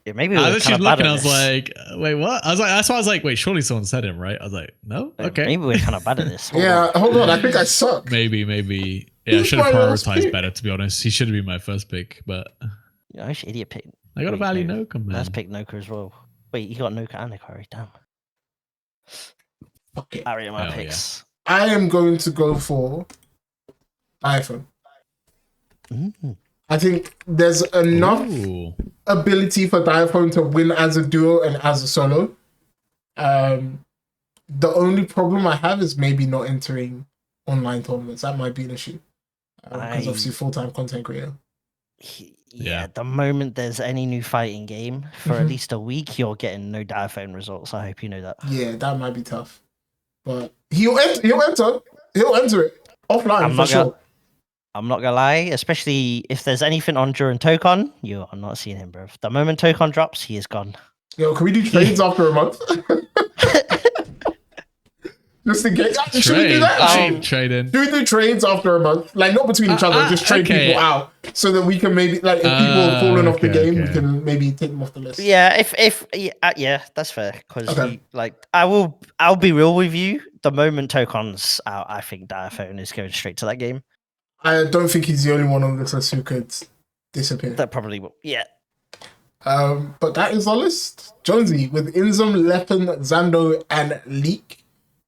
Yeah, maybe I was actually bad looking. at I was this. like, wait, what? I was like, that's why I was like, wait, surely someone said him, right? I was like, no, okay, Maybe we're kind of bad at this. Yeah, hold on. I think I suck. maybe. Yeah, I Who's should have my last prioritized pick? better. To be honest, he should have been my first pick, but I should idiot pick. I got a value Noka, man. Let's pick Noka as well. Wait, you got Noka and Hikari. Damn. Okay. I rate my Hell picks. I am going to go for iPhone. Mm. I think there's enough Ooh. ability for Diaphone to win as a duo and as a solo. The only problem I have is maybe not entering online tournaments. That might be an issue. Because obviously full-time content creator. Yeah, the moment there's any new fighting game for at least a week, you're getting no Diaphone results. I hope you know that. Yeah, that might be tough. But he'll enter it offline for sure. I'm not gonna lie, especially if there's anything on during Tokon, you are not seeing him, bro. The moment Tokon drops, he is gone. Yo, can we do trades after a month? Just in case. Should we do that? Trading. Do we do trades after a month? Like, not between each other, just trade people out so that we can maybe, like, if people have fallen off the game, we can maybe take them off the list. Yeah, yeah, that's fair. Because I'll be real with you. The moment Tokon's out, I think Diaphone is going straight to that game. I don't think he's the only one on this list who could disappear. That probably will. Yeah. But that is our list. Jonesy with Inzum, Leppen, Zando, and Leak.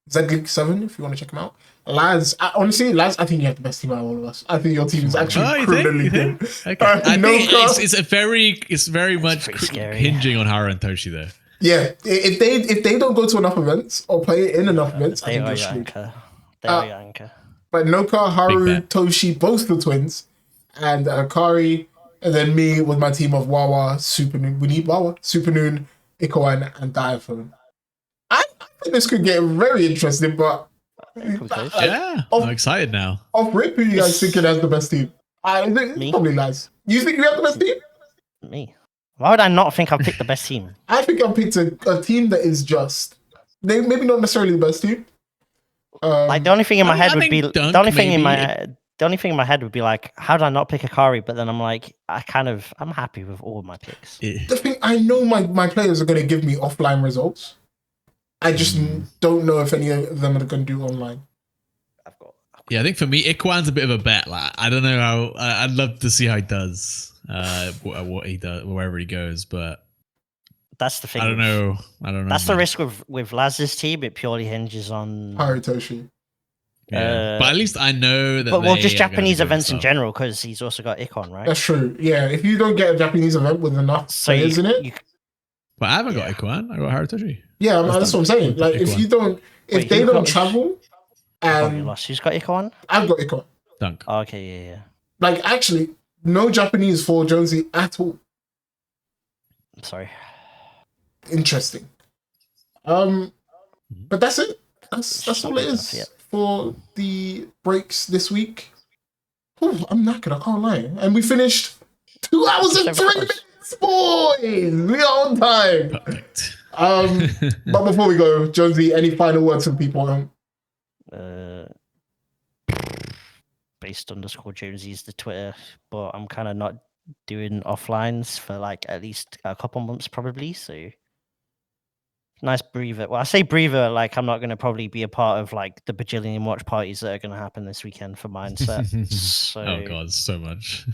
Z-Leak 7, if you want to check him out. Laz, honestly, I think you have the best team out of all of us. I think your team is actually criminally good. Okay. I think Noka, it's very much scary. hinging on Haru and Toshi there. yeah, if they don't go to enough events or play in enough events, I They think are you're your screwed. anchor. They are your anchor. But Noka, Haru, bet. Toshi, both the twins, and Akari, and then me with my team of Wawa, Supernoon. We need Wawa, Supernoon, Ikoan, and Diaphone. I think this could get very interesting, but Yeah, I'm excited now. off rip, who you guys thinking has the best team? I think Me? it's probably Laz. You think you have the best team? Me. Why would I not think I've picked the best team? I think I picked a team that is just maybe not necessarily the best team. Like the only thing in my head I would think be Dunk, the only thing in maybe. the only thing in my head would be like, how did I not pick Akari? But then I'm like, I'm happy with all of my picks. The thing, I know my players are going to give me offline results. I just don't know if any of them are going to do online. Yeah, I think for me, Ikwan's a bit of a bet. Like, I don't know how. I'd love to see how he does. What he does, wherever he goes, but That's the thing. I don't know. That's the man. risk with Laz's team. It purely hinges on. Harutoshi. Yeah. But at least I know that. But well, they just are gonna Japanese be doing events in stuff. general, because he's also got Ikon, right? That's true. Yeah, if you don't get a Japanese event with enough players in it, But I haven't got Ikwan. I got Harutoshi. yeah, that's what I'm saying. Like, if you don't, if they don't travel, and Who's got Ikon? I've got Icon. Dunk. Oh, okay, yeah. Like, actually, no Japanese for Jonesy at all. I'm sorry. Interesting. But that's it. That's all it is for the breaks this week. Ooh, I'm knackered, I can't lie. And we finished 2 hours and 3 minutes, boys. We are on time. Perfect. But before we go, Jonesy, any final words for people? Based _ Jonesy is the Twitter, but I'm kind of not doing offlines for like at least a couple months, probably. So nice breather. Well, I say breather, like I'm not going to probably be a part of like the bajillion watch parties that are going to happen this weekend for mindset. So, Oh god, so much.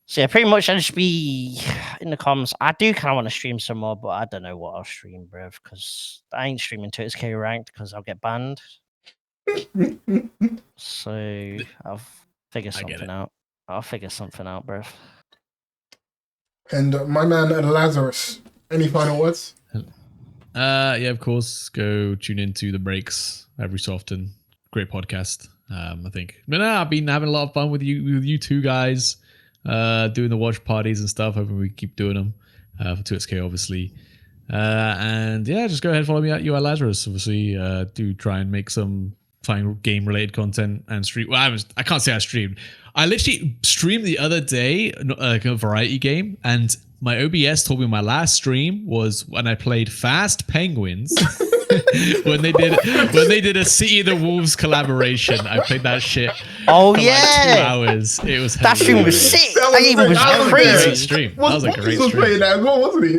so yeah, pretty much I'll just be in the comms. I do kind of want to stream some more, but I don't know what I'll stream, bruv, because I ain't streaming to its K ranked because I'll get banned. So I'll figure something out. I'll figure something out, bruv. And my man Lazarus, any final words? Yeah, of course. Go tune into the breaks every so often. Great podcast. I think. But no, I've been having a lot of fun with you two guys, doing the watch parties and stuff. Hoping we keep doing them for 2XK, obviously. And yeah, just go ahead and follow me at Lazarus. Obviously, do try and make some final game related content and stream. Well, I can't say I streamed. I literally streamed the other day, like a variety game, and my OBS told me my last stream was when I played Fast Penguins. when they did a City of the Wolves collaboration. I played that shit. Oh for yeah, like 2 hours. It was that stream was hilarious. sick. That game was That was a crazy. great stream. That was a great was stream. playing that as well, wasn't he?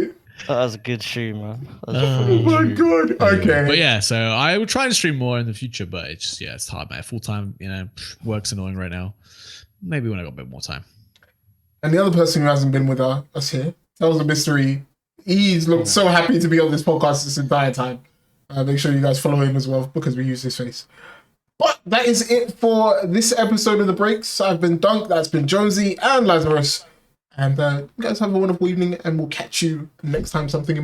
That was a good stream, man. That was a Oh funny my stream. god. Okay. But yeah, so I would try and stream more in the future, but it's hard, man. Full time, work's annoying right now. Maybe when I got a bit more time. And the other person who hasn't been with us here, that was a mystery. He's looked so happy to be on this podcast this entire time. Make sure you guys follow him as well because we use his face. But that is it for this episode of The Breaks. I've been Dunk, that's been Jonesy and Lazarus. And you guys have a wonderful evening, and we'll catch you next time something important.